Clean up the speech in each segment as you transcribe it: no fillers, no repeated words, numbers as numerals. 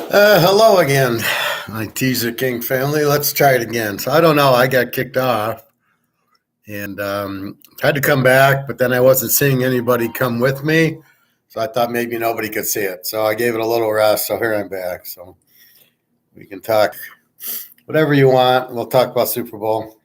Hello again, my Teaserking family. Let's try it again. So I don't know. I got kicked off and had to come back, but then I wasn't seeing anybody come with me. So I thought maybe nobody could see it. So I gave it a little rest. So here I'm back. So we can talk whatever you want. We'll talk about Super Bowl.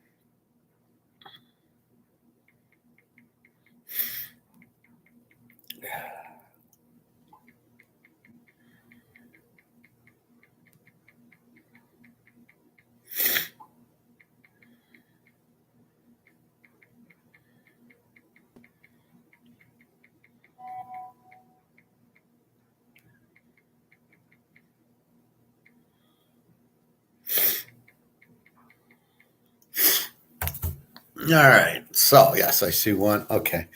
All right. So, yes, I see one. Okay.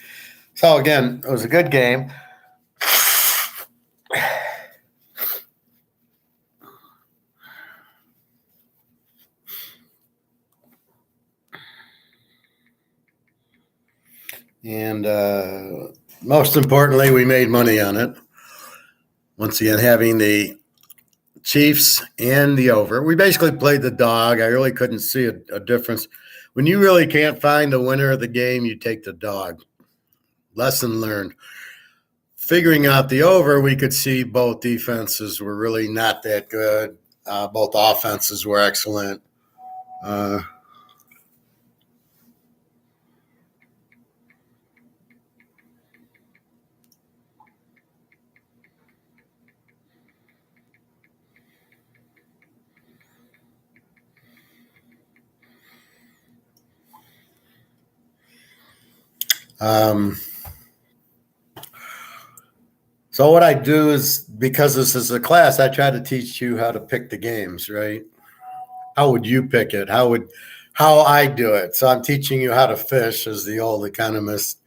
So, again, it was a good game. And most importantly, we made money on it. Once again, having the Chiefs and the over. We basically played the dog. I really couldn't see a difference. When you really can't find the winner of the game, you take the dog. Lesson learned. Figuring out the over, we could see both defenses were really not that good. Both offenses were excellent. Uh, um, so what I do is, because this is a class, I try to teach you how to pick the games, right? How would you pick it? How I do it? So I'm teaching you how to fish, as the old economist.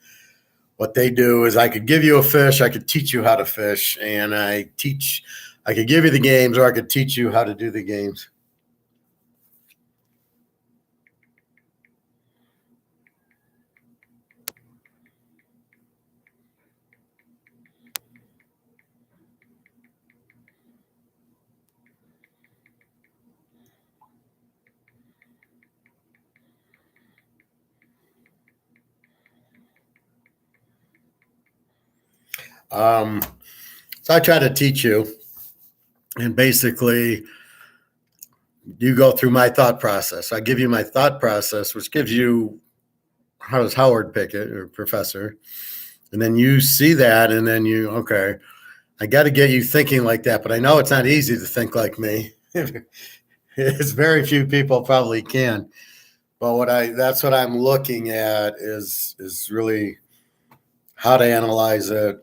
What they do is, I could give you a fish, I could teach you how to fish, and I could give you the games, or I could teach you how to do the games. Um, so I try to teach you, and basically, you go through my thought process. I give you my thought process, which gives you, how does Howard pick it, or professor, and then you see that, and then okay, I got to get you thinking like that. But I know it's not easy to think like me. It's very few people probably can. But that's what I'm looking at is really how to analyze it.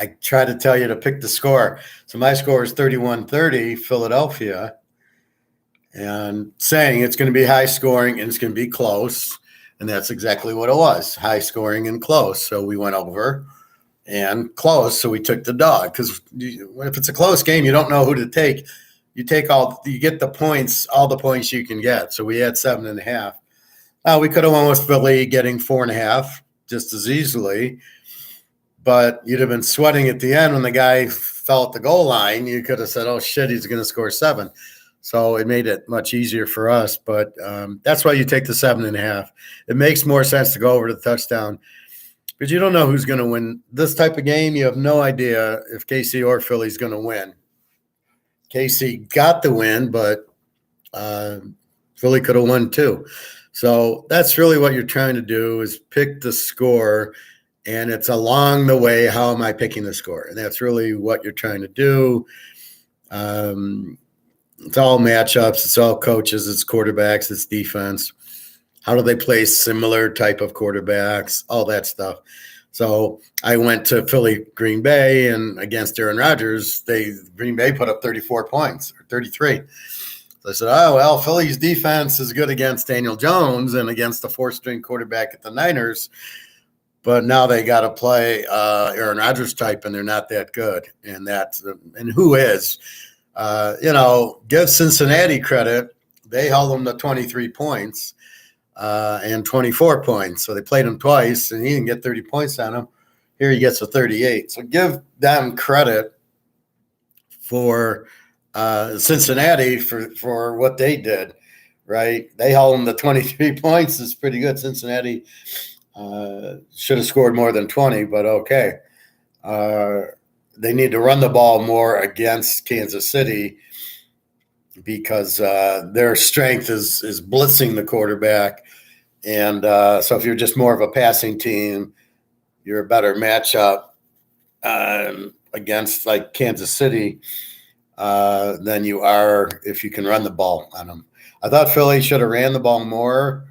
I try to tell you to pick the score. So my score is 31-30, Philadelphia, and saying it's going to be high scoring and it's going to be close. And that's exactly what it was, high scoring and close. So we went over and close. So we took the dog, because if it's a close game, you don't know who to take. You get the points, all the points you can get. So we had 7.5. We could have won with Philly getting 4.5 just as easily, but you'd have been sweating at the end when the guy fell at the goal line. You could have said, "Oh shit, he's going to score 7." So it made it much easier for us. But that's why you take the 7.5. It makes more sense to go over to the touchdown, because you don't know who's going to win this type of game. You have no idea if KC or Philly's going to win. KC got the win, but Philly could have won too. So that's really what you're trying to do, is pick the score, and it's along the way, how am I picking the score? And that's really what you're trying to do. It's all matchups, it's all coaches, it's quarterbacks, it's defense. How do they play similar type of quarterbacks? All that stuff. So I went to Philly, Green Bay, and against Aaron Rodgers, Green Bay put up 34 points, or 33. So I said, oh, well, Philly's defense is good against Daniel Jones and against the fourth-string quarterback at the Niners, but now they got to play Aaron Rodgers type, and they're not that good. And who is? Give Cincinnati credit. They held them to 23 points. And 24 points. So they played him twice, and he didn't get 30 points on him. Here he gets a 38. So give them credit for Cincinnati for what they did, right? They held them to 23 points. Is pretty good. Cincinnati should have scored more than 20, but okay. They need to run the ball more against Kansas City because their strength is blitzing the quarterback. And so if you're just more of a passing team, you're a better matchup against like Kansas City than you are if you can run the ball on them. I thought Philly should have ran the ball more,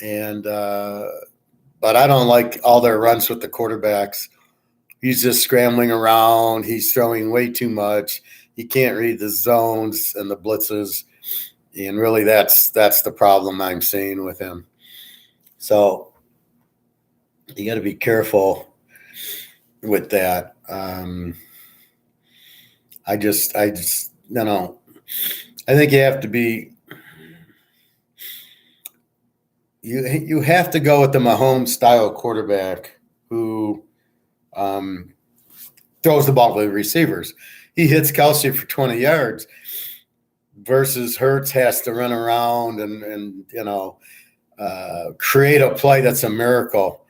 and but I don't like all their runs with the quarterbacks. He's just scrambling around. He's throwing way too much. He can't read the zones and the blitzes, and really that's the problem I'm seeing with him. So you got to be careful with that. I just, you know, I think you have to be, you have to go with the Mahomes style quarterback who throws the ball to the receivers. He hits Kelsey for 20 yards versus Hurts has to run around and create a play that's a miracle.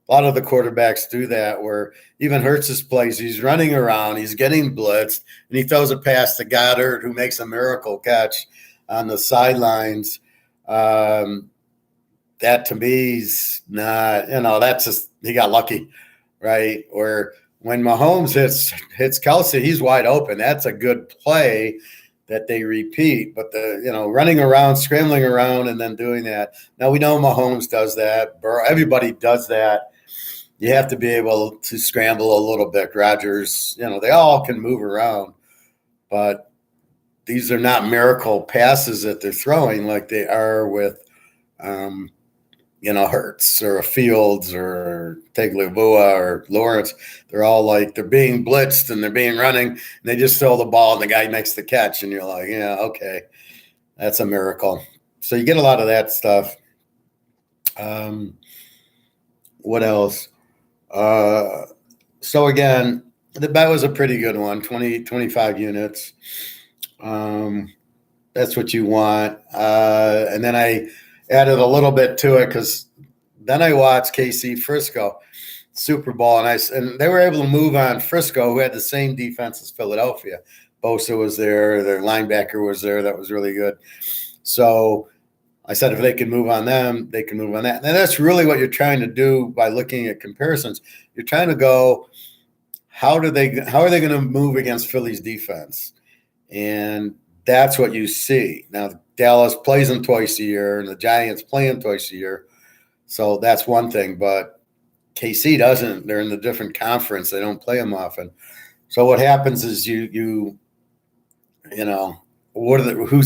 A lot of the quarterbacks do that where even Hurts' plays, he's running around, he's getting blitzed, and he throws a pass to Goddard who makes a miracle catch on the sidelines. That to me is not, that's just, he got lucky, right? Or when Mahomes hits Kelsey, he's wide open. That's a good play that they repeat. But running around, scrambling around, and then doing that. Now we know Mahomes does that. Everybody does that. You have to be able to scramble a little bit. Rodgers, they all can move around, but these are not miracle passes that they're throwing like they are with, Hurts or Fields or Tagovailoa or Lawrence. They're all like they're being blitzed and they're being running. And they just throw the ball and the guy makes the catch, and you're like, yeah, okay, that's a miracle. So you get a lot of that stuff. What else? So again, the bet was a pretty good one, 25 units. That's what you want. And then I added a little bit to it because then I watched KC Frisco Super Bowl, and they were able to move on Frisco, who had the same defense as Philadelphia. Bosa was there, their linebacker was there. That was really good. So I said if they can move on them, they can move on that. And that's really what you're trying to do by looking at comparisons. You're trying to go, how are they going to move against Philly's defense? And that's what you see. Now, Dallas plays them twice a year, and the Giants play them twice a year. So that's one thing. But KC doesn't. They're in a different conference. They don't play them often. So what happens is who's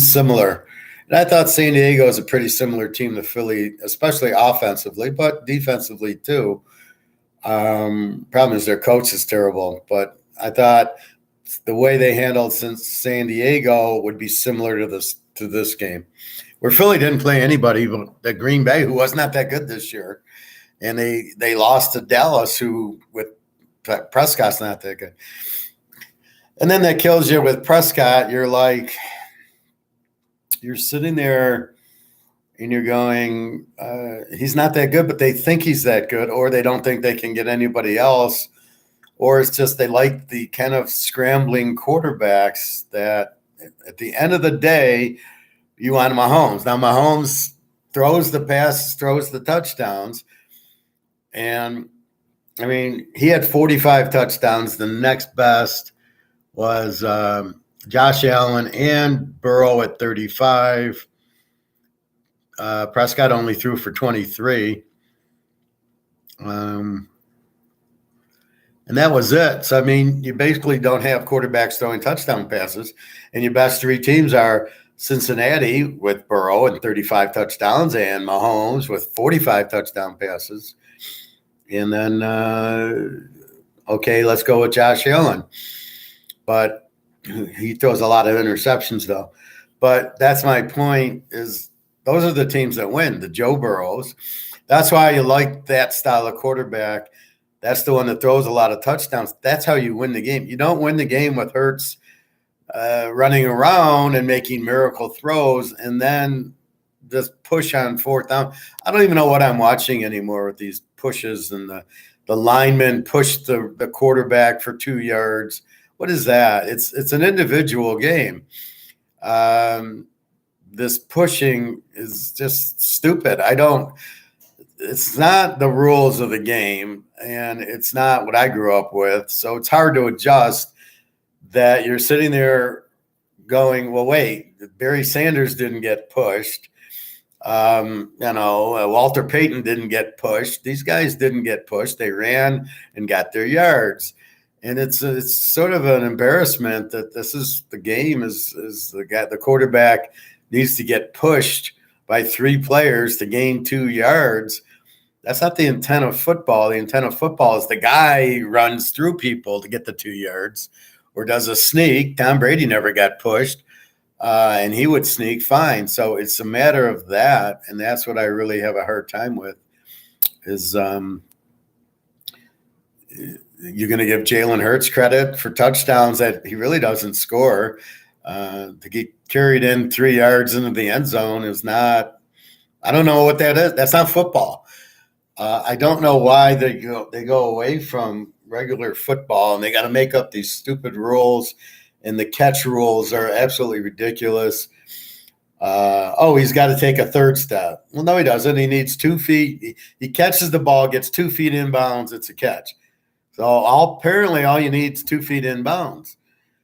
similar? And I thought San Diego is a pretty similar team to Philly, especially offensively, but defensively too. Problem is their coach is terrible. But I thought the way they handled San Diego would be similar to this game, where Philly didn't play anybody but the Green Bay, who was not that good this year, and they lost to Dallas, who with Prescott's not that good. And then that kills you with Prescott. You're like, you're sitting there and you're going, he's not that good, but they think he's that good, or they don't think they can get anybody else, or it's just they like the kind of scrambling quarterbacks that at the end of the day, you want Mahomes. Now, Mahomes throws the passes, throws the touchdowns, and, I mean, he had 45 touchdowns. The next best was Josh Allen and Burrow at 35. Prescott only threw for 23. And that was it. So, I mean, you basically don't have quarterbacks throwing touchdown passes. And your best three teams are Cincinnati with Burrow and 35 touchdowns and Mahomes with 45 touchdown passes. And then, okay, let's go with Josh Allen. But he throws a lot of interceptions, though. But that's my point is those are the teams that win, the Joe Burrows. That's why you like that style of quarterback. That's the one that throws a lot of touchdowns. That's how you win the game. You don't win the game with Hurts running around and making miracle throws, and then this push on fourth down. I don't even know what I'm watching anymore with these pushes, and the linemen push the quarterback for 2 yards. What is that? It's an individual game. This pushing is just stupid. It's not the rules of the game, and it's not what I grew up with. So it's hard to adjust that you're sitting there going, well, wait, Barry Sanders didn't get pushed. Walter Payton didn't get pushed. These guys didn't get pushed. They ran and got their yards. And it's sort of an embarrassment that this is the game is the quarterback needs to get pushed by 3 players to gain 2 yards. That's not the intent of football. The intent of football is the guy runs through people to get the 2 yards or does a sneak. Tom Brady never got pushed, and he would sneak fine. So it's a matter of that, and that's what I really have a hard time with is you're going to give Jalen Hurts credit for touchdowns that he really doesn't score. To get carried in 3 yards into the end zone is not – I don't know what that is. That's not football. I don't know why they go away from regular football and they got to make up these stupid rules, and the catch rules are absolutely ridiculous. He's got to take a third step. Well, no, he doesn't. He needs 2 feet. He catches the ball, gets 2 feet inbounds. It's a catch. So apparently all you need is 2 feet inbounds.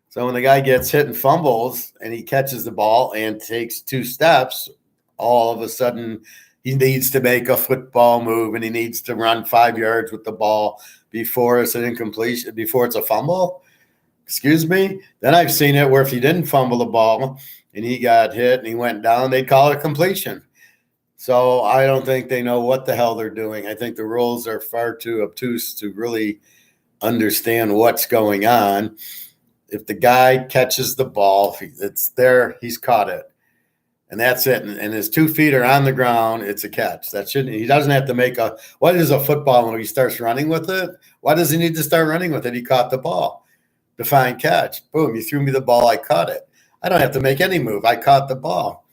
So when the guy gets hit and fumbles and he catches the ball and takes 2 steps, all of a sudden he needs to make a football move and he needs to run 5 yards with the ball before it's an incompletion, before it's a fumble. Excuse me? Then I've seen it where if he didn't fumble the ball and he got hit and he went down, they'd call it completion. So I don't think they know what the hell they're doing. I think the rules are far too obtuse to really understand what's going on. If the guy catches the ball, if it's there, he's caught it. And that's it. And his 2 feet are on the ground, it's a catch. He doesn't have to make what is a football when he starts running with it? Why does he need to start running with it? He caught the ball. Defined catch. Boom, you threw me the ball, I caught it. I don't have to make any move. I caught the ball.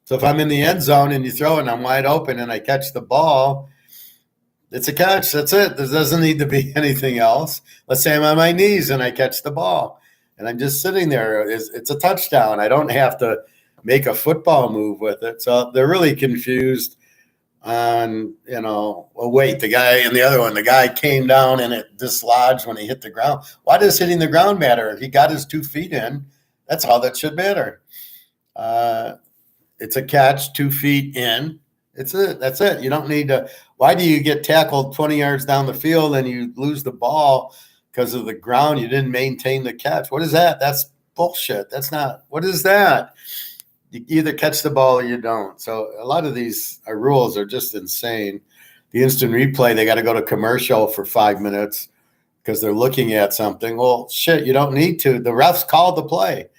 So if I'm in the end zone and you throw it and I'm wide open and I catch the ball, it's a catch. That's it. There doesn't need to be anything else. Let's say I'm on my knees and I catch the ball and I'm just sitting there. It's a touchdown. I don't have to make a football move with it. So they're really confused on, the guy and the other one, the guy came down and it dislodged when he hit the ground. Why does hitting the ground matter? If he got his 2 feet in, that's all that should matter. It's a catch, 2 feet in. It's it. That's it. You don't need to. Why do you get tackled 20 yards down the field and you lose the ball because of the ground? You didn't maintain the catch. What is that? That's bullshit. That's not. What is that? You either catch the ball or you don't. So a lot of these rules are just insane. The instant replay, they got to go to commercial for 5 minutes because they're looking at something. Well, shit, you don't need to. The refs called the play.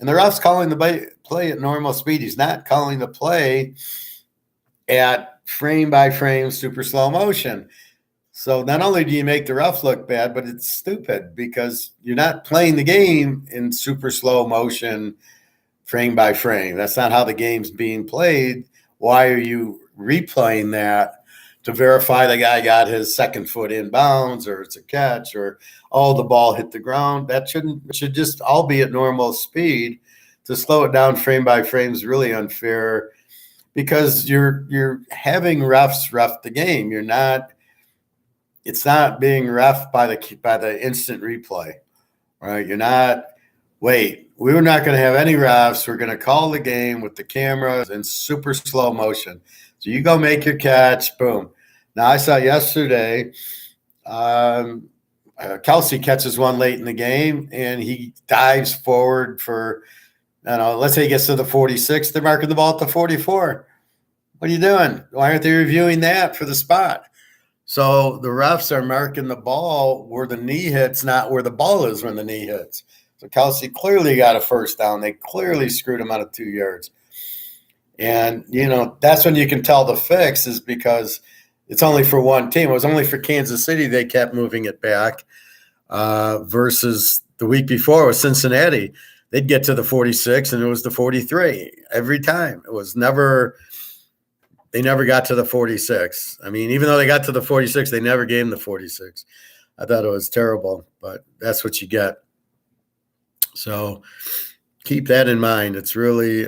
And the ref's calling the play at normal speed. He's not calling the play at frame by frame super slow motion. So not only do you make the ref look bad, but it's stupid because you're not playing the game in super slow motion frame by frame. That's not how the game's being played. Why are you replaying that to verify the guy got his second foot in bounds or it's a catch or the ball hit the ground? That should just all be at normal speed. To slow it down frame by frame is really unfair because you're having refs ref the game. It's not being ref by the instant replay, right? You're not, we're not going to have any refs. We're going to call the game with the cameras in super slow motion. So you go make your catch, boom. Now I saw yesterday, Kelsey catches one late in the game and he dives forward for, let's say he gets to the 46. They're marking the ball at the 44. What are you doing? Why aren't they reviewing that for the spot? So the refs are marking the ball where the knee hits, not where the ball is when the knee hits. So Kelsey clearly got a first down. They clearly screwed him out of 2 yards. And, that's when you can tell the fix is because it's only for one team. It was only for Kansas City they kept moving it back versus the week before with Cincinnati. they'd get to the 46 and it was the 43 every time. It was never, they never got to the 46. I mean, even though they got to the 46, they never gave them the 46. I thought it was terrible, but that's what you get. So keep that in mind. It's really,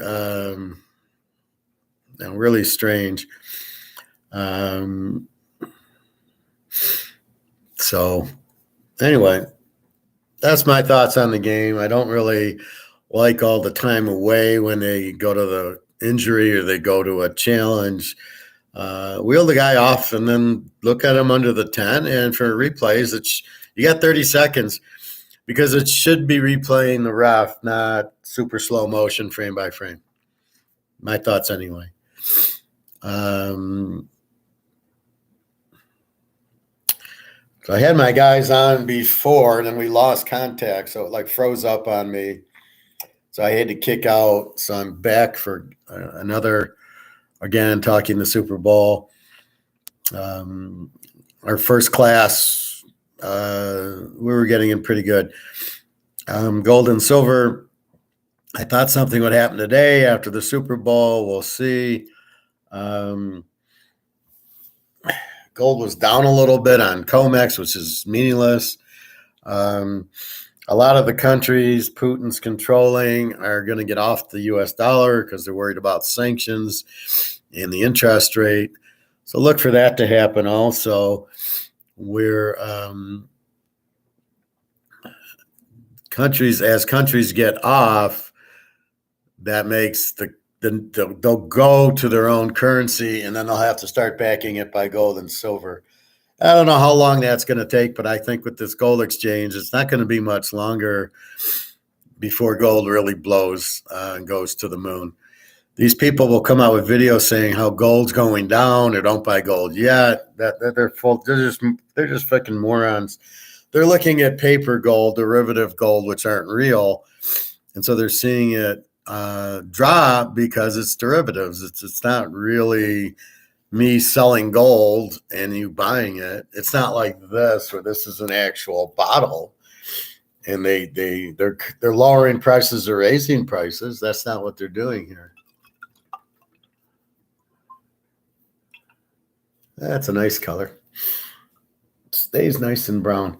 really strange. So anyway, that's my thoughts on the game. I don't really like all the time away when they go to the injury or they go to a challenge. Wheel the guy off and then look at him under the 10. And for replays, you got 30 seconds because it should be replaying the ref, not super slow motion frame by frame. My thoughts anyway. So I had my guys on before, and then we lost contact, so it like froze up on me. So I had to kick out. So I'm back for another, again, talking the Super Bowl. Our first class, we were getting in pretty good. Gold and silver, I thought something would happen today after the Super Bowl. We'll see. Gold was down a little bit on COMEX, which is meaningless. A lot of the countries Putin's controlling are going to get off the U.S. dollar because they're worried about sanctions and the interest rate. So look for that to happen also. As countries get off, that makes they'll go to their own currency, and then they'll have to start backing it by gold and silver. I don't know how long that's going to take, but I think with this gold exchange, it's not going to be much longer before gold really blows and goes to the moon. These people will come out with videos saying how gold's going down or don't buy gold yet. They're full. They're just fucking morons. They're looking at paper gold, derivative gold, which aren't real, and so they're seeing it drop because it's derivatives. It's not really me selling gold and you buying it. It's not like this, where this is an actual bottle and they're lowering prices or raising prices. That's not what they're doing here. That's a nice color. It stays nice and brown.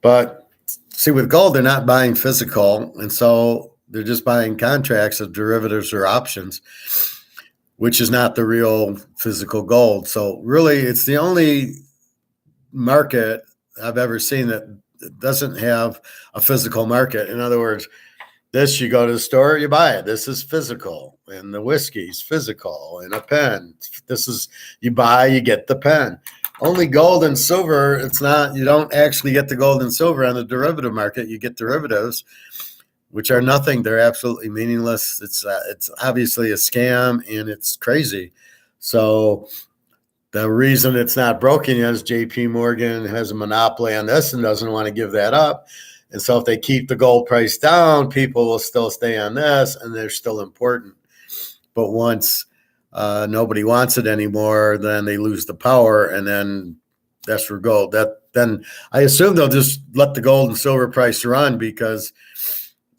But see, with gold, they're not buying physical, and so they're just buying contracts of derivatives or options, which is not the real physical gold. So really, it's the only market I've ever seen that doesn't have a physical market. In other words, this, you go to the store, you buy it. This is physical, and the whiskey's physical, and a pen. This is, you buy, you get the pen. Only gold and silver, it's not, you don't actually get the gold and silver on the derivative market. You get derivatives, which are nothing. They're absolutely meaningless. It's obviously a scam, and it's crazy. So the reason it's not broken yet is JP Morgan has a monopoly on this and doesn't want to give that up. And so if they keep the gold price down, people will still stay on this, and they're still important. But once nobody wants it anymore, then they lose the power, and then that's for gold. Then I assume they'll just let the gold and silver price run because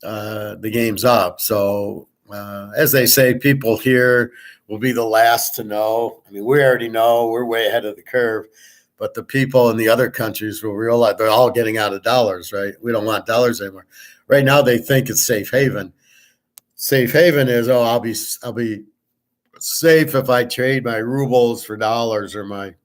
the game's up. So as they say, people here will be the last to know. I mean, we already know we're way ahead of the curve, but the people in the other countries will realize they're all getting out of dollars, right? We don't want dollars anymore. Right now, they think it's safe haven. Safe haven is, I'll be safe if I trade my rubles for dollars or my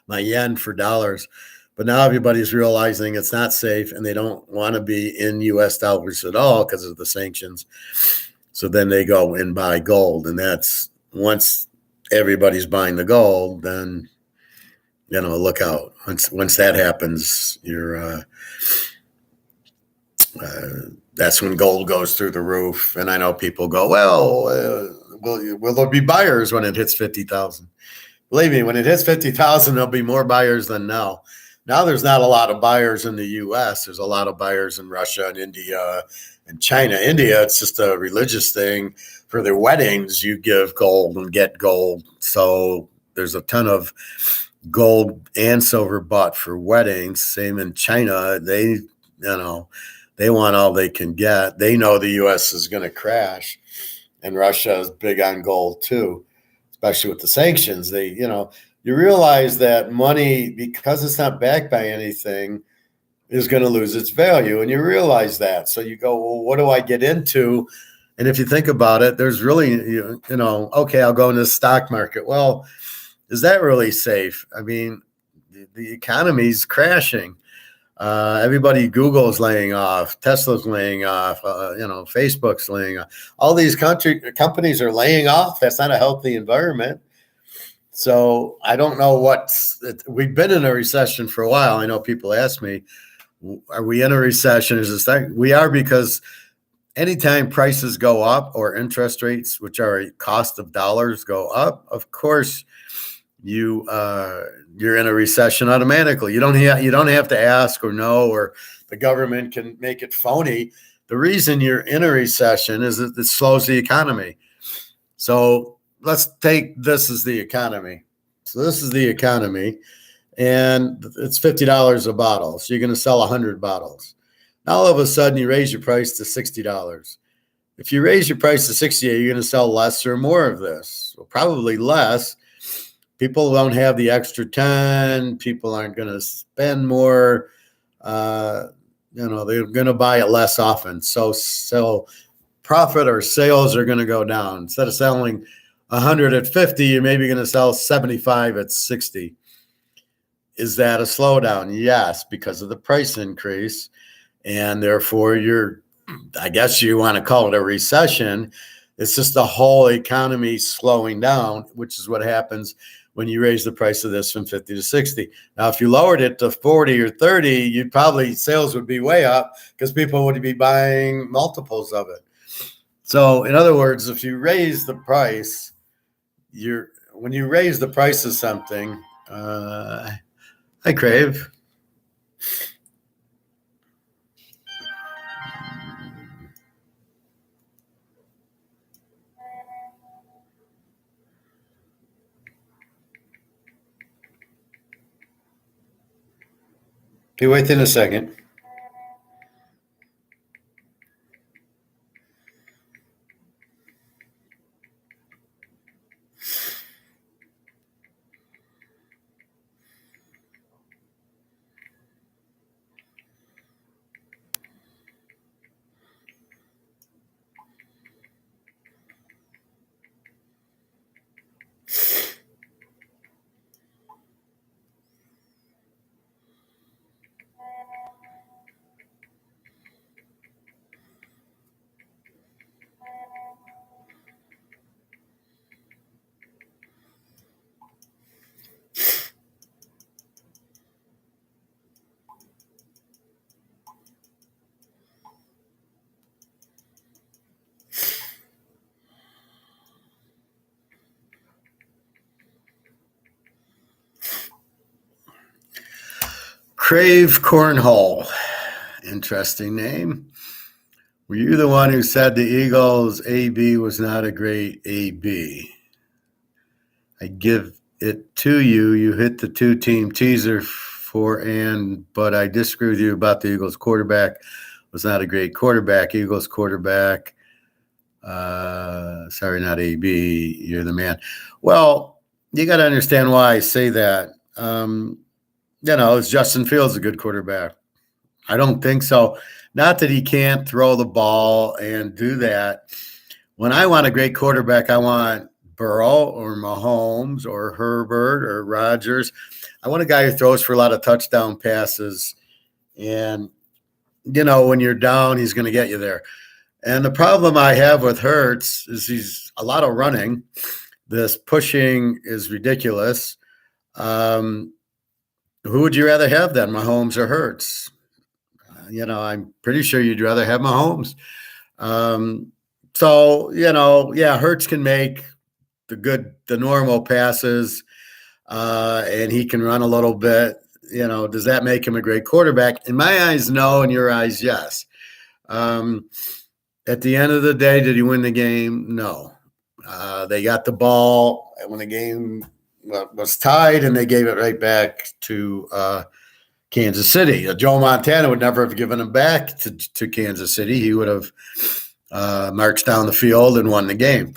yen for dollars. But now everybody's realizing it's not safe, and they don't want to be in U.S. dollars at all because of the sanctions. So then they go and buy gold, and that's, once everybody's buying the gold, then look out. Once that happens, that's when gold goes through the roof. And I know people go, well, will there be buyers when it hits 50,000? Believe me, when it hits 50,000, there'll be more buyers than now. Now there's not a lot of buyers in the U.S. There's a lot of buyers in Russia and India and China. India, it's just a religious thing. For their weddings, you give gold and get gold. So there's a ton of gold and silver bought for weddings. Same in China. They, They want all they can get. They know the U.S. is going to crash, and Russia is big on gold too, especially with the sanctions. You realize that money, because it's not backed by anything, is going to lose its value, and you realize that. So you go, well, what do I get into? And if you think about it, there's really, okay, I'll go into the stock market. Well, is that really safe? I mean, the economy's crashing. Everybody, Google's laying off, Tesla's laying off, Facebook's laying off. All these companies are laying off. That's not a healthy environment. So I don't know we've been in a recession for a while. I know people ask me, are we in a recession? Is this thing? We are, because anytime prices go up or interest rates, which are a cost of dollars, go up, of course, you're in a recession automatically. You don't have to ask or know, or the government can make it phony. The reason you're in a recession is that it slows the economy. So let's take this as the economy. So this is the economy, and it's $50 a bottle. So you're going to sell 100 bottles. Now all of a sudden you raise your price to $60. If you raise your price to $60, you're going to sell less or more of this. Well, probably less. People don't have the extra 10. People aren't going to spend more. They're going to buy it less often. So profit or sales are going to go down. Instead of selling 100 at 50, you're maybe going to sell 75 at 60. Is that a slowdown? Yes, because of the price increase. And therefore, I guess you want to call it a recession. It's just the whole economy slowing down, which is what happens when you raise the price of this from 50 to 60. Now, if you lowered it to 40 or 30, sales would be way up, because people would be buying multiples of it. So in other words, if you raise the price, when you raise the price of something, I crave. Be within a second. Crave Cornhole. Interesting name. Were you the one who said the Eagles AB was not a great AB? I give it to you. You hit the two-team teaser but I disagree with you about the Eagles quarterback was not a great quarterback. Eagles quarterback. Sorry, not AB. You're the man. Well, you got to understand why I say that. Is Justin Fields a good quarterback? I don't think so. Not that he can't throw the ball and do that. When I want a great quarterback, I want Burrow or Mahomes or Herbert or Rodgers. I want a guy who throws for a lot of touchdown passes. And, when you're down, he's going to get you there. And the problem I have with Hurts is he's a lot of running. This pushing is ridiculous. Who would you rather have then, Mahomes or Hurts? I'm pretty sure you'd rather have Mahomes. Hurts can make the normal passes, and he can run a little bit. Does that make him a great quarterback? In my eyes, no. In your eyes, yes. At the end of the day, did he win the game? No. They got the ball when the game was tied, and they gave it right back to Kansas City. Joe Montana would never have given him back to Kansas City. He would have marched down the field and won the game.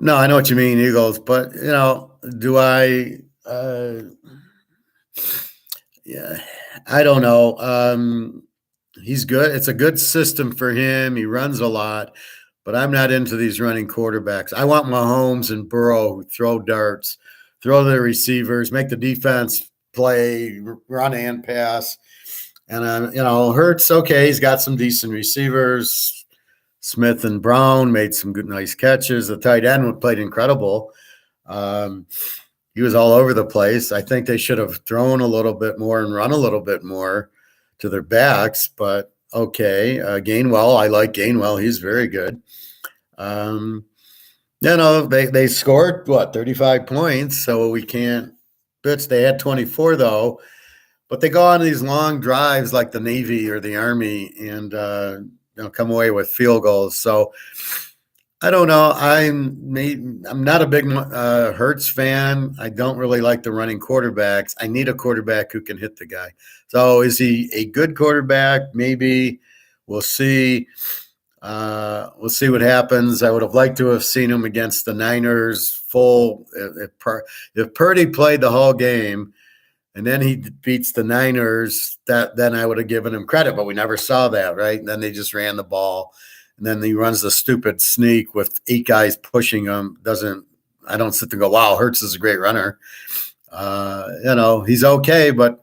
No, I know what you mean, Eagles, but do I? Yeah, I don't know. He's good. It's a good system for him. He runs a lot, but I'm not into these running quarterbacks. I want Mahomes and Burrow who throw darts, throw to the receivers, make the defense play, run and pass. And Hurts, okay, he's got some decent receivers. Smith and Brown made some good, nice catches. The tight end played incredible. He was all over the place. I think they should have thrown a little bit more and run a little bit more to their backs. But okay, Gainwell, I like Gainwell. He's very good. They scored 35 points, so we can't bitch. They had 24 though, but they go on these long drives like the Navy or the Army and come away with field goals. So I don't know. I'm not a big Hurts fan. I don't really like the running quarterbacks. I need a quarterback who can hit the guy. So is he a good quarterback? Maybe. We'll see. We'll see what happens. I would have liked to have seen him against the Niners full. If Purdy played the whole game and then he beats the Niners, then I would have given him credit. But we never saw that, right? And then they just ran the ball. And then he runs the stupid sneak with 8 guys pushing him. I don't sit there and go, wow, Hurts is a great runner. He's okay, but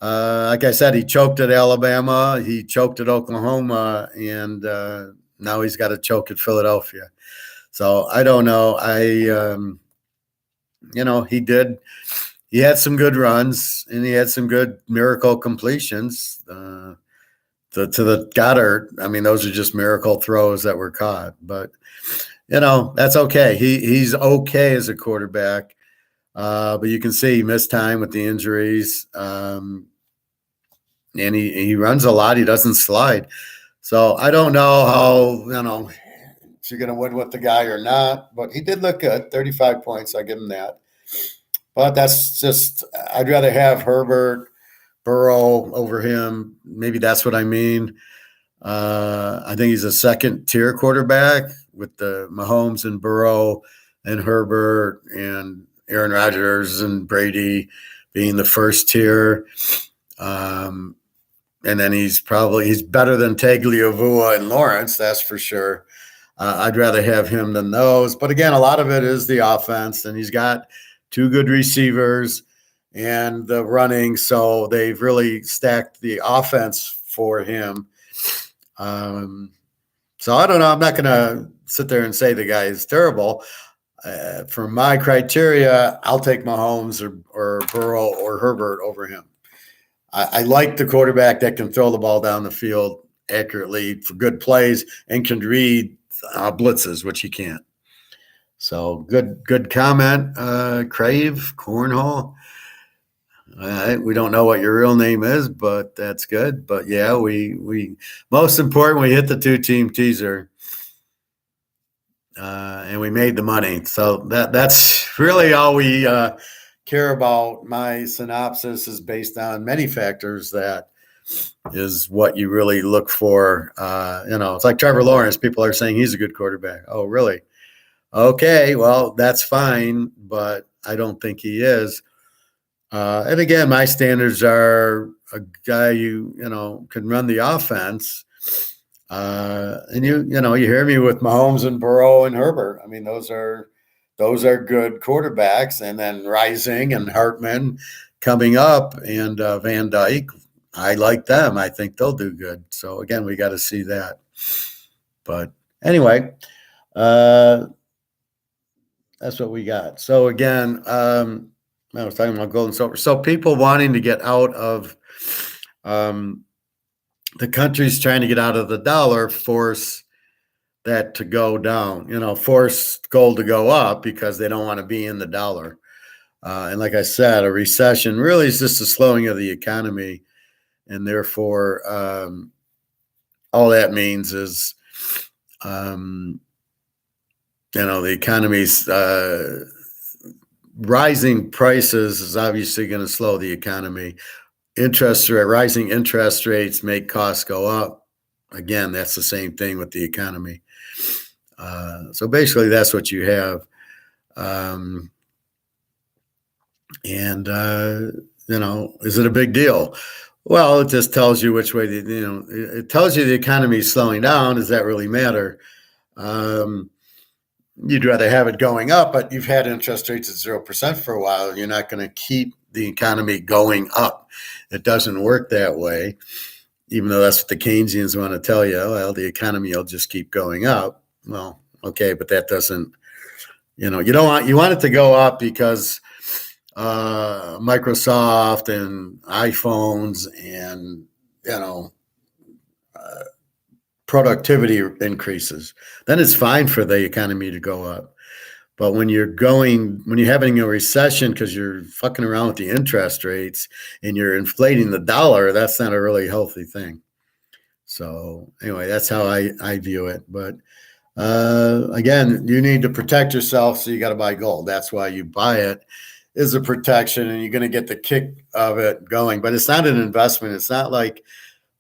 like I said, he choked at Alabama, he choked at Oklahoma, and now he's got to choke at Philadelphia. So I don't know. He had some good runs and he had some good miracle completions. To the Goddard, I mean, those are just miracle throws that were caught. But, that's okay. He's okay as a quarterback. But you can see he missed time with the injuries. And he runs a lot. He doesn't slide. So I don't know how, if you're going to win with the guy or not. But he did look good, 35 points. I give him that. But that's just – I'd rather have Herbert – Burrow over him. Maybe that's what I mean. I think he's a second-tier quarterback with the Mahomes and Burrow and Herbert and Aaron Rodgers and Brady being the first tier. And then he's better than Tagliavua and Lawrence, that's for sure. I'd rather have him than those. But again, a lot of it is the offense, and he's got 2 good receivers and the running, so they've really stacked the offense for him. So I don't know. I'm not going to sit there and say the guy is terrible. For my criteria, I'll take Mahomes or Burrow or Herbert over him. I like the quarterback that can throw the ball down the field accurately for good plays and can read blitzes, which he can't. So good comment, Crave Cornhole. We don't know what your real name is, but that's good. But yeah, we most important, we hit the 2-team teaser, and we made the money. So that's really all we care about. My synopsis is based on many factors. That is what you really look for. It's like Trevor Lawrence. People are saying he's a good quarterback. Oh, really? Okay, well, that's fine, but I don't think he is. And again, my standards are a guy you can run the offense. And you hear me with Mahomes and Burrow and Herbert. I mean, those are good quarterbacks. And then Rising and Hartman coming up and Van Dyke. I like them. I think they'll do good. So again, we got to see that. But anyway, that's what we got. So again, I was talking about gold and silver. So people wanting to get out of the countries trying to get out of the dollar force that to go down, force gold to go up because they don't want to be in the dollar. And like I said, a recession really is just a slowing of the economy. And therefore, all that means is, the economy's rising prices is obviously going to slow the economy. Rising interest rates make costs go up. Again, that's the same thing with the economy. So basically, that's what you have. Um, and is it a big deal? Well, it just tells you which way it tells you the economy is slowing down. Does that really matter? You'd rather have it going up, but you've had interest rates at 0% for a while. You're not going to keep the economy going up. It doesn't work that way, even though that's what the Keynesians want to tell you. Well, the economy will just keep going up. Well, okay, but that doesn't, you want it to go up because Microsoft and iPhones and, productivity increases. Then it's fine for the economy to go up. But when you're having a recession because you're fucking around with the interest rates and you're inflating the dollar, that's not a really healthy thing. So anyway, that's how I view it. But again, you need to protect yourself, so you got to buy gold. That's why you buy it, is a protection, and you're going to get the kick of it going. But it's not an investment. It's not like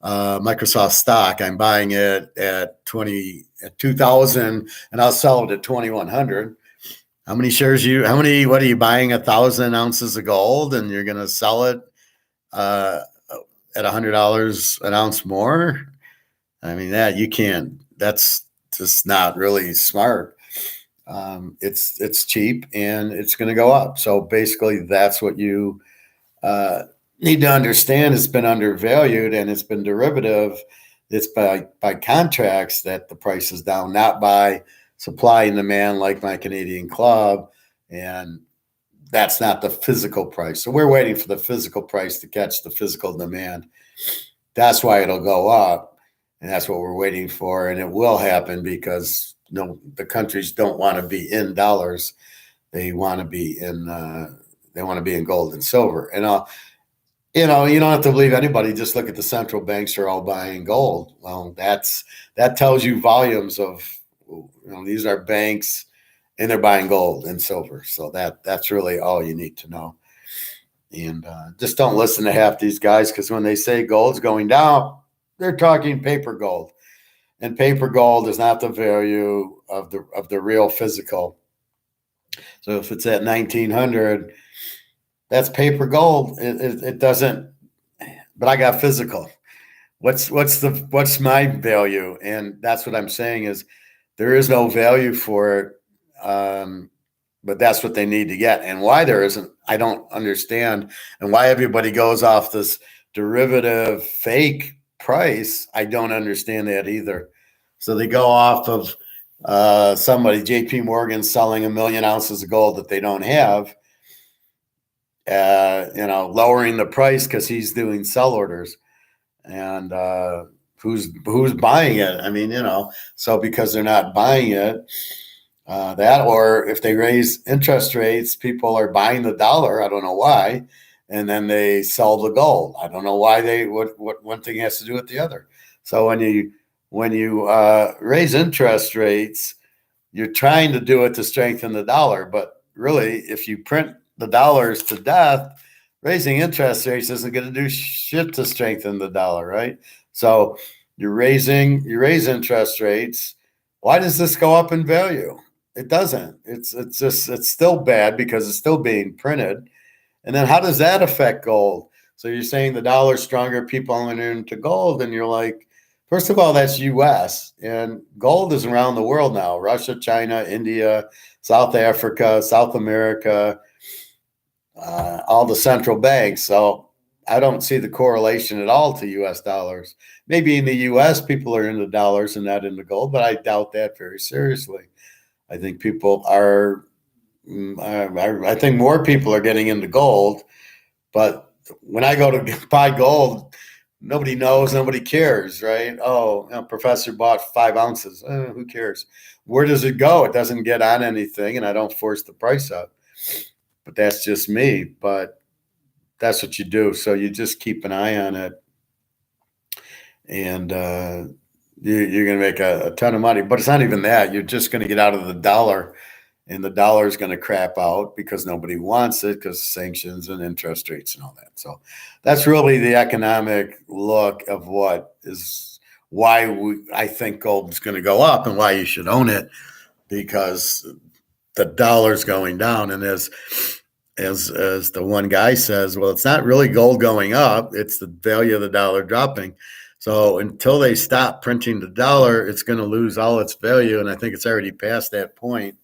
Microsoft stock. I'm buying it at 2,000 and I'll sell it at 2,100. What are you buying 1,000 ounces of gold and you're going to sell it at $100 an ounce more? I mean, you can't, that's just not really smart. It's cheap and it's going to go up. So basically that's what you, need to understand. It's been undervalued and it's been derivative. It's by contracts that the price is down, not by supply and demand like my Canadian club. And that's not the physical price. So we're waiting for the physical price to catch the physical demand. That's why it'll go up. And that's what we're waiting for. And it will happen because the countries don't want to be in dollars. They want to be in gold and silver. And you don't have to believe anybody. Just look at the central banks are all buying gold. Well, that tells you volumes of, these are banks and they're buying gold and silver. So that's really all you need to know. And just don't listen to half these guys, because when they say gold's going down, they're talking paper gold. And paper gold is not the value of the real physical. So if it's at 1,900, that's paper gold. It doesn't, but I got physical. What's my value? And that's what I'm saying is there is no value for it. But that's what they need to get. And why there isn't, I don't understand. And why everybody goes off this derivative fake price, I don't understand that either. So they go off of somebody, JP Morgan, selling 1 million ounces of gold that they don't have, lowering the price because he's doing sell orders. And who's buying it? I mean, so because they're not buying it, or if they raise interest rates, people are buying the dollar. I don't know why. And then they sell the gold. I don't know why what one thing has to do with the other. So when you raise interest rates, you're trying to do it to strengthen the dollar. But really, if you print the dollars to death, raising interest rates isn't going to do shit to strengthen the dollar, right? So you raise interest rates. Why does this go up in value? It doesn't. It's still bad because it's still being printed. And then how does that affect gold? So you're saying the dollar's stronger, people enter into gold, and you're like, first of all, that's U.S. and gold is around the world now. Russia, China, India, South Africa, South America, all the central banks. So I don't see the correlation at all to U.S. dollars. Maybe in the U.S. people are into dollars and not into gold, but I doubt that very seriously. I think people are, I think more people are getting into gold, but when I go to buy gold, nobody knows, nobody cares, right? Oh, professor bought 5 ounces. Who cares? Where does it go? It doesn't get on anything, and I don't force the price up. But that's just me. But that's what you do. So you just keep an eye on it, and you're going to make a ton of money. But it's not even that. You're just going to get out of the dollar and the dollar is going to crap out because nobody wants it because sanctions and interest rates and all that. So that's really the economic look of what is why I think gold is going to go up and why you should own it, because the dollar's going down. And as the one guy says, well, it's not really gold going up, it's the value of the dollar dropping. So until they stop printing the dollar, it's going to lose all its value. And I think it's already past that point.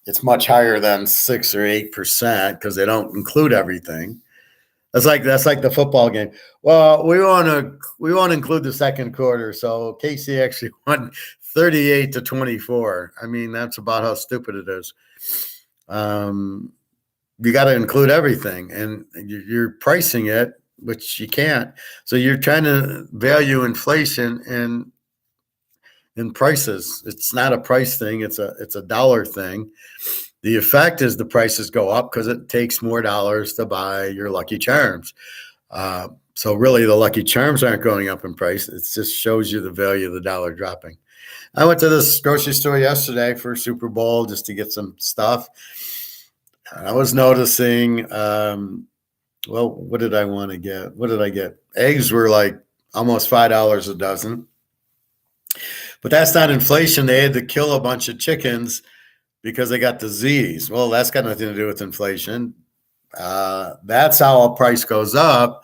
It's much higher than 6 or 8% because they don't include everything. That's like the football game. Well, we want to include the second quarter. So Casey actually won 38-24. I mean, that's about how stupid it is. You got to include everything, and you're pricing it, which you can't. So you're trying to value inflation in prices. It's not a price thing. It's a dollar thing. The effect is the prices go up because it takes more dollars to buy your Lucky Charms. So really the Lucky Charms aren't going up in price. It just shows you the value of the dollar dropping. I went to this grocery store yesterday for Superbowl just to get some stuff. I was noticing, what did I want to get? What did I get? Eggs were like almost $5 a dozen. But that's not inflation. They had to kill a bunch of chickens because they got disease. Well, that's got nothing to do with inflation. That's how a price goes up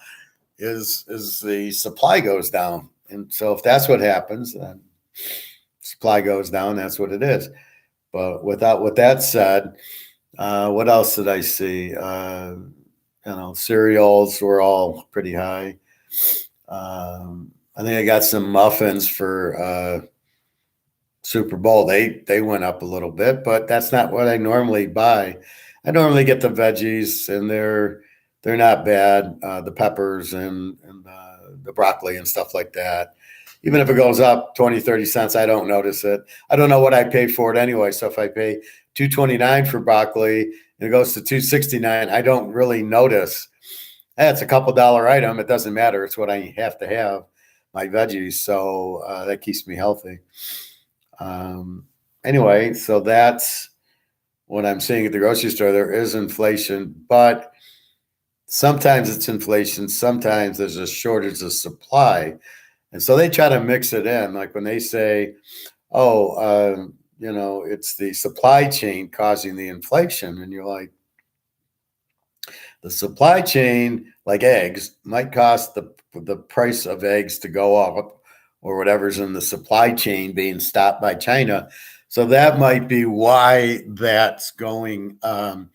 is the supply goes down. And so if that's what happens, then supply goes down, that's what it is. But with that said, what else did I see? Cereals were all pretty high. I think I got some muffins for Super Bowl. They went up a little bit, but that's not what I normally buy. I normally get the veggies, and they're not bad. The peppers and the broccoli and stuff like that. Even if it goes up 20, 30 cents, I don't notice it. I don't know what I paid for it anyway. So if I pay $2.29 for broccoli and it goes to $2.69, I don't really notice. It's a couple dollar item. It doesn't matter. It's what I have to have, my veggies. So that keeps me healthy. Anyway, so that's what I'm seeing at the grocery store. There is inflation, but sometimes it's inflation. Sometimes there's a shortage of supply. And so they try to mix it in. Like when they say, it's the supply chain causing the inflation. And you're like, the supply chain, like eggs, might cost the price of eggs to go up, or whatever's in the supply chain being stopped by China. So that might be why that's going, the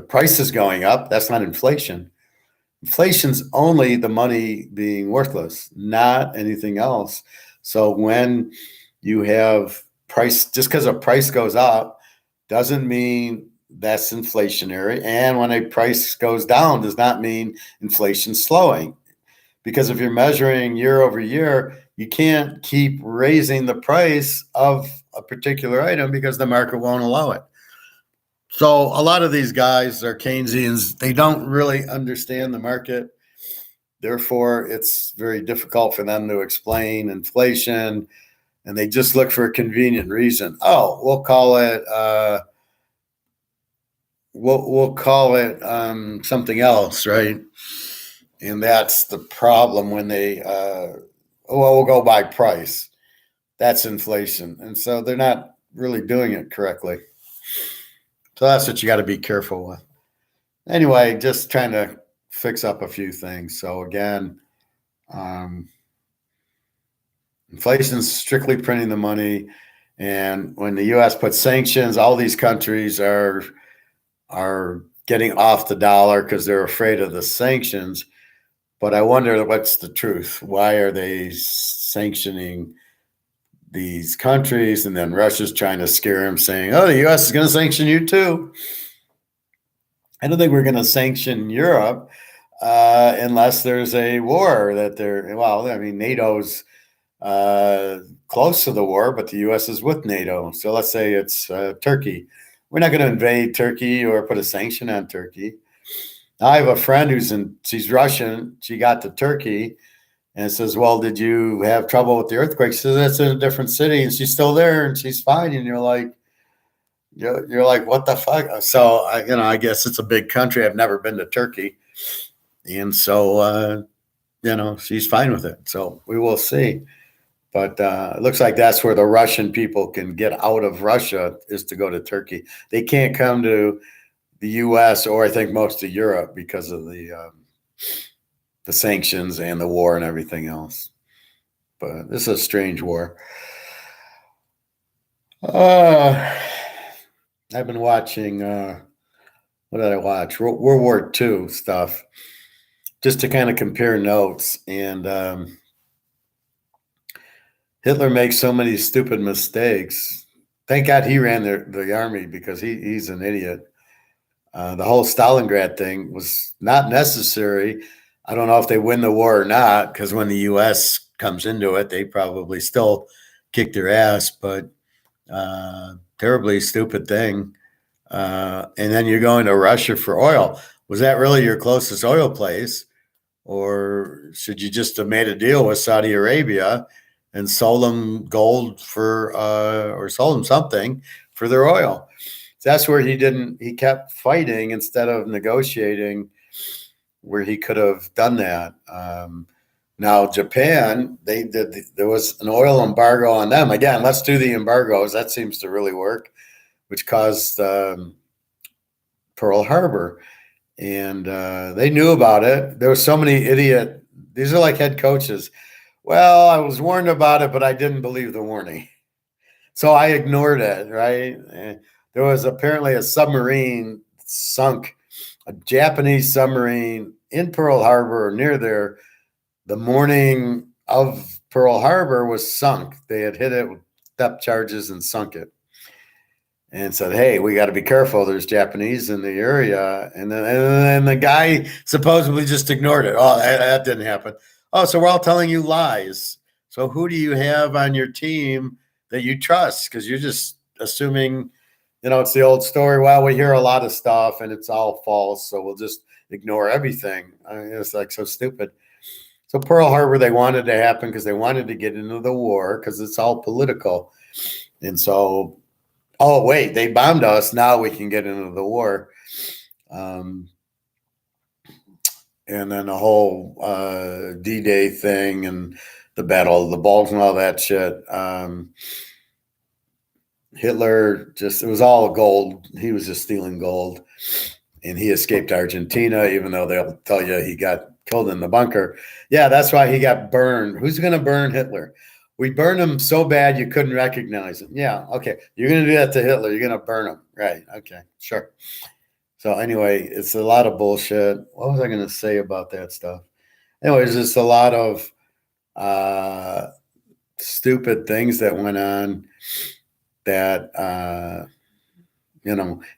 price is going up. That's not inflation. Inflation's only the money being worthless, not anything else. So when you have price, just because a price goes up doesn't mean that's inflationary. And when a price goes down does not mean inflation's slowing. Because if you're measuring year over year, you can't keep raising the price of a particular item because the market won't allow it. So a lot of these guys are Keynesians. They don't really understand the market. Therefore, it's very difficult for them to explain inflation, and they just look for a convenient reason. Oh, we'll call it something else, right? And that's the problem when they we'll go by price. That's inflation, and so they're not really doing it correctly. So that's what you got to be careful with. Anyway, just trying to fix up a few things. So again, inflation is strictly printing the money. And when the U.S. puts sanctions, all these countries are getting off the dollar because they're afraid of the sanctions. But I wonder what's the truth. Why are they sanctioning these countries? And then Russia's trying to scare them, saying, oh, the U.S. is going to sanction you too. I don't think we're going to sanction Europe unless there's a war NATO's close to the war, but the U.S. is with NATO. So let's say it's Turkey. We're not going to invade Turkey or put a sanction on Turkey. I have a friend she's Russian. She got to Turkey, And it says, well, did you have trouble with the earthquake? She says, that's in a different city, and she's still there, and she's fine. And you're like, what the fuck? So, I guess it's a big country. I've never been to Turkey. And so, she's fine with it. So we will see. But it looks like that's where the Russian people can get out of Russia, is to go to Turkey. They can't come to the U.S. or I think most of Europe because of the sanctions and the war and everything else. But this is a strange war. I've been watching, what did I watch? World War II stuff, just to kind of compare notes. And Hitler makes so many stupid mistakes. Thank God he ran the army, because he's an idiot. The whole Stalingrad thing was not necessary. I don't know if they win the war or not, because when the U.S. comes into it, they probably still kick their ass. But terribly stupid thing. And then you're going to Russia for oil. Was that really your closest oil place? Or should you just have made a deal with Saudi Arabia and sold them gold or sold them something for their oil? So that's where he kept fighting instead of negotiating, where he could have done that. Now, Japan, there was an oil embargo on them. Again, let's do the embargoes. That seems to really work, which caused Pearl Harbor. And they knew about it. There were so many these are like head coaches. Well, I was warned about it, but I didn't believe the warning. So I ignored it, right? There was apparently a submarine sunk, a Japanese submarine in Pearl Harbor, near there. The morning of Pearl Harbor was sunk. They had hit it with depth charges and sunk it. And said, hey, we got to be careful. There's Japanese in the area. And then the guy supposedly just ignored it. Oh, that didn't happen. Oh, so we're all telling you lies. So who do you have on your team that you trust? Because you're just assuming, it's the old story. Well, we hear a lot of stuff and it's all false, so we'll just ignore everything. It's like so stupid. So Pearl Harbor, they wanted to happen because they wanted to get into the war, because it's all political. And so, oh, wait, they bombed us. Now we can get into the war. And then the whole D-Day thing and the Battle of the Bulge and all that shit. Hitler it was all gold. He was just stealing gold. And he escaped Argentina, even though they'll tell you he got killed in the bunker. Yeah, that's why he got burned. Who's going to burn Hitler? We burned him so bad you couldn't recognize him. Yeah, okay. You're going to do that to Hitler. You're going to burn him. Right, okay, sure. So anyway, it's a lot of bullshit. What was I going to say about that stuff? Anyways, it's a lot of stupid things that went on that,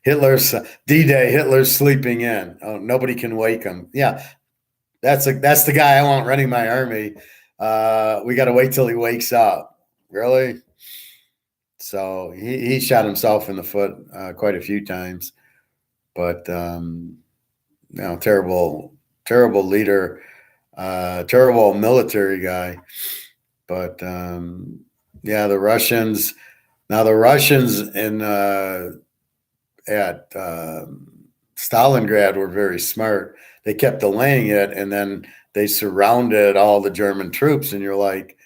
Hitler's D-Day, Hitler's sleeping in. Oh, nobody can wake him. Yeah, that's the guy I want running my army. We got to wait till he wakes up. Really? So he shot himself in the foot quite a few times. But, terrible leader, terrible military guy. But, the Russians. Now the Russians at Stalingrad were very smart. They kept delaying it, and then they surrounded all the German troops. And you're like,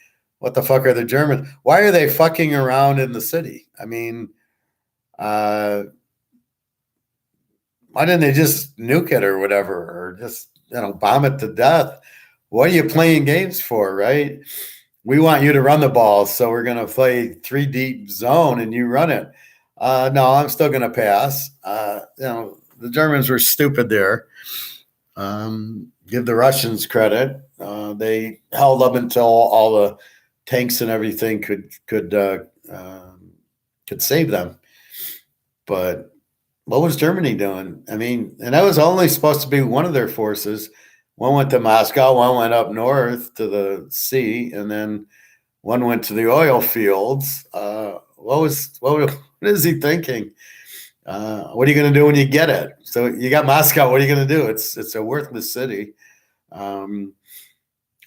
what the fuck are the Germans? Why are they fucking around in the city? I mean, why didn't they just nuke it or whatever, or just bomb it to death? What are you playing games for, right? We want you to run the ball, so we're going to play 3 deep zone and you run it. No, I'm still going to pass. The Germans were stupid there. Give the Russians credit. They held up until all the tanks and everything could save them. But what was Germany doing? I mean, and that was only supposed to be one of their forces. One went to Moscow, one went up north to the sea, and then one went to the oil fields. What is he thinking? What are you going to do when you get it? So you got Moscow. What are you going to do? It's a worthless city.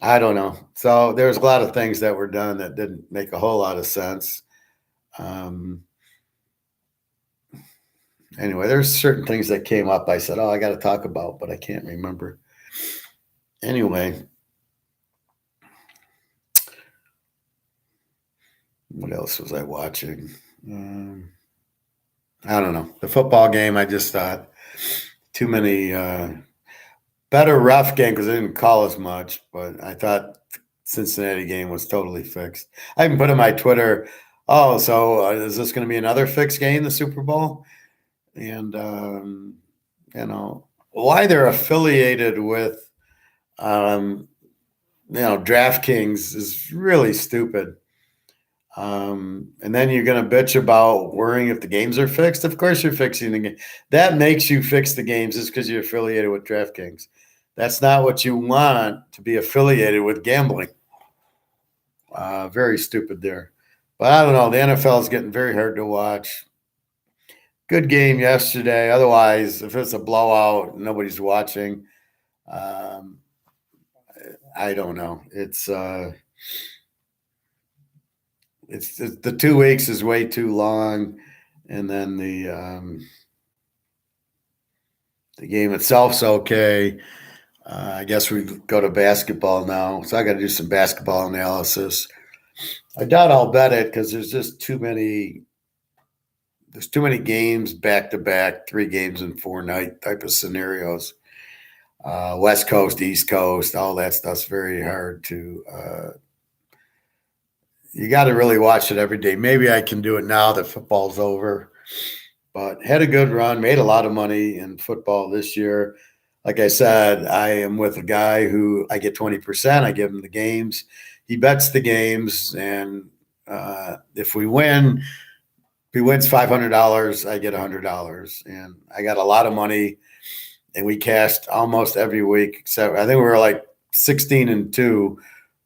I don't know. So there's a lot of things that were done that didn't make a whole lot of sense. Um, anyway, there's certain things that came up. I said, "Oh, I got to talk about," but I can't remember. Anyway, what else was I watching? Um, I don't know. The football game, I just thought too many better ref game because they didn't call as much, but I thought Cincinnati game was totally fixed. I even put in my Twitter, oh, so is this going to be another fixed game, the Super Bowl? And, why they're affiliated with, um, DraftKings is really stupid. And then you're going to bitch about worrying if the games are fixed. Of course, you're fixing the game. That makes you fix the games just because you're affiliated with DraftKings. That's not what you want to be affiliated with gambling. Very stupid there. But I don't know. The NFL is getting very hard to watch. Good game yesterday. Otherwise, if it's a blowout, nobody's watching. Um, I don't know. It's the 2 weeks is way too long, and then the game itself's okay. I guess we go to basketball now, so I got to do some basketball analysis. I doubt I'll bet it because there's just too many. There's too many games back to back, 3 games in 4 night type of scenarios. West Coast, East Coast, all that stuff's very hard to. You got to really watch it every day. Maybe I can do it now that football's over, but had a good run, made a lot of money in football this year. Like I said, I am with a guy who I get 20%. I give him the games. He bets the games, and if we win, if he wins $500, I get $100, and I got a lot of money. And we cashed almost every week, except I think we were like 16-2.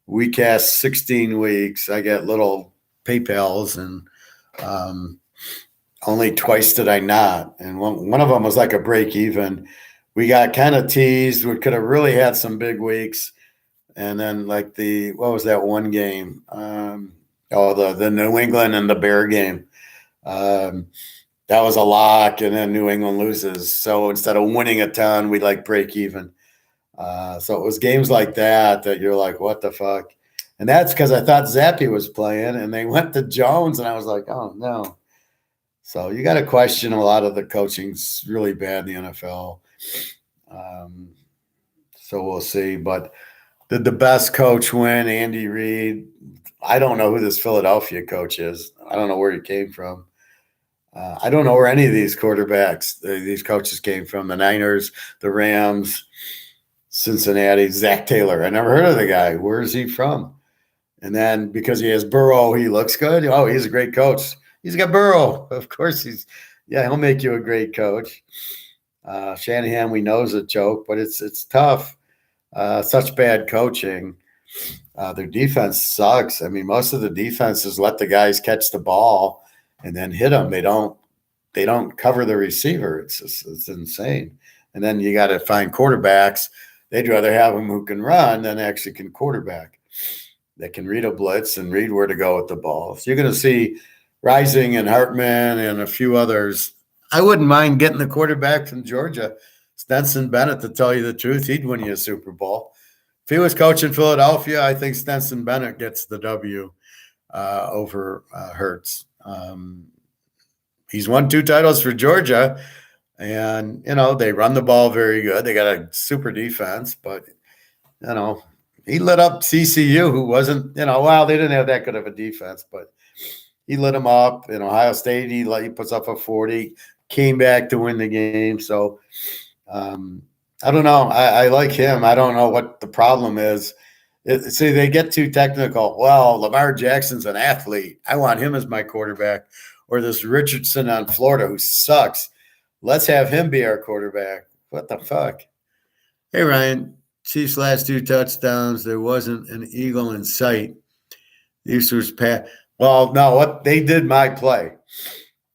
We cast 16 weeks. I get little PayPals, and only twice did I not. And one of them was like a break even. We got kind of teased. We could have really had some big weeks. And then like what was that one game? The New England and the Bear game. That was a lock, and then New England loses. So instead of winning a ton, we like break even. So it was games like that you're like, what the fuck? And that's because I thought Zappy was playing, and they went to Jones, and I was like, oh no. So you got to question a lot of the coaching's really bad in the NFL. So we'll see. But did the best coach win, Andy Reid? I don't know who this Philadelphia coach is. I don't know where he came from. I don't know where any of these quarterbacks, these coaches came from. The Niners, the Rams, Cincinnati, Zach Taylor. I never heard of the guy. Where is he from? And then because he has Burrow, he looks good. Oh, he's a great coach. He's got Burrow. Of course he'll make you a great coach. Shanahan, we know, is a joke, but it's tough. Such bad coaching. Their defense sucks. I mean, most of the defenses let the guys catch the ball and then hit them. They don't cover the receiver. It's insane. And then you got to find quarterbacks. They'd rather have them who can run than actually can quarterback. They can read a blitz and read where to go with the ball. So you're going to see Rising and Hartman and a few others. I wouldn't mind getting the quarterback from Georgia, Stetson Bennett, to tell you the truth. He'd win you a Super Bowl. If he was coaching Philadelphia, I think Stetson Bennett gets the W over Hurts. He's won 2 titles for Georgia, and, they run the ball very good. They got a super defense, but, he lit up CCU, who wasn't, they didn't have that good of a defense, but he lit them up. In Ohio State, he puts up a 40, came back to win the game. So I don't know. I like him. I don't know what the problem is. See, they get too technical. Well, Lamar Jackson's an athlete. I want him as my quarterback. Or this Richardson on Florida who sucks. Let's have him be our quarterback. What the fuck? Hey, Ryan. Chiefs last 2 touchdowns. There wasn't an eagle in sight. This was Pat. Well, no, what they did my play.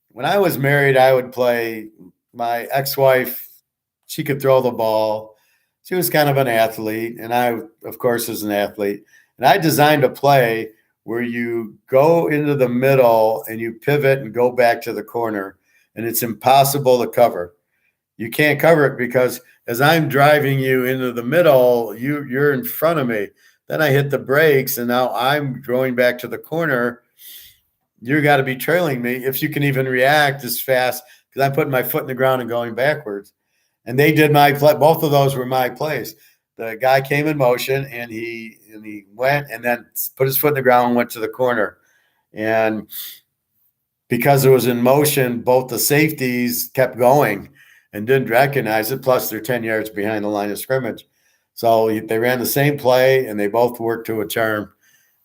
When I was married, I would play my ex-wife. She could throw the ball. she was kind of an athlete, and I, of course, was an athlete. And I designed a play where you go into the middle and you pivot and go back to the corner, and it's impossible to cover. You can't cover it because as I'm driving you into the middle, you're in front of me. Then I hit the brakes, and now I'm going back to the corner. You got to be trailing me if you can even react as fast, because I'm putting my foot in the ground and going backwards. And they did my play. Both of those were my plays. The guy came in motion, and he went and then put his foot in the ground and went to the corner. And because it was in motion, both the safeties kept going and didn't recognize it. Plus, they're 10 yards behind the line of scrimmage. So they ran the same play, and they both worked to a charm.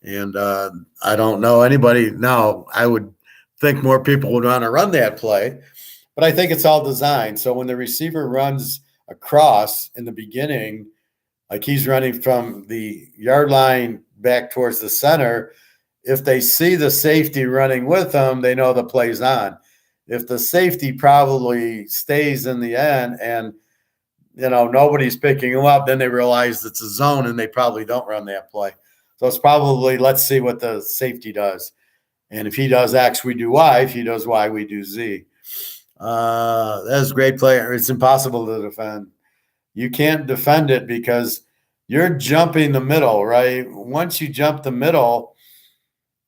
And I don't know anybody now. I would think more people would want to run that play, but I think it's all designed. So when the receiver runs across in the beginning, like he's running from the yard line back towards the center, if they see the safety running with them, they know the play's on. If the safety probably stays in the end and nobody's picking him up, then they realize it's a zone and they probably don't run that play. So it's probably, let's see what the safety does. And if he does X, we do Y. If he does Y, we do Z. That's a great play. It's impossible to defend. You can't defend it because you're jumping the middle, right? Once you jump the middle,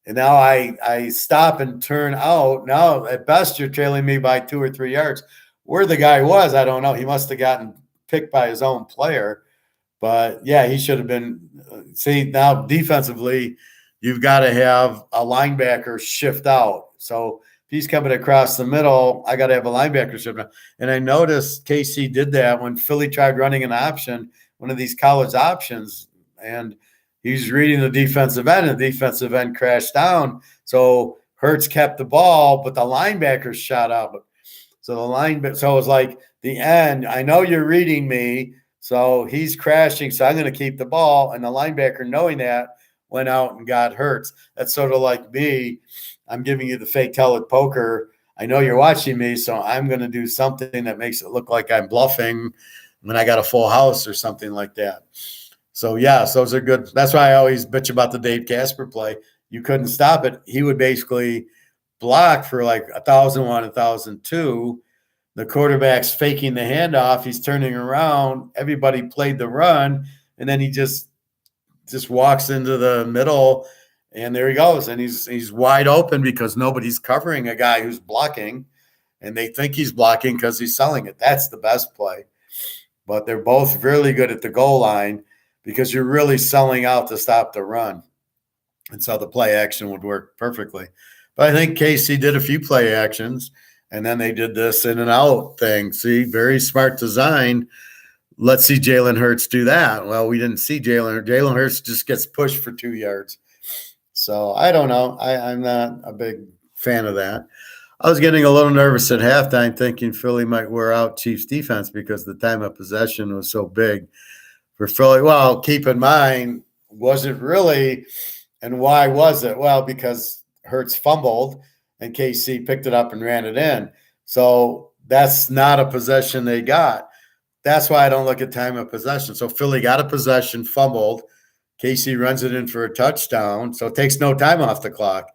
and now I stop and turn out. Now, at best, you're trailing me by 2 or 3 yards. Where the guy was, I don't know. He must have gotten picked by his own player. But, yeah, he should have been – see, now defensively, you've got to have a linebacker shift out. So if he's coming across the middle, I got to have a linebacker shift out. And I noticed KC did that when Philly tried running an option, one of these college options, and he's reading the defensive end, and the defensive end crashed down. So Hurts kept the ball, but the linebacker shot out. So it was like the end, I know you're reading me, so he's crashing, so I'm going to keep the ball. And the linebacker, knowing that, went out and got Hurts. That's sort of like me. I'm giving you the fake tell at poker. I know you're watching me, so I'm going to do something that makes it look like I'm bluffing when I got a full house or something like that. So, yes, those are good. That's why I always bitch about the Dave Casper play. You couldn't stop it. He would basically block for like 1,001, 1,002. The quarterback's faking the handoff. He's turning around. Everybody played the run, and then he just walks into the middle, and there he goes. And he's wide open because nobody's covering a guy who's blocking, and they think he's blocking because he's selling it. That's the best play. But they're both really good at the goal line because you're really selling out to stop the run. And so the play action would work perfectly. But I think KC did a few play actions, and then they did this in and out thing. See, very smart design. Let's see Jalen Hurts do that. Well, we didn't see Jalen. Jalen Hurts just gets pushed for 2 yards. So I don't know. I'm not a big fan of that. I was getting a little nervous at halftime thinking Philly might wear out Chiefs defense because the time of possession was so big for Philly. Well, keep in mind, was it really, and why was it? Well, because Hurts fumbled and KC picked it up and ran it in. So that's not a possession they got. That's why I don't look at time of possession. So Philly got a possession, fumbled. KC runs it in for a touchdown, so it takes no time off the clock.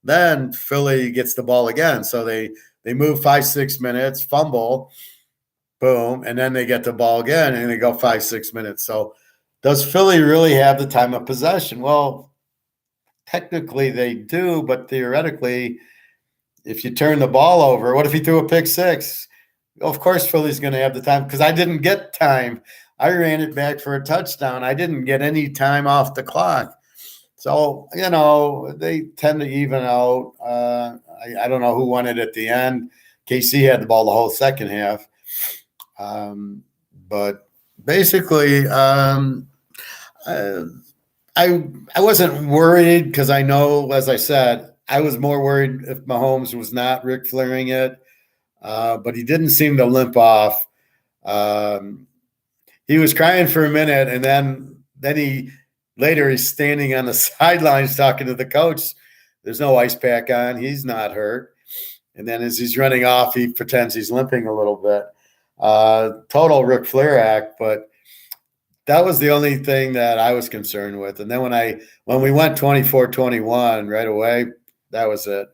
Then Philly gets the ball again. So they move 5-6 minutes, fumble, boom, and then they get the ball again, and they go 5-6 minutes. So does Philly really have the time of possession? Well, technically they do, but theoretically, if you turn the ball over, what if he threw a pick six? Well, of course Philly's going to have the time because I didn't get time. I ran it back for a touchdown. I didn't get any time off the clock. So, they tend to even out. I don't know who won it at the end. KC had the ball the whole second half. But basically, I wasn't worried because I know, as I said, I was more worried if Mahomes was not Ric Flairing it. But he didn't seem to limp off. He was crying for a minute, and then he's standing on the sidelines talking to the coach. There's no ice pack on. He's not hurt. And then as he's running off, he pretends he's limping a little bit. Total Ric Flair act, but that was the only thing that I was concerned with. And then when we went 24-21 right away, that was it.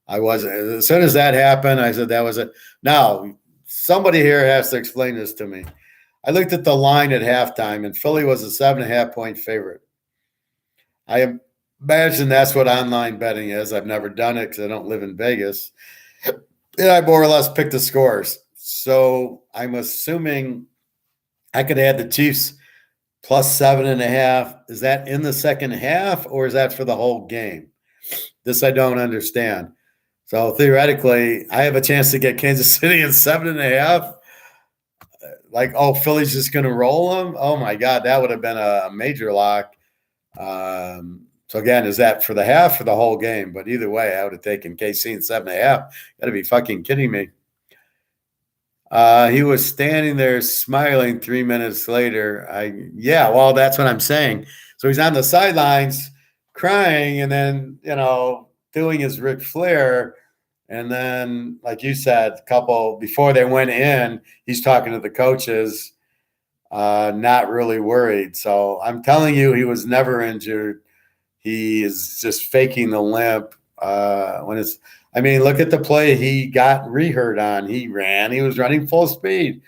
I wasn't, as soon as that happened, I said that was it. Now, somebody here has to explain this to me. I looked at the line at halftime, and Philly was a 7.5-point favorite. I imagine that's what online betting is. I've never done it because I don't live in Vegas. And I more or less picked the scores. So I'm assuming I could add the Chiefs plus 7.5. Is that in the second half, or is that for the whole game? This I don't understand. So theoretically, I have a chance to get Kansas City in 7.5. Like, oh, Philly's just going to roll them. Oh my God, that would have been a major lock. So again, is that for the half or the whole game? But either way, I would have taken KC in 7.5. Got to be fucking kidding me. He was standing there smiling 3 minutes later. Yeah, well, that's what I'm saying. So he's on the sidelines crying and then, doing his Ric Flair. And then, like you said, a couple before they went in, he's talking to the coaches, not really worried. So I'm telling you, he was never injured. He is just faking the limp. Look at the play he got rehurt on. He was running full speed.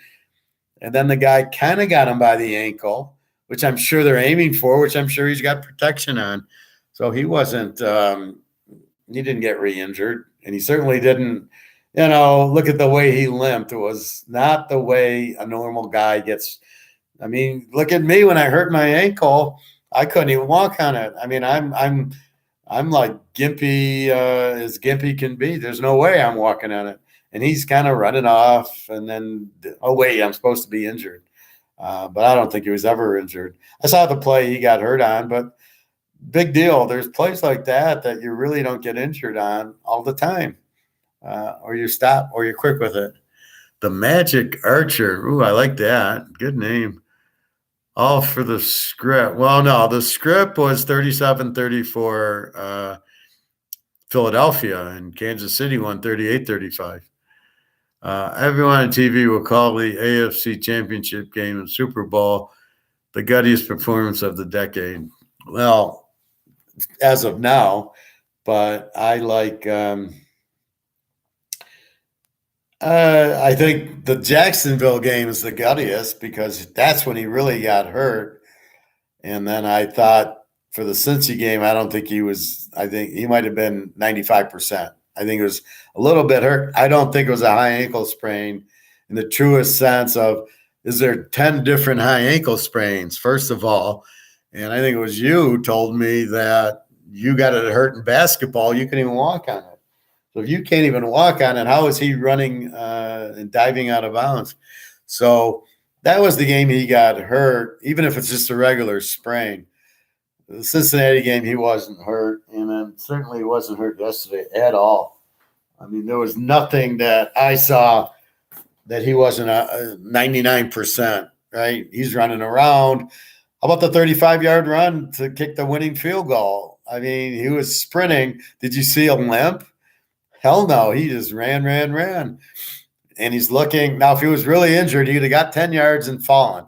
And then the guy kind of got him by the ankle, which I'm sure they're aiming for, which I'm sure he's got protection on. So he wasn't, he didn't get re-injured. And he certainly didn't, look at the way he limped. It was not the way a normal guy gets. Look at me when I hurt my ankle. I couldn't even walk on it. I'm like gimpy as gimpy can be. There's no way I'm walking on it. And he's kind of running off. And then, oh, wait, I'm supposed to be injured. But I don't think he was ever injured. I saw the play he got hurt on, but big deal. There's plays like that you really don't get injured on all the time. Or you stop or you're quick with it. The Magic Archer. Ooh, I like that. Good name. All for the script. Well, no, the script was 37-34 Philadelphia, and Kansas City won 38-35. Everyone on TV will call the AFC Championship game and Super Bowl the guttiest performance of the decade. Well, as of now, but I like I think the Jacksonville game is the guttiest because that's when he really got hurt. And then I thought for the Cincy game, I don't think he was. I think he might have been 95%. I think it was a little bit hurt. I don't think it was a high ankle sprain in the truest sense of, is there 10 different high ankle sprains, first of all? And I think it was you who told me that you got it hurt in basketball. You couldn't even walk on it. So if you can't even walk on it, how is he running and diving out of bounds? So that was the game he got hurt, even if it's just a regular sprain. The Cincinnati game, he wasn't hurt, and then certainly he wasn't hurt yesterday at all. There was nothing that I saw that he wasn't 99%, right? He's running around. How about the 35-yard run to kick the winning field goal? He was sprinting. Did you see a limp? Hell no. He just ran. And he's looking. Now, if he was really injured, he'd have got 10 yards and fallen,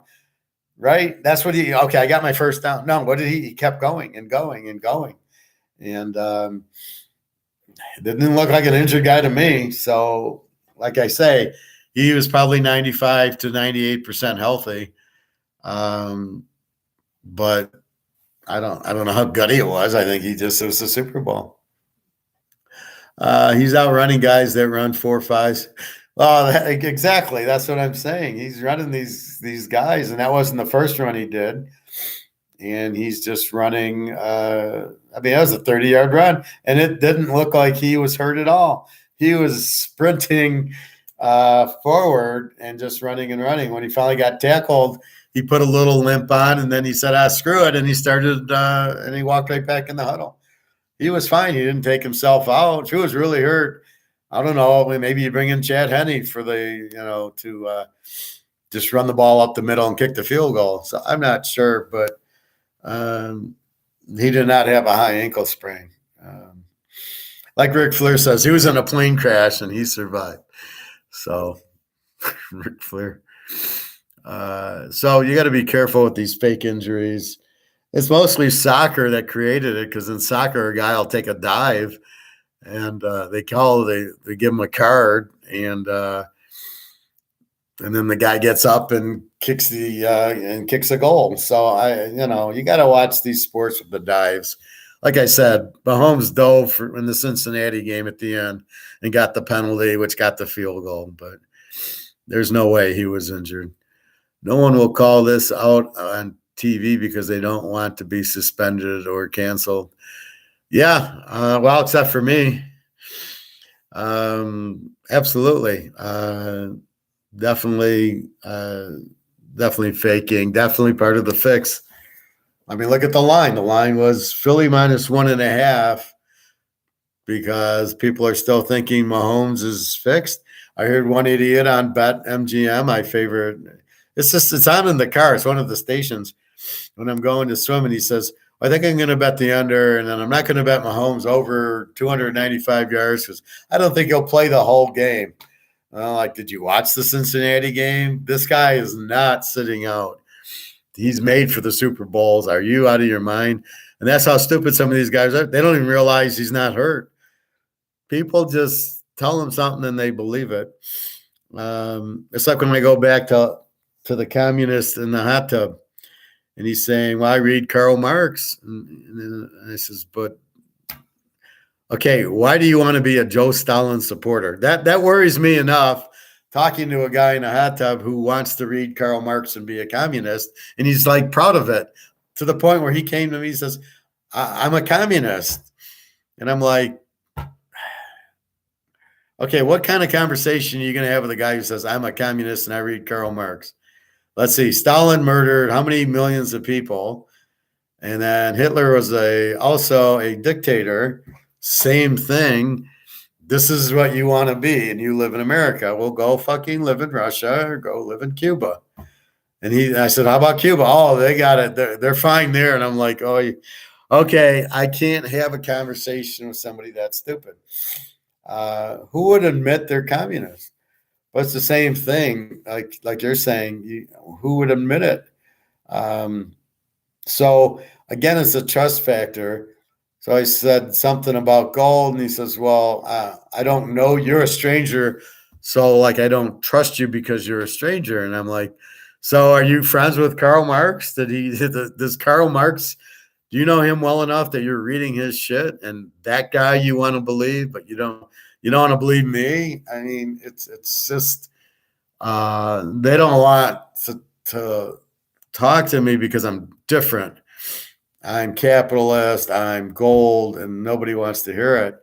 right? That's what okay, I got my first down. No, what did he kept going and going and going. And it didn't look like an injured guy to me. So, like I say, he was probably 95 to 98% healthy. But I don't know how gutty it was. I think it was the Super Bowl. He's outrunning guys that run 4.5s. Well, exactly. That's what I'm saying. He's running these guys, and that wasn't the first run he did. And he's just running. That was a 30-yard run, and it didn't look like he was hurt at all. He was sprinting forward and just running and running. When he finally got tackled, he put a little limp on, and then he said, screw it, and he started and he walked right back in the huddle. He was fine. He didn't take himself out. If he was really hurt, I don't know. Maybe you bring in Chad Henne for to just run the ball up the middle and kick the field goal. So I'm not sure, but he did not have a high ankle sprain. Like Ric Flair says, he was in a plane crash and he survived. So Ric Flair. So you got to be careful with these fake injuries. It's mostly soccer that created it because in soccer, a guy will take a dive and they give him a card and then the guy gets up and kicks a goal. So you got to watch these sports with the dives. Like I said, Mahomes dove in the Cincinnati game at the end and got the penalty, which got the field goal. But there's no way he was injured. No one will call this out on TV because they don't want to be suspended or canceled. Yeah, well, except for me. Absolutely. Definitely faking. Definitely part of the fix. I mean, look at the line. The line was Philly minus 1.5 because people are still thinking Mahomes is fixed. I heard one idiot on Bet MGM, my favorite. It's on in the car. It's one of the stations when I'm going to swim, and he says, I think I'm going to bet the under, and then I'm not going to bet Mahomes over 295 yards because I don't think he'll play the whole game. Like, did you watch the Cincinnati game? This guy is not sitting out. He's made for the Super Bowls. Are you out of your mind? And that's how stupid some of these guys are. They don't even realize he's not hurt. People just tell them something and they believe it. It's like when I go back to the communist in the hot tub, and he's saying, well, I read Karl Marx. And I says, but okay, why do you want to be a Joe Stalin supporter? That worries me enough, talking to a guy in a hot tub who wants to read Karl Marx and be a communist, and he's like proud of it to the point where he came to me and says, I'm a communist. And I'm like, okay, what kind of conversation are you going to have with a guy who says, I'm a communist and I read Karl Marx? Let's see, Stalin murdered how many millions of people? And then Hitler was also a dictator. Same thing. This is what you want to be, and you live in America. Well, go fucking live in Russia or go live in Cuba. And I said, how about Cuba? Oh, they got it. They're fine there. And I'm like, oh, okay, I can't have a conversation with somebody that's stupid. Who would admit they're communist? But it's the same thing, like you're saying. Who would admit it? So again, it's a trust factor. So I said something about gold, and he says, well, I don't know. You're a stranger. So like, I don't trust you because you're a stranger. And I'm like, so are you friends with Karl Marx? Does Karl Marx, do you know him well enough that you're reading his shit and that guy you want to believe, but you don't want to believe me? I mean, it's just, they don't want to talk to me because I'm different. I'm capitalist, I'm gold, and nobody wants to hear it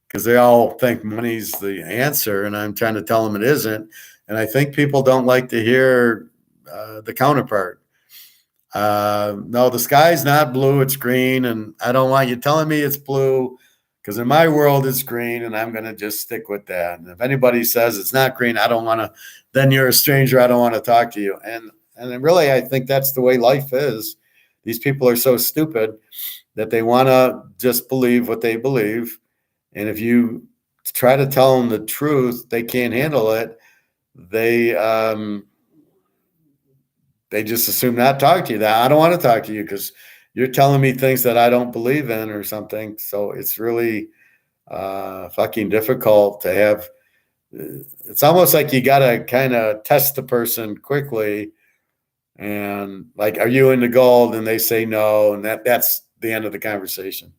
because they all think money's the answer, and I'm trying to tell them it isn't. And I think people don't like to hear the counterpart. No, the sky's not blue, it's green, and I don't want you telling me it's blue because in my world it's green, and I'm going to just stick with that. And if anybody says it's not green, I don't want to, then you're a stranger, I don't want to talk to you. And really, I think that's the way life is. These people are so stupid that they want to just believe what they believe. And if you try to tell them the truth, they can't handle it. They just assume not to talk to you. That I don't want to talk to you because you're telling me things that I don't believe in or something. So it's really fucking difficult to have. It's almost like you got to kind of test the person quickly. And like, are you into gold? And they say no, and that's the end of the conversation.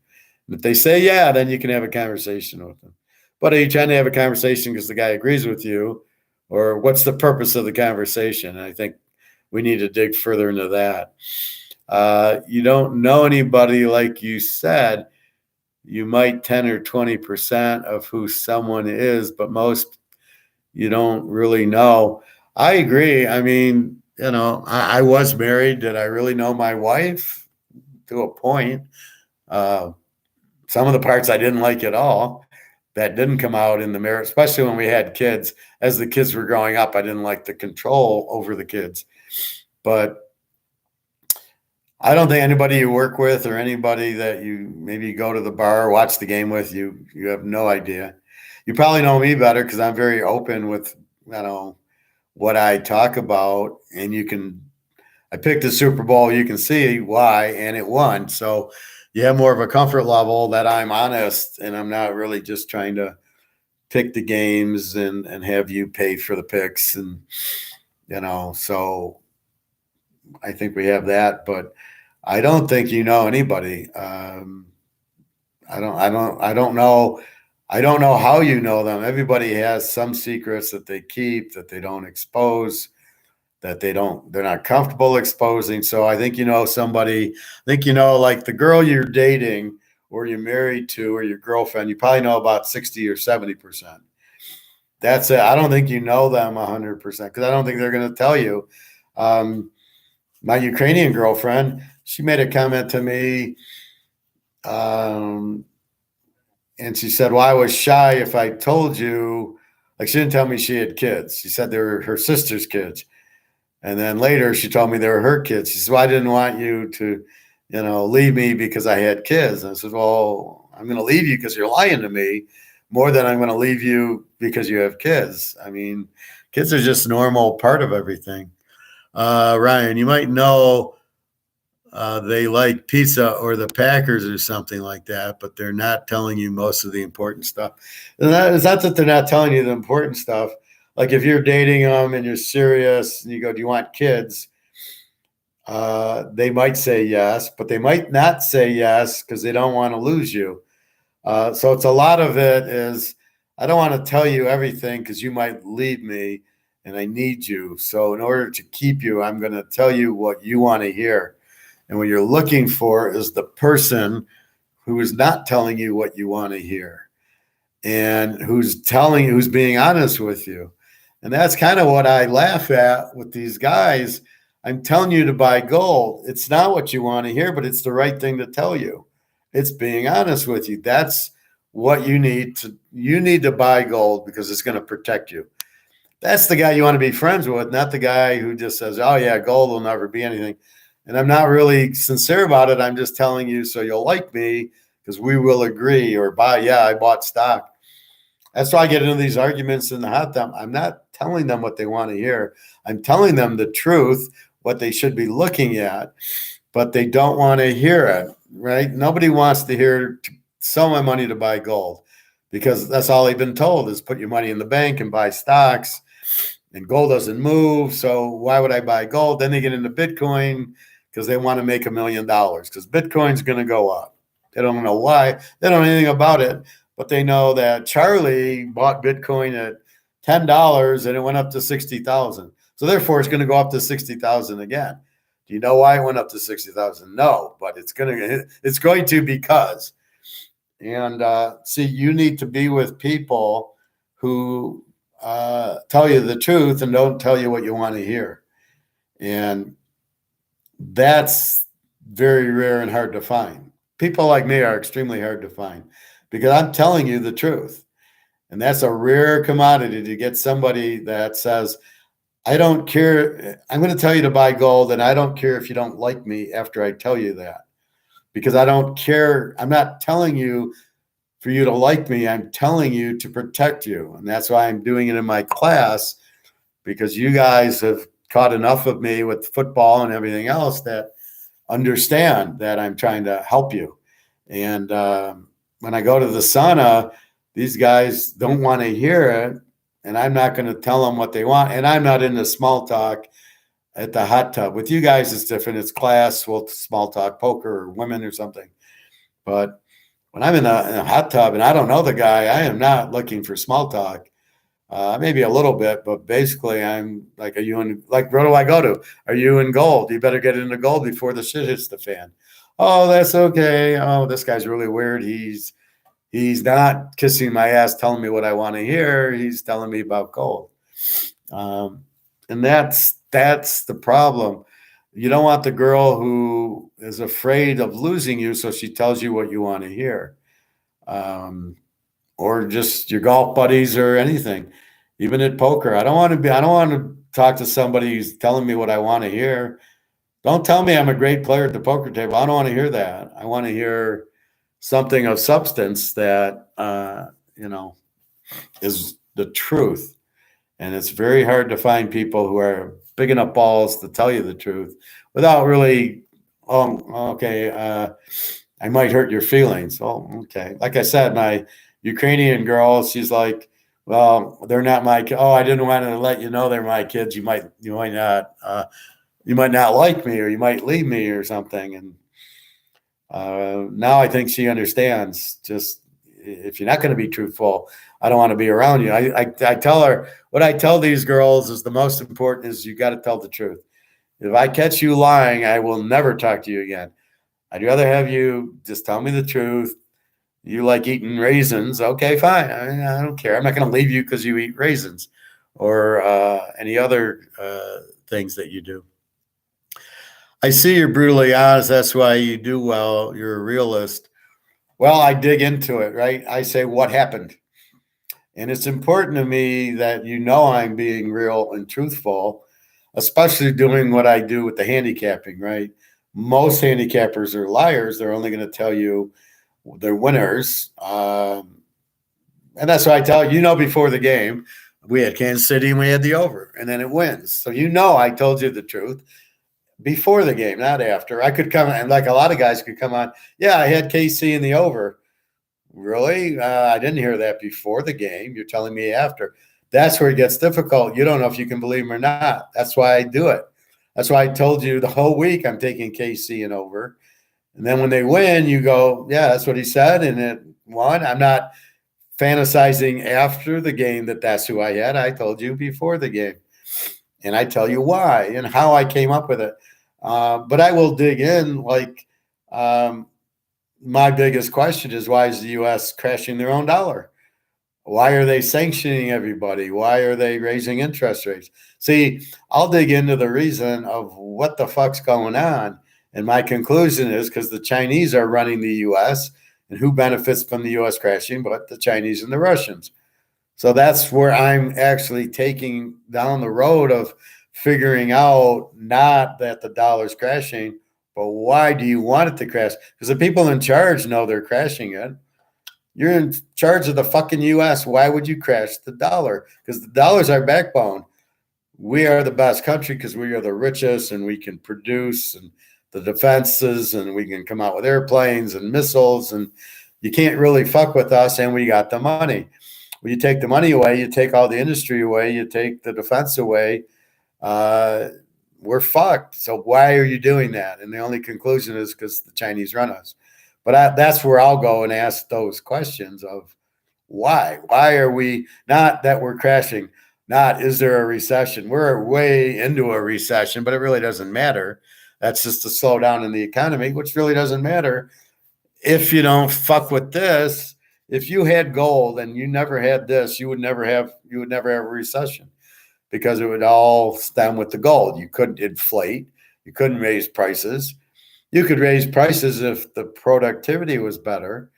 And if they say yeah, then you can have a conversation with them. But are you trying to have a conversation because the guy agrees with you, or what's the purpose of the conversation? And I think we need to dig further into that. You don't know anybody, like you said. You might 10 or 20% of who someone is, but most you don't really know. I agree. I mean, I was married. Did I really know my wife? To a point. Some of the parts I didn't like at all. That didn't come out in the marriage, especially when we had kids. As the kids were growing up, I didn't like the control over the kids. But I don't think anybody you work with or anybody that you maybe go to the bar or watch the game with, you have no idea. You probably know me better because I'm very open with, what I talk about, and I picked the Super Bowl. You can see why, and it won. So you have more of a comfort level that I'm honest, and I'm not really just trying to pick the games and have you pay for the picks, and so I think we have that, but I don't think you know anybody. I don't know how you know them. Everybody has some secrets that they keep, that they don't expose, they're not comfortable exposing. So I think you know somebody. I think like the girl you're dating or you're married to or your girlfriend, you probably know about 60 or 70%. That's it. I don't think you know them 100% because I don't think they're going to tell you. Um, my Ukrainian girlfriend, she made a comment to me, um, and she said, "Well, I was shy if I told you." Like she didn't tell me she had kids. She said they were her sister's kids. And then later she told me they were her kids. She said, "Well, I didn't want you to, leave me because I had kids." And I said, "Well, I'm going to leave you because you're lying to me more than I'm going to leave you because you have kids." I mean, kids are just normal part of everything. Ryan, you might know they like pizza or the Packers or something like that, but they're not telling you most of the important stuff. And it's not that they're not telling you the important stuff. Like if you're dating them and you're serious and you go, "Do you want kids?" They might say yes, but they might not say yes because they don't want to lose you. So it's a lot of it is, I don't want to tell you everything because you might leave me and I need you. So in order to keep you, I'm going to tell you what you want to hear. And what you're looking for is the person who is not telling you what you want to hear and who's being honest with you. And that's kind of what I laugh at with these guys. I'm telling you to buy gold. It's not what you want to hear, but it's the right thing to tell you. It's being honest with you. That's what you need to buy gold because it's going to protect you. That's the guy you want to be friends with, not the guy who just says, "Oh yeah, gold will never be anything." And I'm not really sincere about it. I'm just telling you so you'll like me because we will agree or buy. Yeah, I bought stock. That's why I get into these arguments in the hot tub. I'm not telling them what they want to hear. I'm telling them the truth, what they should be looking at, but they don't want to hear it, right? Nobody wants to hear sell my money to buy gold because that's all they've been told is put your money in the bank and buy stocks, and gold doesn't move. So why would I buy gold? Then they get into Bitcoin because they want to make $1 million because Bitcoin's going to go up. They don't know why. They don't know anything about it, but they know that Charlie bought Bitcoin at $10 and it went up to 60,000. So therefore, it's going to go up to 60,000 again. Do you know why it went up to 60,000? No, but it's going to because. And see, you need to be with people who tell you the truth and don't tell you what you want to hear. And that's very rare and hard to find. People like me are extremely hard to find because I'm telling you the truth. And that's a rare commodity to get somebody that says, "I don't care. I'm going to tell you to buy gold, and I don't care if you don't like me after I tell you that because I don't care. I'm not telling you for you to like me. I'm telling you to protect you." And that's why I'm doing it in my class because you guys have caught enough of me with football and everything else that understand that I'm trying to help you. And when I go to the sauna, these guys don't want to hear it. And I'm not going to tell them what they want. And I'm not into small talk at the hot tub. With you guys, it's different. It's class, well, small talk, poker, or women or something. But when I'm in a hot tub and I don't know the guy, I am not looking for small talk. Maybe a little bit, but basically I'm like, "Are you in, like, where do I go to? Are you in gold? You better get into gold before the shit hits the fan." "Oh, that's okay. Oh, this guy's really weird. He's not kissing my ass telling me what I want to hear. He's telling me about gold." And that's the problem. You don't want the girl who is afraid of losing you, so she tells you what you want to hear. Or just your golf buddies or anything. Even at poker, I don't want to talk to somebody who's telling me what I want to hear. Don't tell me I'm a great player at the poker table. I don't want to hear that. I want to hear something of substance that is the truth. And it's very hard to find people who are big enough balls to tell you the truth without really, oh, okay, I might hurt your feelings. Oh, okay. Like I said, my Ukrainian girl, she's like, well, they're not my kids. Oh, I didn't want to let you know they're my kids. You might not like me, or you might leave me or something. And now I think she understands. Just if you're not going to be truthful, I don't want to be around you. I tell her, what I tell these girls is the most important is you got to tell the truth. If I catch you lying, I will never talk to you again. I'd rather have you just tell me the truth. You like eating raisins. Okay, fine. I don't care. I'm not going to leave you because you eat raisins or any other things that you do. I see you're brutally honest. That's why you do well. You're a realist. Well, I dig into it, right? I say, what happened? And it's important to me that I'm being real and truthful, especially doing what I do with the handicapping, right? Most handicappers are liars. They're only going to tell you they're winners. And that's why I tell before the game, we had Kansas City and we had the over, and then it wins. So I told you the truth before the game, not after. I could come, and like a lot of guys could come on, yeah, I had KC in the over. Really? I didn't hear that before the game. You're telling me after. That's where it gets difficult. You don't know if you can believe him or not. That's why I do it. That's why I told you the whole week I'm taking KC and over. And then when they win, you go, yeah, that's what he said, and it won. I'm not fantasizing after the game that's who I had. I told you before the game. And I tell you why and how I came up with it. But I will dig in. My biggest question is, why is the U.S. crashing their own dollar? Why are they sanctioning everybody? Why are they raising interest rates? See, I'll dig into the reason of what the fuck's going on. And my conclusion is because the Chinese are running the U.S., and who benefits from the U.S. crashing but the Chinese and the Russians. So that's where I'm actually taking down the road of figuring out not that the dollar's crashing, but why do you want it to crash? Because the people in charge know they're crashing it. You're in charge of the fucking U.S. Why would you crash the dollar? Because the dollar's our backbone. We are the best country because we are the richest, and we can produce and the defenses, and we can come out with airplanes and missiles, and you can't really fuck with us, and we got the money. When you take the money away, you take all the industry away, you take the defense away, we're fucked. So why are you doing that? And the only conclusion is because the Chinese run us. But that's where I'll go and ask those questions of why? Why are we not that we're crashing? Not is there a recession? We're way into a recession, but it really doesn't matter. That's just a slowdown in the economy, which really doesn't matter if you don't fuck with this. If you had gold and you never had this, you would never have a recession because it would all stem with the gold. You couldn't inflate. You couldn't raise prices. You could raise prices if the productivity was better.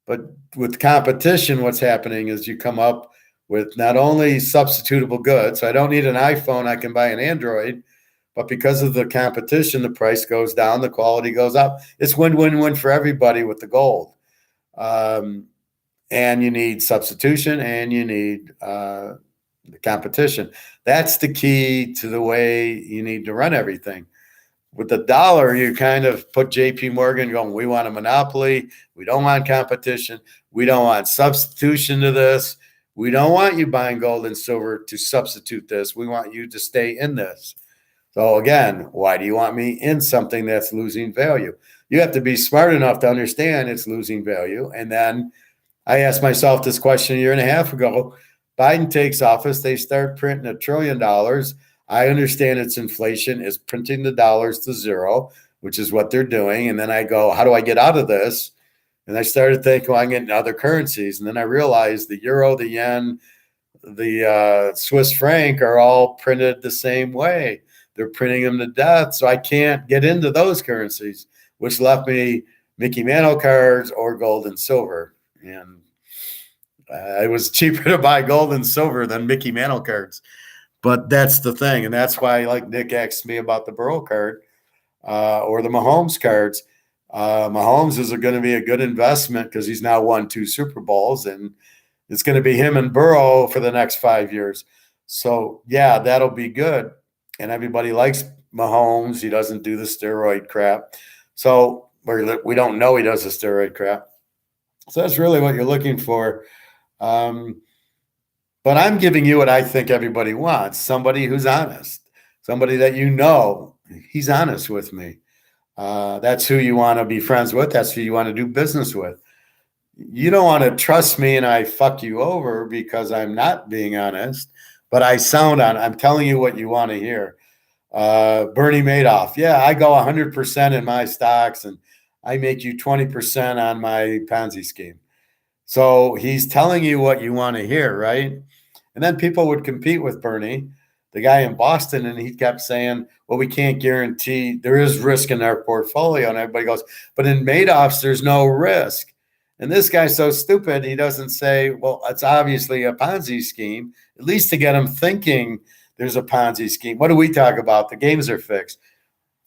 But with competition, what's happening is you come up with not only substitutable goods. So I don't need an iPhone. I can buy an Android. But because of the competition, the price goes down, the quality goes up. It's win-win-win for everybody with the gold. And you need substitution, and you need the competition. That's the key to the way you need to run everything. With the dollar, you kind of put JP Morgan going, we want a monopoly. We don't want competition. We don't want substitution to this. We don't want you buying gold and silver to substitute this. We want you to stay in this. So again, why do you want me in something that's losing value? You have to be smart enough to understand it's losing value. And then I asked myself this question a year and a half ago. Biden takes office. They start printing $1 trillion. I understand it's inflation is printing the dollars to zero, which is what they're doing. And then I go, how do I get out of this? And I started thinking, well, I'm getting other currencies. And then I realized the euro, the yen, the Swiss franc are all printed the same way. They're printing them to death. So I can't get into those currencies, which left me Mickey Mantle cards or gold and silver. And it was cheaper to buy gold and silver than Mickey Mantle cards. But that's the thing. And that's why, like Nick asked me about the Burrow card or the Mahomes cards. Mahomes is going to be a good investment because he's now won 2 Super Bowls, and it's going to be him and Burrow for the next 5 years. So yeah, that'll be good. And everybody likes Mahomes. He doesn't do the steroid crap. So we don't know he does the steroid crap. So that's really what you're looking for. Um, but I'm giving you what I think everybody wants: somebody who's honest, somebody that he's honest with me. That's who you want to be friends with. That's who you want to do business with. You don't want to trust me and I fuck you over because I'm not being honest, but I'm telling you what you want to hear. Bernie Madoff. Yeah, I go 100% in my stocks and I make you 20% on my Ponzi scheme. So he's telling you what you want to hear, right? And then people would compete with Bernie, the guy in Boston, and he kept saying, well, we can't guarantee there is risk in our portfolio. And everybody goes, but in Madoff's, there's no risk. And this guy's so stupid, he doesn't say, well, it's obviously a Ponzi scheme, at least to get him thinking there's a Ponzi scheme. What do we talk about? The games are fixed.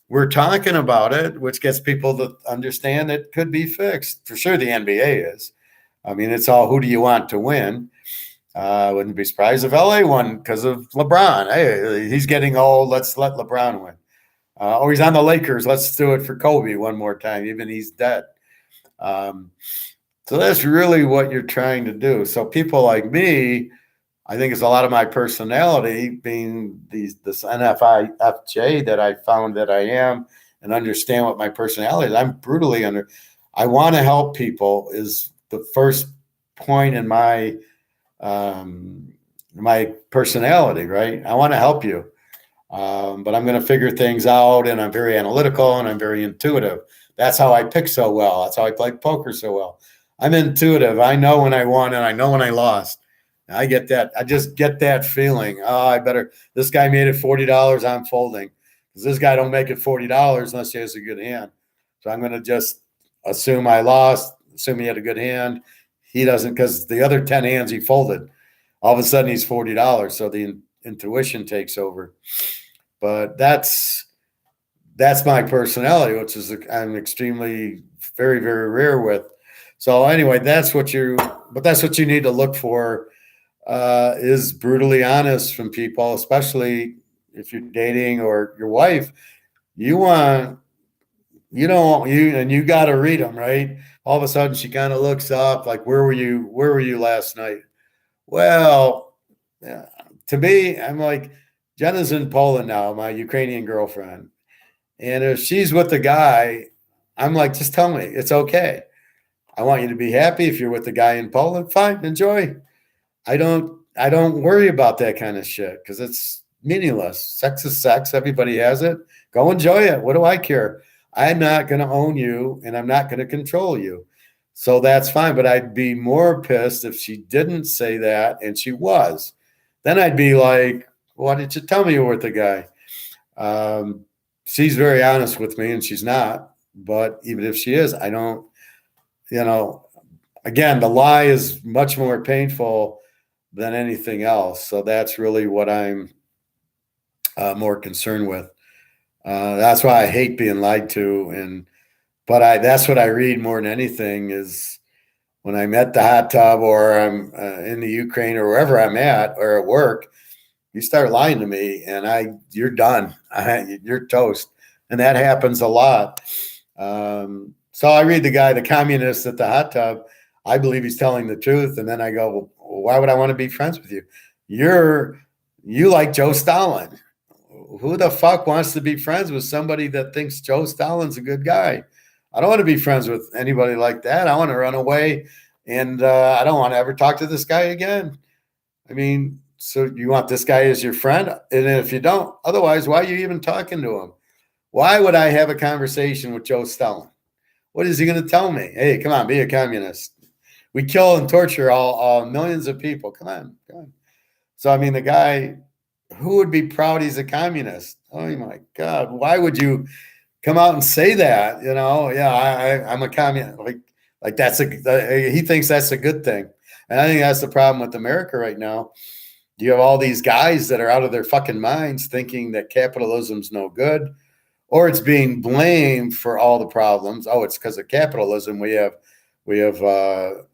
We're talking about it, which gets people to understand it could be fixed. For sure, the NBA is. I mean, it's all who do you want to win? Wouldn't be surprised if LA won because of LeBron. Hey, he's getting old. Let's let LeBron win. Or he's on the Lakers. Let's do it for Kobe one more time, even he's dead. So that's really what you're trying to do. So people like me, I think it's a lot of my personality being this NFIFJ that I found that I am and understand what my personality is. I'm brutally I want to help people is the first point in my personality, right? I want to help you. But I'm going to figure things out, and I'm very analytical and I'm very intuitive. That's how I pick so well. That's how I play poker so well. I'm intuitive. I know when I won and I know when I lost. I get that. I just get that feeling. Oh, this guy made it $40. I'm folding because this guy don't make it $40 unless he has a good hand. So I'm going to just assume I lost, assume he had a good hand. He doesn't, because the other 10 hands he folded. All of a sudden he's $40. So the intuition takes over. But that's my personality, which is I'm extremely very, very rare with. So anyway, that's what you need to look for, is brutally honest from people, especially if you're dating or your wife. You got to read them, right? All of a sudden she kind of looks up like, where were you last night? Well, to me, I'm like, Jenna's in Poland now, my Ukrainian girlfriend. And if she's with the guy, I'm like, just tell me, it's okay. I want you to be happy. If you're with the guy in Poland, fine, enjoy. I don't worry about that kind of shit because it's meaningless. Sex is sex. Everybody has it. Go enjoy it. What do I care? I'm not going to own you and I'm not going to control you. So that's fine. But I'd be more pissed if she didn't say that and she was. Then I'd be like, why didn't you tell me you were with the guy? She's very honest with me and she's not. But even if she is, I don't, again, the lie is much more painful than anything else. So that's really what I'm more concerned with. That's why I hate being lied to. But that's what I read more than anything is when I'm at the hot tub or I'm in the Ukraine or wherever I'm at or at work, you start lying to me and you're done. You're toast. And that happens a lot. So I read the communist at the hot tub. I believe he's telling the truth. And then I go, well, why would I want to be friends with you? You like Joe Stalin. Who the fuck wants to be friends with somebody that thinks Joe Stalin's a good guy? I don't want to be friends with anybody like that. I want to run away and I don't want to ever talk to this guy again. I mean, so you want this guy as your friend? And if you don't, otherwise, why are you even talking to him? Why would I have a conversation with Joe Stalin? What is he going to tell me? Hey, come on, be a communist. We kill and torture all millions of people. Come on. So, I mean, the guy, who would be proud he's a communist? Oh, my God. Why would you come out and say that? I'm a communist. Like he thinks that's a good thing. And I think that's the problem with America right now. You have all these guys that are out of their fucking minds thinking that capitalism's no good, or it's being blamed for all the problems. Oh, it's because of capitalism. We have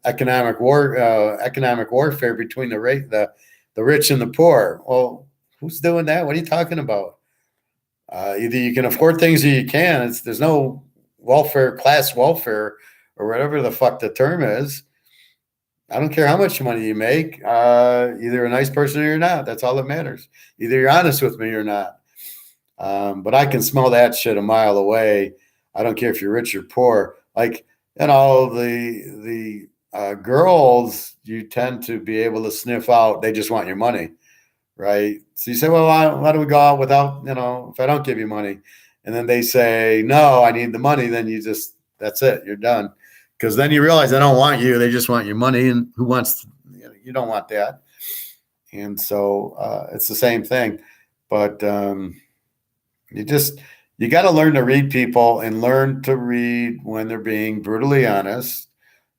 economic warfare between the the rich and the poor. Well, who's doing that? What are you talking about? Either you can afford things or you can. There's no welfare, class welfare, or whatever the fuck the term is. I don't care how much money you make. Either a nice person or you're not. That's all that matters. Either you're honest with me or not. But I can smell that shit a mile away. I don't care if you're rich or poor. Like, the girls, you tend to be able to sniff out. They just want your money, right? So you say, well, why do we go out without, if I don't give you money? And then they say, no, I need the money. Then that's it. You're done. Because then you realize they don't want you. They just want your money. And who wants, you don't want that. And so it's the same thing. But you got to learn to read people and learn to read when they're being brutally honest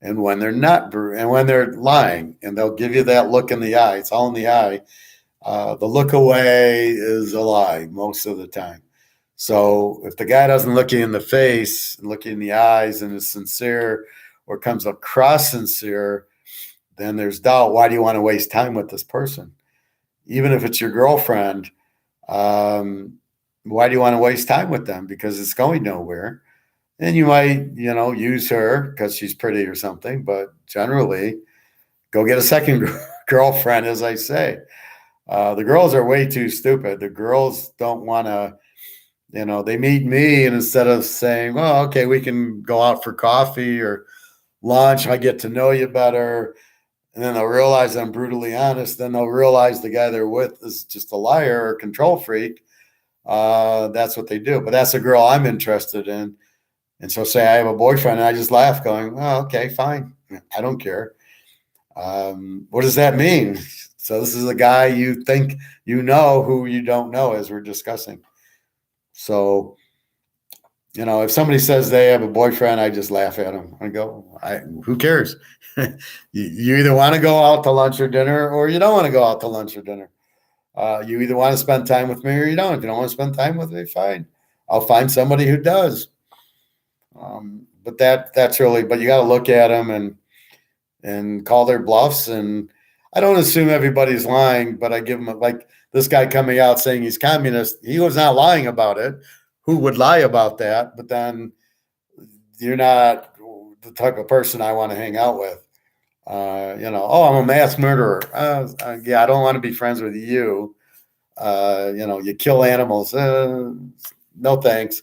and when they're not, and when they're lying. And they'll give you that look in the eye. It's all in the eye. The look away is a lie most of the time. So if the guy doesn't look you in the face, look you in the eyes, and is sincere or comes across sincere, then there's doubt. Why do you want to waste time with this person? Even if it's your girlfriend, why do you want to waste time with them? Because it's going nowhere. And you might, use her because she's pretty or something. But generally, go get a second girlfriend, as I say. The girls are way too stupid. The girls don't want to, they meet me, and instead of saying, well, okay, we can go out for coffee or lunch, I get to know you better. And then they'll realize I'm brutally honest. Then they'll realize the guy they're with is just a liar or control freak. That's what they do. But that's a girl I'm interested in. And so say I have a boyfriend, and I just laugh going, oh, okay, fine. I don't care. What does that mean? So this is a guy you think who you don't know, as we're discussing. So, if somebody says they have a boyfriend, I just laugh at them. I go, who cares? You either want to go out to lunch or dinner, or you don't want to go out to lunch or dinner. You either want to spend time with me or you don't. If you don't want to spend time with me, fine. I'll find somebody who does. But that's really, but you got to look at them and call their bluffs. And I don't assume everybody's lying, but I give them, like this guy coming out saying he's communist. He was not lying about it. Who would lie about that? But then you're not the type of person I want to hang out with. Oh, I'm a mass murderer. Yeah, I don't want to be friends with you. You kill animals. No thanks.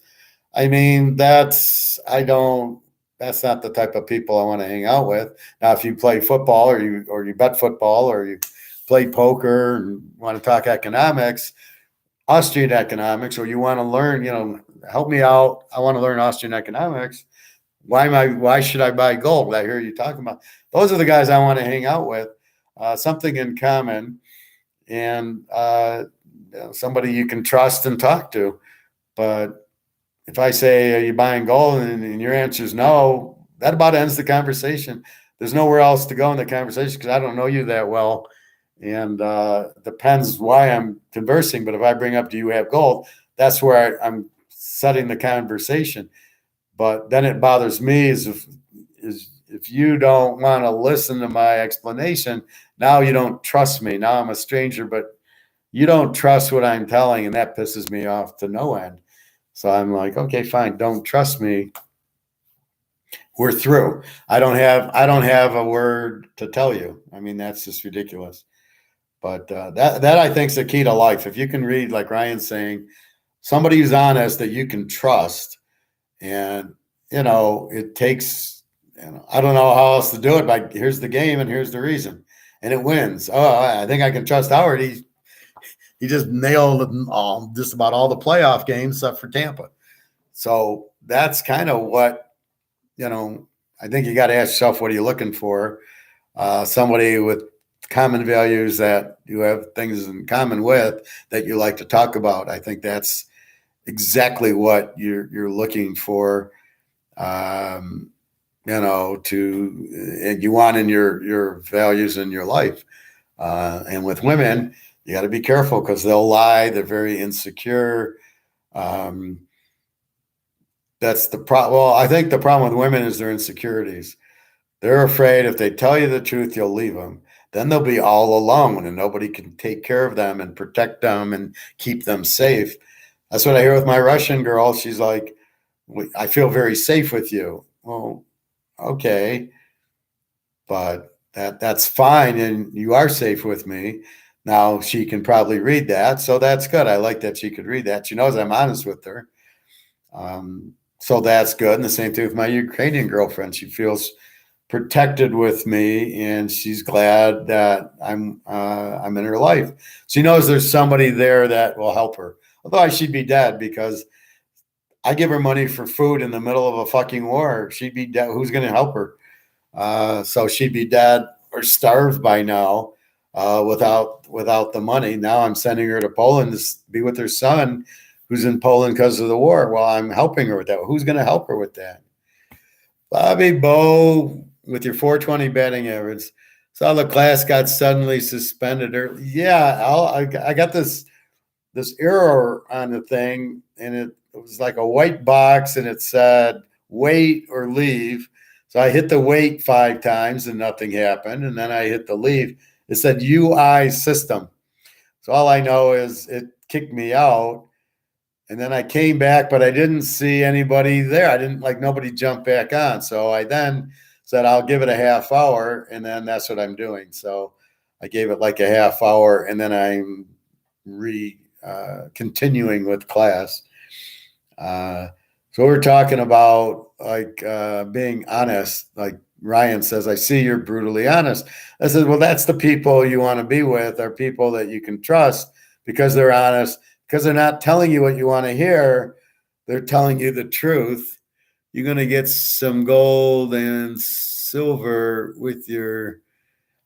I mean, that's not the type of people I want to hang out with. Now, if you play football or you bet football or you play poker and want to talk economics, Austrian economics, or you want to learn, help me out. I want to learn Austrian economics. Why should I buy gold? I hear you talking about. Those are the guys I want to hang out with. Something in common, and somebody you can trust and talk to. But if I say, are you buying gold? And your answer is no, that about ends the conversation. There's nowhere else to go in the conversation because I don't know you that well. And depends why I'm conversing. But if I bring up, do you have gold? That's where I'm setting the conversation. But then it bothers me is if you don't want to listen to my explanation, now you don't trust me. Now I'm a stranger, but you don't trust what I'm telling, and that pisses me off to no end. So I'm like, okay, fine, don't trust me. We're through. I don't have a word to tell you. I mean, that's just ridiculous. But that I think is the key to life. If you can read, like Ryan's saying, somebody who's honest that you can trust, and it takes, I don't know how else to do it. But here's the game, and here's the reason, and it wins. Oh, I think I can trust Howard. He just nailed just about all the playoff games except for Tampa. So that's kind of what I think you got to ask yourself, what are you looking for? Somebody with common values that you have things in common with that you like to talk about. I think that's exactly what you're looking for. You want in your values in your life. And with women, you got to be careful because they'll lie. They're very insecure. That's the problem. Well, I think the problem with women is their insecurities. They're afraid if they tell you the truth, you'll leave them. then they'll be all alone and nobody can take care of them and protect them and keep them safe. That's what I hear with my Russian girl. She's like, I feel very safe with you. Well, okay, but that's fine, and you are safe with me. Now she can probably read that, so that's good. I like that she could read that. She knows I'm honest with her. So that's good. And the same thing with my Ukrainian girlfriend. She feels protected with me, and she's glad that I'm in her life. She knows there's somebody there that will help her. Although she'd be dead because I give her money for food in the middle of a fucking war. She'd be dead. Who's going to help her? So she'd be dead or starved by now without the money. Now I'm sending her to Poland to be with her son, who's in Poland because of the war. Well, I'm helping her with that. Who's going to help her with that? Bobby Bo, with your 420 batting average, saw the class got suddenly suspended. Yeah, I got this error on the thing, and it was like a white box, and it said wait or leave. So I hit the wait 5 times, and nothing happened. And then I hit the leave. It said UI system. So all I know is it kicked me out. And then I came back, but I didn't see anybody there. I didn't nobody jumped back on. So I then said, I'll give it a half hour. And then that's what I'm doing. So I gave it like a half hour, and then I'm continuing with class. So we're talking about being honest. Like Ryan says, I see you're brutally honest. I said, well, that's the people you want to be with, are people that you can trust because they're honest, because they're not telling you what you want to hear. They're telling you the truth. You're going to get some gold and silver with your,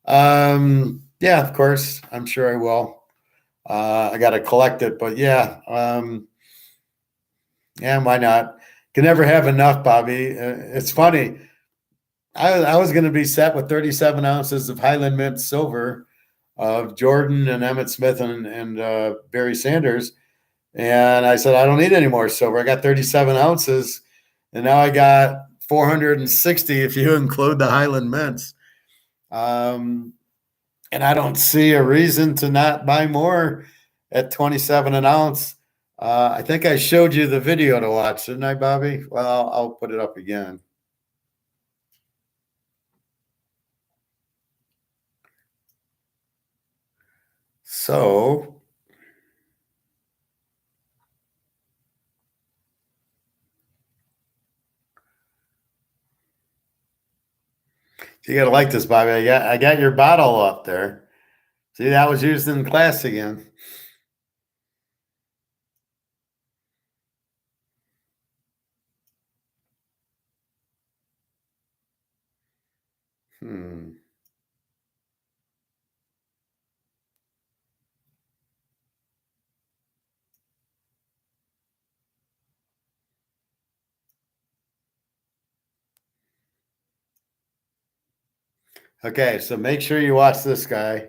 yeah, of course. I'm sure I will. I got to collect it, but yeah. Yeah, why not? Can never have enough, Bobby. It's funny. I was going to be set with 37 ounces of Highland Mint silver of Jordan and Emmett Smith and Barry Sanders. And I said, I don't need any more silver. I got 37 ounces. And now I got 460 if you include the Highland Mints. And I don't see a reason to not buy more at 27 an ounce. I think I showed you the video to watch, didn't I, Bobby? Well, I'll put it up again. So you got to like this, Bobby. I got your bottle up there. See, that was used in class again. Okay, so make sure you watch this guy.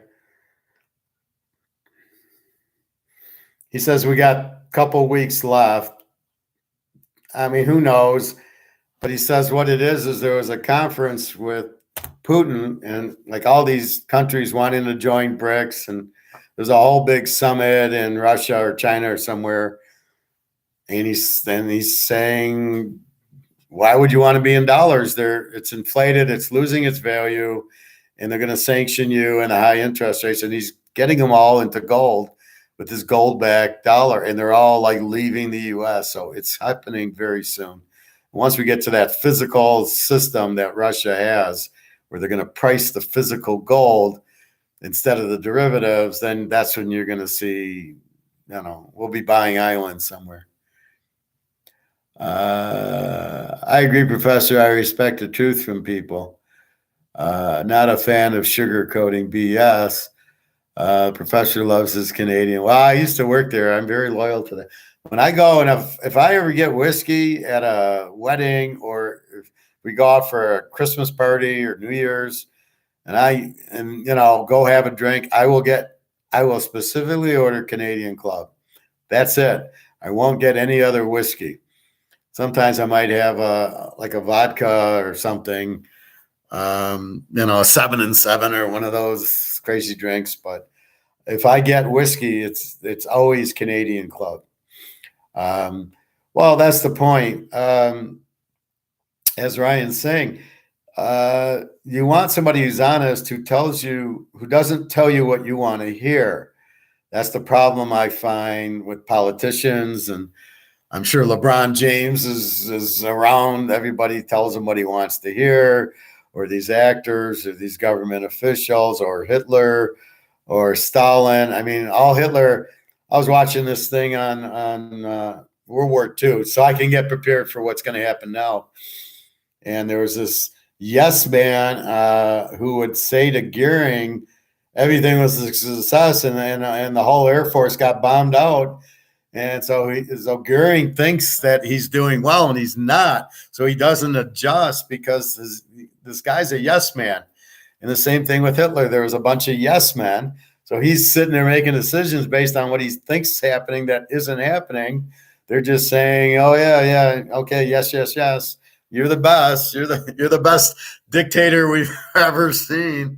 He says we got a couple weeks left. I mean, who knows? But he says what it is there was a conference with Putin and like all these countries wanting to join BRICS, and there's a whole big summit in Russia or China or somewhere. And he's saying, why would you want to be in dollars? It's inflated, it's losing its value, and they're going to sanction you and a high interest rates. And he's getting them all into gold with this gold-backed dollar, and they're all like leaving the U.S. So it's happening very soon. Once we get to that physical system that Russia has, where they're going to price the physical gold instead of the derivatives, then that's when you're going to see, we'll be buying islands somewhere. I agree, Professor. I respect the truth from people. Not a fan of sugarcoating BS. Professor loves his Canadian. Well, I used to work there. I'm very loyal to that. When I go, and if I ever get whiskey at a wedding, or if we go out for a Christmas party or New Year's, and go have a drink, I will specifically order Canadian Club. That's it. I won't get any other whiskey. Sometimes I might have a vodka or something, a 7 and 7 or one of those crazy drinks, but if I get whiskey, it's always Canadian Club. Um, well, that's the point. As Ryan's saying, you want somebody who's honest, who doesn't tell you what you want to hear. That's the problem I find with politicians, and I'm sure LeBron James is around. Everybody tells him what he wants to hear, or these actors, or these government officials, or Hitler, or Stalin. I mean, all Hitler. I was watching this thing on World War II, so I can get prepared for what's going to happen now. And there was this yes man who would say to Goering, everything was a success, and the whole Air Force got bombed out. And so Goering thinks that he's doing well, and he's not. So he doesn't adjust because this guy's a yes man. And the same thing with Hitler. There was a bunch of yes men. So he's sitting there making decisions based on what he thinks is happening that isn't happening. They're just saying, "Oh yeah, okay, yes, yes, yes. You're the best. You're the best dictator we've ever seen."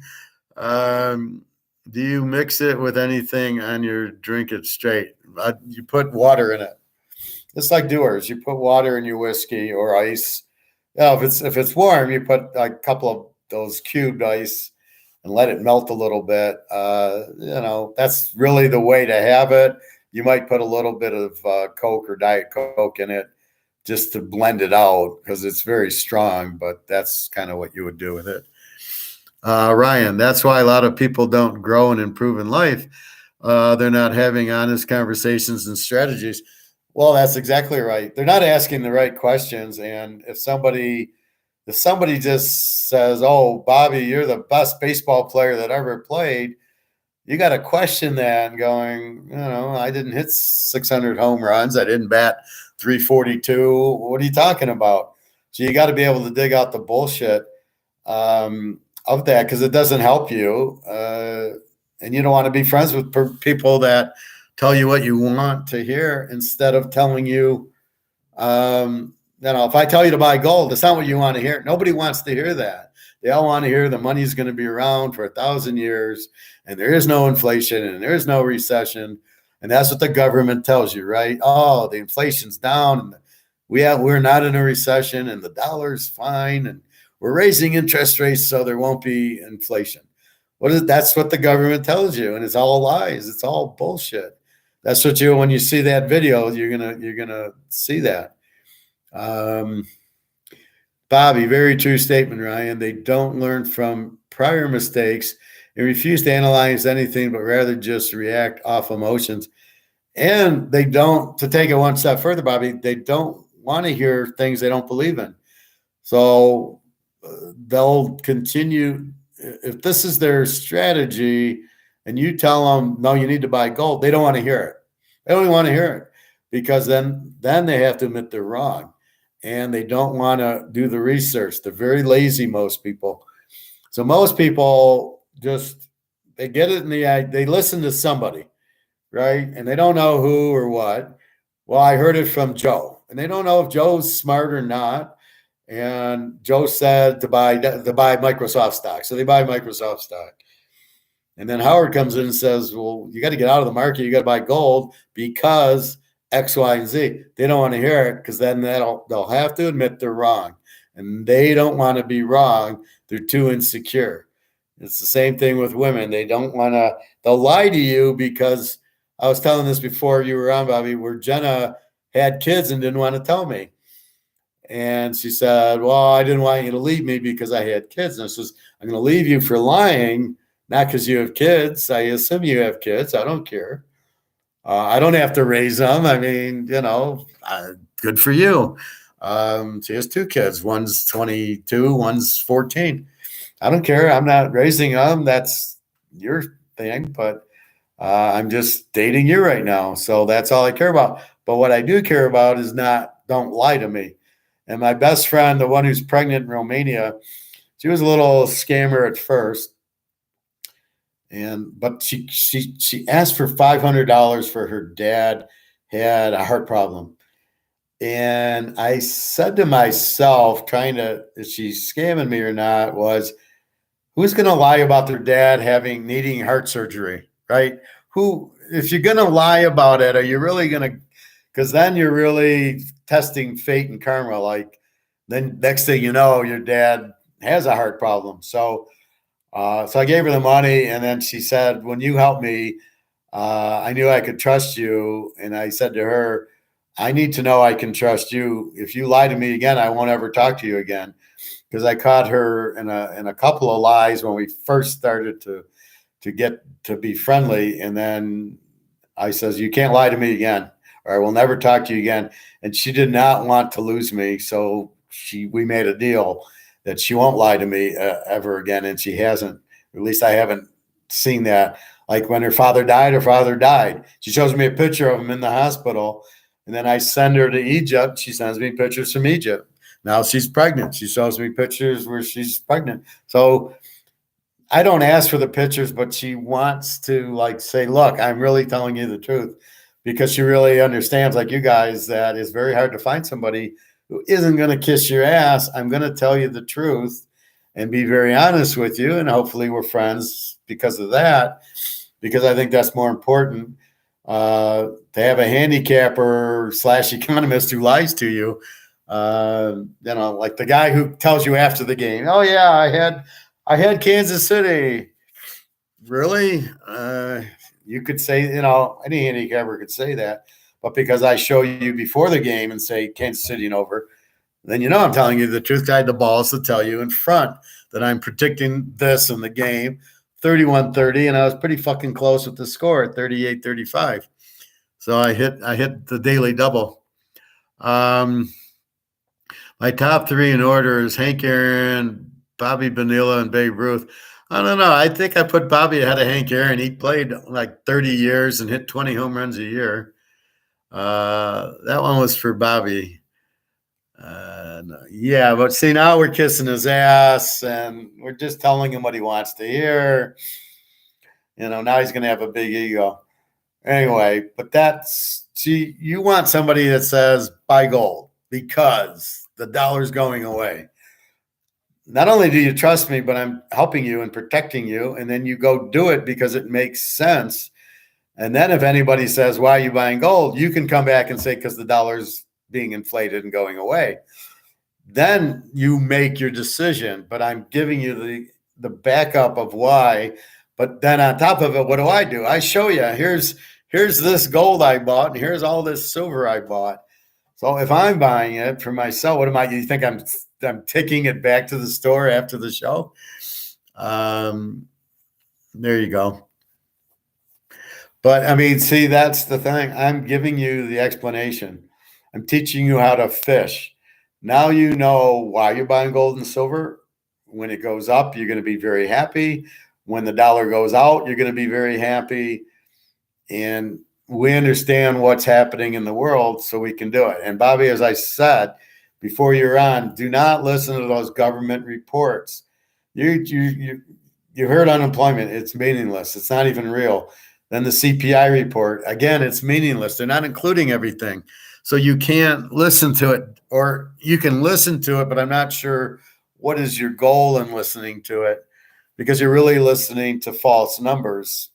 Do you mix it with anything on your drink it straight? You put water in it. It's like doers. You put water in your whiskey or ice. If it's warm, you put a couple of those cubed ice and let it melt a little bit. That's really the way to have it. You might put a little bit of Coke or Diet Coke in it just to blend it out because it's very strong, but that's kind of what you would do with it. Ryan, that's why a lot of people don't grow and improve in life. They're not having honest conversations and strategies. Well, that's exactly right. They're not asking the right questions. And if somebody just says, "Oh, Bobby, you're the best baseball player that ever played," you got to question that and going, I didn't hit 600 home runs. I didn't bat 342. What are you talking about? So you got to be able to dig out the bullshit of that because it doesn't help you. And you don't want to be friends with people that tell you what you want to hear instead of telling you, if I tell you to buy gold, it's not what you want to hear. Nobody wants to hear that. They all want to hear the money's going to be around for 1,000 years and there is no inflation and there is no recession. And that's what the government tells you, right? Oh, the inflation's down and we're not in a recession and the dollar's fine and we're raising interest rates so there won't be inflation. That's what the government tells you, and it's all lies. It's all bullshit. That's what when you see that video, you're gonna see that. Bobby, very true statement, Ryan. They don't learn from prior mistakes and refuse to analyze anything, but rather just react off emotions. And they don't, to take it one step further, Bobby, they don't want to hear things they don't believe in. So they'll continue. If this is their strategy and you tell them, no, you need to buy gold, they don't want to hear it. They don't want to hear it because then they have to admit they're wrong and they don't want to do the research. They're very lazy, most people. So most people they get it they listen to somebody, right? And they don't know who or what. Well, I heard it from Joe, and they don't know if Joe's smart or not. And Joe said to buy Microsoft stock. So they buy Microsoft stock. And then Howard comes in and says, well, you got to get out of the market. You got to buy gold because X, Y, and Z. They don't want to hear it because then they'll have to admit they're wrong. And they don't want to be wrong. They're too insecure. It's the same thing with women. They don't want to, they'll lie to you because I was telling this before you were on, Bobby, where Jenna had kids and didn't want to tell me. And she said, well, I didn't want you to leave me because I had kids. And I says, I'm going to leave you for lying, not because you have kids. I assume you have kids. I don't care. I don't have to raise them. I mean, good for you. She has 2 kids. One's 22, one's 14. I don't care. I'm not raising them. That's your thing. But I'm just dating you right now. So that's all I care about. But what I do care about is don't lie to me. And my best friend, the one who's pregnant in Romania, she was a little scammer at first. But she asked for $500 for her dad had a heart problem. And I said to myself, is she scamming me or not, was Who's going to lie about their dad needing heart surgery, right? Who, if you're going to lie about it, are you really going to? Because then you're really testing fate and karma. Like, then next thing you know, your dad has a heart problem. So I gave her the money, and then she said, "When you helped me, I knew I could trust you." And I said to her, "I need to know I can trust you. If you lie to me again, I won't ever talk to you again." Because I caught her in a couple of lies when we first started to get to be friendly, and then I says, "You can't lie to me again, or I will never talk to you again." And she did not want to lose me, so we made a deal that she won't lie to me ever again, and she hasn't. At least I haven't seen that. Like when her father died, her father died. She shows me a picture of him in the hospital, and then I send her to Egypt. She sends me pictures from Egypt. Now she's pregnant. She shows me pictures where she's pregnant. So I don't ask for the pictures, but she wants to like say, "Look, I'm really telling you the truth," because she really understands, like you guys, that it's very hard to find somebody who isn't going to kiss your ass. I'm going to tell you the truth and be very honest with you, and hopefully we're friends because of that. Because I think that's more important to have a handicapper / economist who lies to you. Like the guy who tells you after the game, "Oh yeah, I had Kansas City." Really? You could say, any handicapper could say that, but because I show you before the game and say Kansas City and over, then I'm telling you the truth. I had the balls to tell you in front that I'm predicting this in the game, 31-30, and I was pretty fucking close with the score at 38-35. So I hit the daily double. My top three in order is Hank Aaron, Bobby Bonilla, and Babe Ruth. I don't know. I think I put Bobby ahead of Hank Aaron. He played like 30 years and hit 20 home runs a year. That one was for Bobby. Yeah, but see, now we're kissing his ass and we're just telling him what he wants to hear. Now he's going to have a big ego. Anyway, but you want somebody that says buy gold because the dollar's going away. Not only do you trust me, but I'm helping you and protecting you. And then you go do it because it makes sense. And then if anybody says, "Why are you buying gold?" you can come back and say, "Because the dollar's being inflated and going away." Then you make your decision, but I'm giving you the backup of why. But then on top of it, what do? I show you, here's this gold I bought, and here's all this silver I bought. So if I'm buying it for myself, what am I? You think I'm taking it back to the store after the show? There you go. But I mean, see, that's the thing. I'm giving you the explanation. I'm teaching you how to fish. Now you know why you're buying gold and silver. When it goes up, you're going to be very happy. When the dollar goes out, you're going to be very happy. And we understand what's happening in the world, so we can do it. And Bobby, as I said before you're on, do not listen to those government reports. You heard unemployment. It's meaningless. It's not even real. Then the CPI report, again, it's meaningless. They're not including everything. So you can't listen to it, or you can listen to it, but I'm not sure what is your goal in listening to it, because you're really listening to false numbers.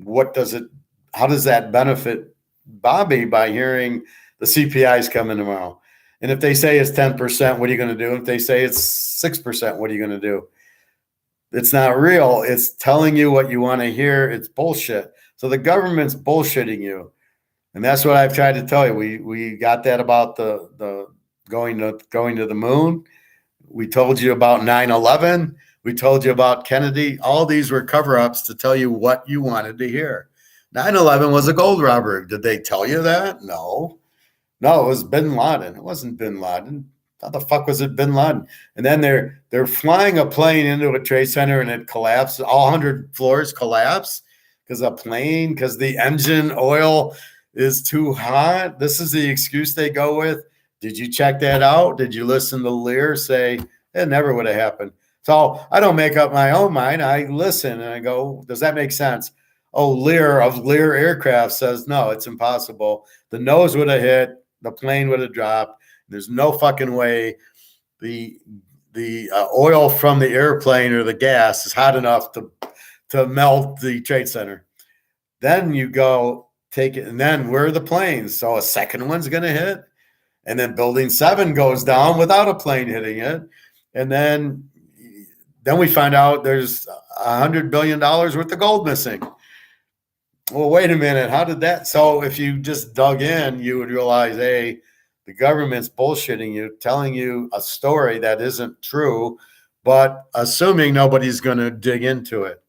How does that benefit Bobby by hearing the CPI is coming tomorrow? And if they say it's 10%, what are you going to do? If they say it's 6%, what are you going to do? It's not real. It's telling you what you want to hear. It's bullshit. So the government's bullshitting you. And that's what I've tried to tell you. We got that about the going to the moon. We told you about 9/11. We told you about Kennedy. All these were cover-ups to tell you what you wanted to hear. 9/11 was a gold robbery. Did they tell you that? No. No, it was bin Laden. It wasn't bin Laden. How the fuck was it bin Laden? And then they're flying a plane into a trade center and it collapsed. All 100 floors collapse because the engine oil is too hot. This is the excuse they go with. Did you check that out? Did you listen to Lear say it never would have happened? So I don't make up my own mind. I listen and I go, does that make sense? Oh, Lear of Lear Aircraft says, no, it's impossible. The nose would have hit, the plane would have dropped. There's no fucking way the oil from the airplane or the gas is hot enough to melt the trade center. Then you go take it, and then where are the planes? So a second one's going to hit, and then Building 7 goes down without a plane hitting it, and then we find out there's $100 billion worth of gold missing. Well, wait a minute. How did that? So if you just dug in, you would realize, hey, the government's bullshitting you, telling you a story that isn't true, but assuming nobody's going to dig into it.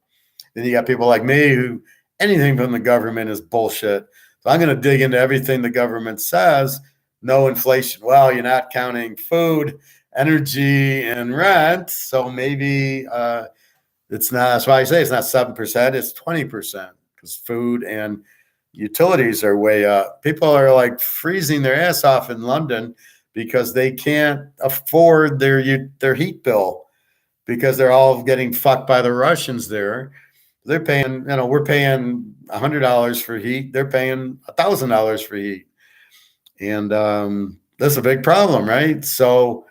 Then you got people like me who anything from the government is bullshit. So I'm going to dig into everything the government says. No inflation. Well, you're not counting food, energy, and rent. So maybe it's not. That's why I say it's not 7%. It's 20%. Food and utilities are way up. People are like freezing their ass off in London because they can't afford their heat bill because they're all getting fucked by the Russians there. They're paying, we're paying $100 for heat. They're paying $1,000 for heat. And that's a big problem, right? So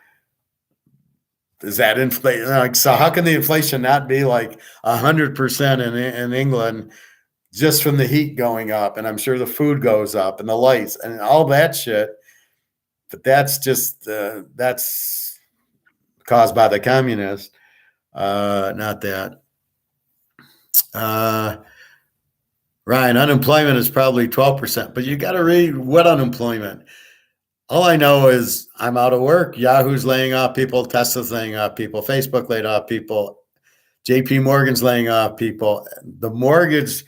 is that inflation? Like, so how can the inflation not be like 100% in England? Just from the heat going up, and I'm sure the food goes up and the lights and all that shit. But that's just that's caused by the communists, not that. Ryan, unemployment is probably 12%, but you got to read what unemployment. All I know is I'm out of work. Yahoo's laying off people. Tesla's laying off people. Facebook laid off people. JP Morgan's laying off people. The mortgage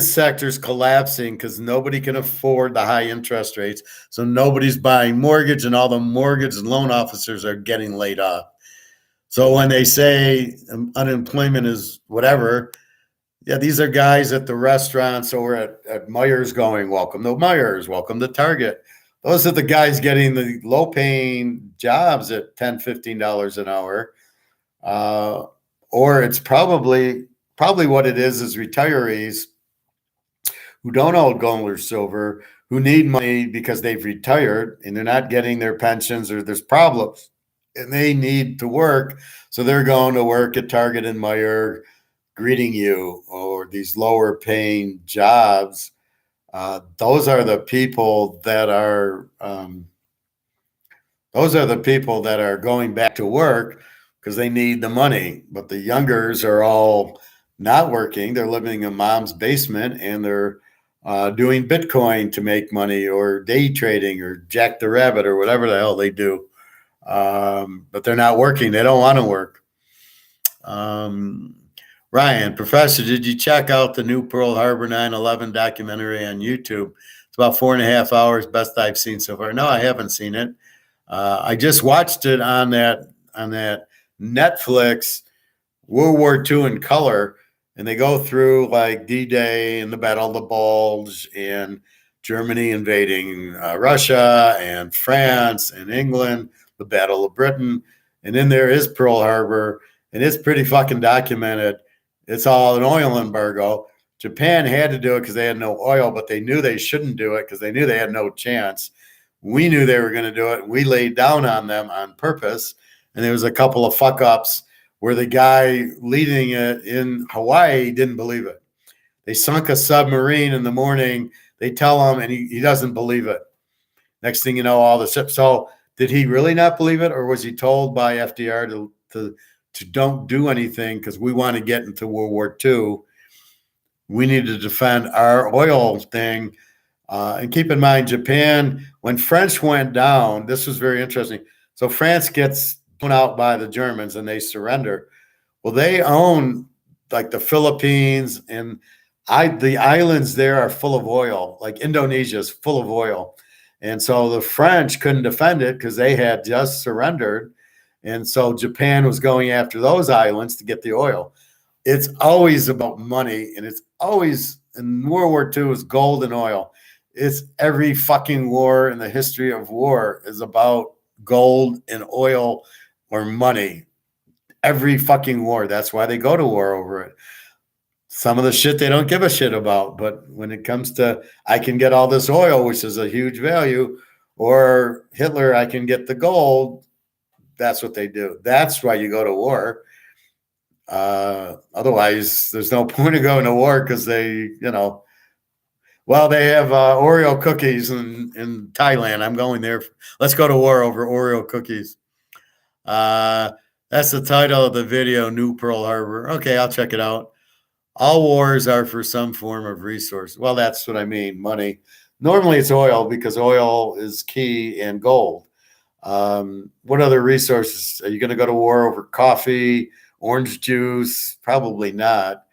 sector's collapsing because nobody can afford the high interest rates. So nobody's buying mortgage, and all the mortgage and loan officers are getting laid off. So when they say unemployment is whatever, yeah, these are guys at the restaurants or at Meijer's going, welcome to Meijer's, welcome to Target. Those are the guys getting the low-paying jobs at $10, $15 an hour. Or it's probably what it is retirees who don't own gold or silver, who need money because they've retired and they're not getting their pensions or there's problems and they need to work. So they're going to work at Target and Meijer, greeting you, or these lower paying jobs. Those are the people that are going back to work because they need the money. But the youngers are all not working. They're living in mom's basement and they're doing Bitcoin to make money or day trading or Jack the Rabbit or whatever the hell they do. But they're not working. They don't want to work. Ryan, Professor, did you check out the new Pearl Harbor 9/11 documentary on YouTube? It's about 4.5 hours, best I've seen so far. No, I haven't seen it. I just watched it on that Netflix World War II in color, and they go through like D-Day and the Battle of the Bulge and Germany invading Russia and France and England, the Battle of Britain, and then there is Pearl Harbor, and it's pretty fucking documented. It's all an oil embargo. Japan had to do it because they had no oil, but they knew they shouldn't do it because they knew they had no chance. We knew they were going to do it. We laid down on them on purpose. And there was a couple of fuck ups where the guy leading it in Hawaii didn't believe it. They sunk a submarine in the morning. They tell him, and he doesn't believe it. Next thing you know, all the ships. So did he really not believe it, or was he told by FDR to don't do anything because we want to get into World War II? We need to defend our oil thing. And keep in mind, Japan, when French went down, this was very interesting. So France gets blown out by the Germans and they surrender. Well, they own like the Philippines, and the islands there are full of oil. Like Indonesia is full of oil. And so the French couldn't defend it because they had just surrendered. And so Japan was going after those islands to get the oil. It's always about money, and it's always in World War II is gold and oil. It's every fucking war in the history of war is about gold and oil or money. Every fucking war. That's why they go to war over it. Some of the shit they don't give a shit about. But when it comes to, I can get all this oil, which is a huge value, or Hitler, I can get the gold, that's what they do. That's why you go to war. Otherwise, there's no point of going to war because well, they have Oreo cookies in Thailand. I'm going there. Let's go to war over Oreo cookies. Uh, that's the title of the video, New Pearl Harbor. Okay, I'll check it out. All wars are for some form of resource. Well, that's what I mean, money. Normally it's oil because oil is key and gold. What other resources? Are you going to go to war over coffee, orange juice? Probably not.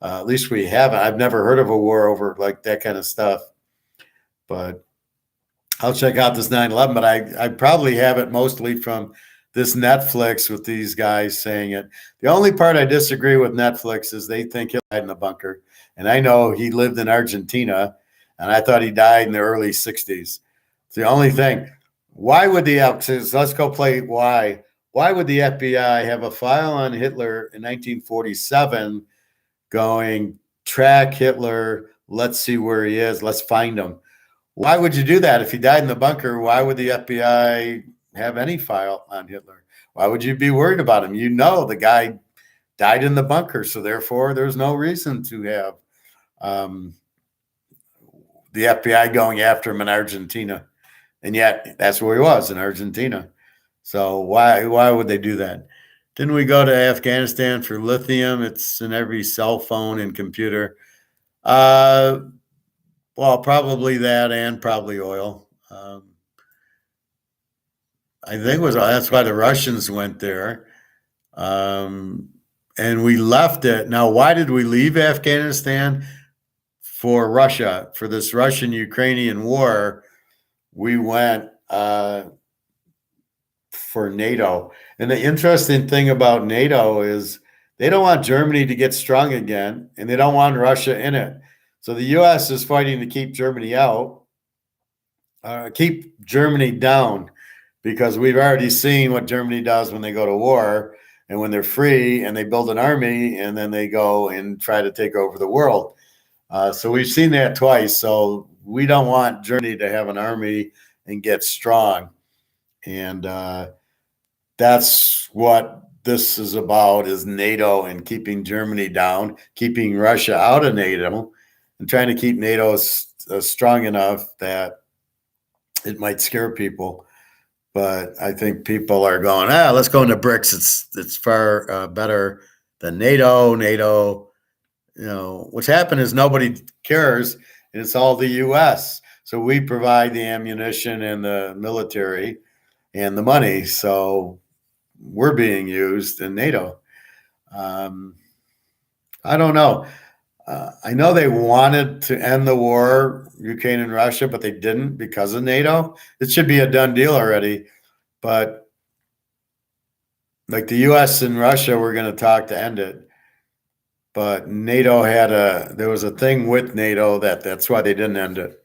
At least we haven't. I've never heard of a war over like that kind of stuff. But I'll check out this 9/11. But I probably have it mostly from this Netflix with these guys saying it. The only part I disagree with Netflix is they think he died in the bunker. And I know he lived in Argentina, and I thought he died in the early 60s. It's the only thing. Why would let's go play why. Why would the FBI have a file on Hitler in 1947 going, track Hitler, let's see where he is, let's find him? Why would you do that? If he died in the bunker, why would the FBI have any file on Hitler? Why would you be worried about him? You know the guy died in the bunker, so therefore there's no reason to have the FBI going after him in Argentina. And yet that's where he was, in Argentina. So why would they do that? Didn't we go to Afghanistan for lithium? It's in every cell phone and computer. Well, probably that and probably oil. I think that's why the Russians went there. And we left it. Now, why did we leave Afghanistan? For Russia, for this Russian-Ukrainian war, we went for NATO. And the interesting thing about NATO is they don't want Germany to get strong again, and they don't want Russia in it. So the U.S. is fighting to keep Germany out, keep Germany down, because we've already seen what Germany does when they go to war and when they're free and they build an army and then they go and try to take over the world. So we've seen that twice. So we don't want Germany to have an army and get strong. And that's what this is about, is NATO and keeping Germany down, keeping Russia out of NATO, and trying to keep NATO strong enough that it might scare people. But I think people are going, let's go into BRICS. It's far better than NATO. NATO, what's happened is nobody cares, and it's all the U.S. So we provide the ammunition and the military and the money. So we're being used in NATO. I don't know. I know they wanted to end the war, Ukraine and Russia, but they didn't because of NATO. It should be a done deal already. But like the U.S. and Russia were going to talk to end it. But NATO there was a thing with NATO that's why they didn't end it.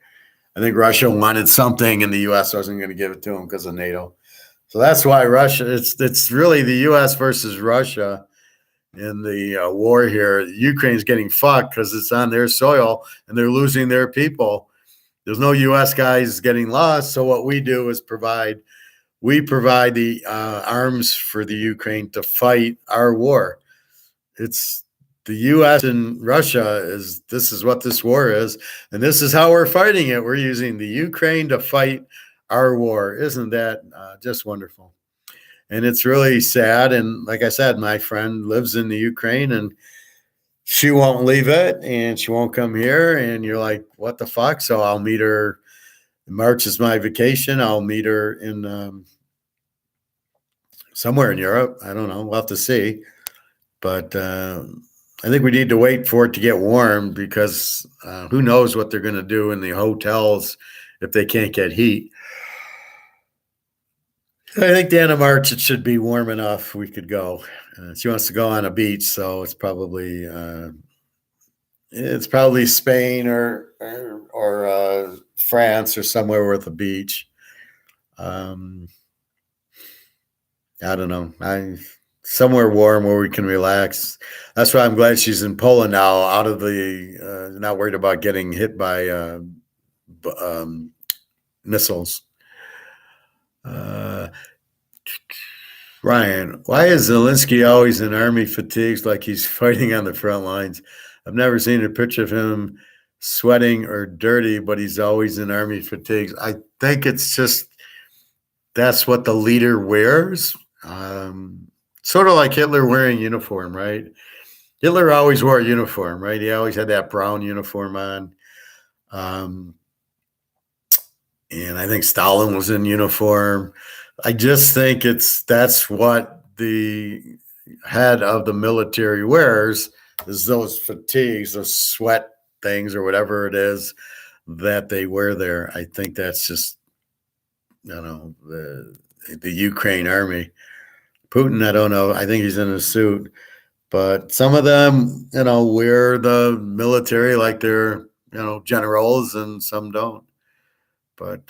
I think Russia wanted something and the U.S. wasn't going to give it to them because of NATO. So that's why Russia, it's really the U.S. versus Russia in the war here. Ukraine's getting fucked because it's on their soil and they're losing their people. There's no U.S. guys getting lost. So what we do is provide the arms for the Ukraine to fight our war. It's the U.S. and Russia this is what this war is, and this is how we're fighting it. We're using the Ukraine to fight our war. Isn't that just wonderful? And it's really sad. And like I said, my friend lives in the Ukraine, and she won't leave it, and she won't come here. And you're like, what the fuck? So I'll meet her. March is my vacation. I'll meet her in somewhere in Europe. I don't know. We'll have to see. But I think we need to wait for it to get warm, because who knows what they're going to do in the hotels if they can't get heat. I think the end of March, it should be warm enough we could go. She wants to go on a beach, so it's probably Spain or France or somewhere with a beach. I don't know. Somewhere warm where we can relax. That's why I'm glad she's in Poland now, out of the not worried about getting hit by missiles. Ryan, why is Zelensky always in army fatigues like he's fighting on the front lines? I've never seen a picture of him sweating or dirty, but he's always in army fatigues. I think it's just that's what the leader wears. Sort of like Hitler wearing uniform, right? Hitler always wore a uniform, right? He always had that brown uniform on. Um, and I think Stalin was in uniform. I just think that's what the head of the military wears is those fatigues, those sweat things or whatever it is that they wear there. I think that's just the Ukraine army. Putin, I don't know. I think he's in a suit, but some of them, wear the military like they're generals, and some don't. But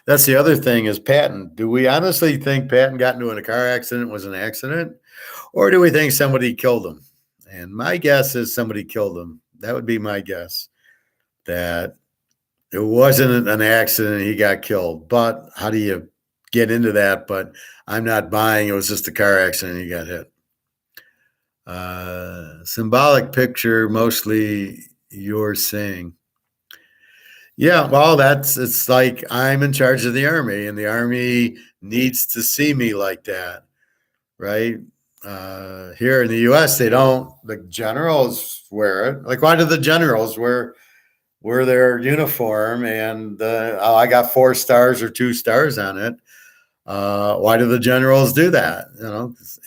that's the other thing is Patton. Do we honestly think Patton got into a car accident was an accident? Or do we think somebody killed him? And my guess is somebody killed him. That would be my guess, that it wasn't an accident. He got killed. But how do you get into that? But I'm not buying it was just a car accident. He got hit. Symbolic picture, mostly you're saying. Yeah, well, it's like I'm in charge of the army, and the army needs to see me like that, right? Here in the U.S., they don't. The generals wear it. Like, why do the generals wear their uniform? And I got 4 stars or 2 stars on it. Why do the generals do that?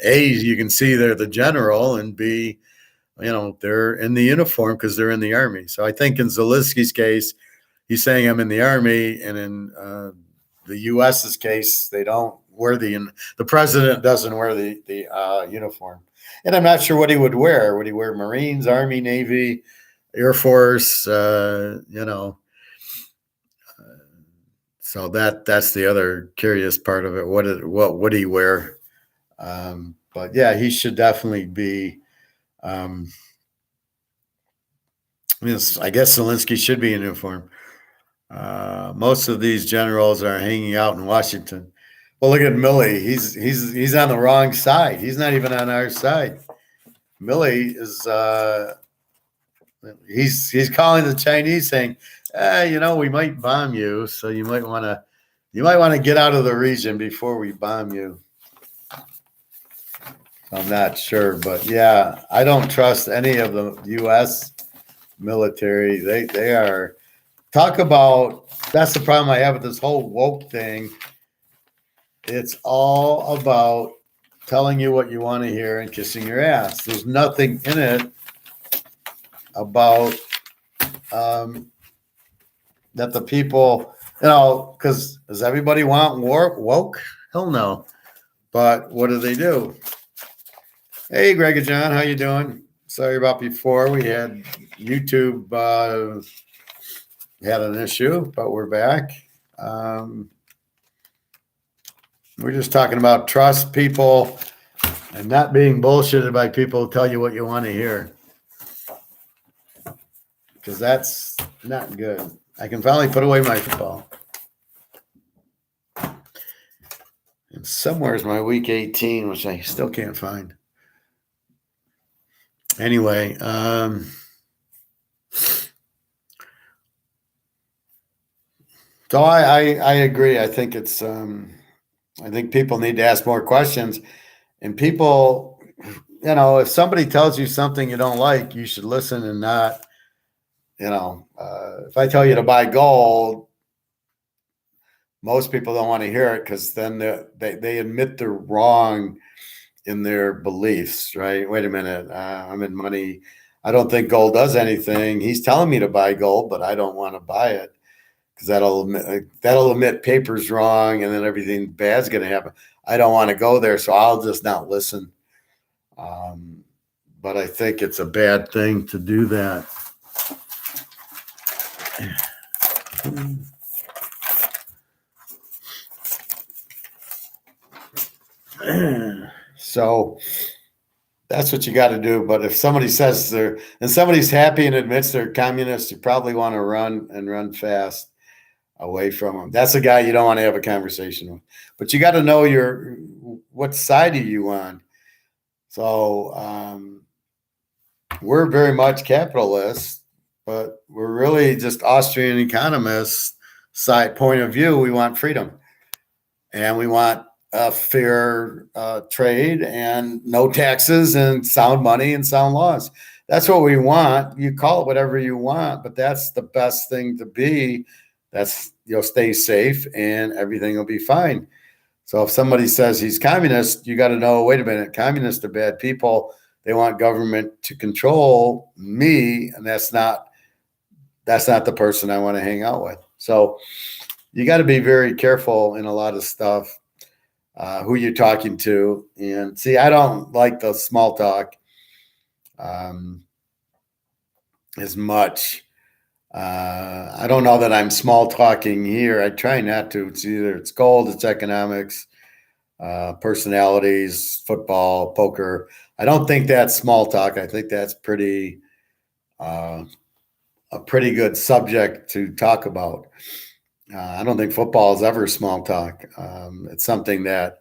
A, you can see they're the general, and B, they're in the uniform because they're in the army. So I think in Zelensky's case, he's saying I'm in the army, and in the U.S.'s case, they don't wear the president doesn't wear the uniform, and I'm not sure what he would wear. Would he wear Marines, Army, Navy, Air Force? So that's the other curious part of it. What would he wear? But yeah, he should definitely be. I guess Zelensky should be in uniform. Most of these generals are hanging out in Washington. Well, look at Milley. He's on the wrong side. He's not even on our side. Milley is he's calling the Chinese saying, we might bomb you, so you might want to get out of the region before we bomb you. I'm not sure, but yeah, I don't trust any of the U.S. military. They are. Talk about, that's the problem I have with this whole woke thing. It's all about telling you what you want to hear and kissing your ass. There's nothing in it about that the people, because does everybody want woke? Hell no. But what do? Hey, Greg and John, how you doing? Sorry about before. We had YouTube had an issue, but we're back. We're just talking about trust people and not being bullshitted by people who tell you what you want to hear, because that's not good. I can finally put away my football. And somewhere's my week 18, which I still can't find. Anyway, so I agree. I think it's I think people need to ask more questions, and people, if somebody tells you something you don't like, you should listen and not, if I tell you to buy gold, most people don't want to hear it because then they admit they're wrong in their beliefs, right? Wait a minute, I'm in money. I don't think gold does anything. He's telling me to buy gold, but I don't want to buy it because that'll admit paper's wrong, and then everything bad's going to happen. I don't want to go there, so I'll just not listen. But I think it's a bad thing to do that. So that's what you got to do. But if somebody says somebody's happy and admits they're communist, you probably want to run fast. away from them. That's a guy you don't want to have a conversation with. But you got to know what side are you on. So we're very much capitalists, but we're really just Austrian economists side point of view. We want freedom, and we want fair trade and no taxes and sound money and sound laws. That's what we want. You call it whatever you want, but that's the best thing to be. That's, stay safe and everything will be fine. So if somebody says he's communist, you got to know, wait a minute, communists are bad people. They want government to control me, and that's not the person I want to hang out with. So you got to be very careful in a lot of stuff, who you're talking to. And see, I don't like the small talk as much. I don't know that I'm small talking here. I try not to. It's gold, it's economics, personalities, football, poker. I don't think that's small talk. I think that's a pretty good subject to talk about. I don't think football is ever small talk. It's something that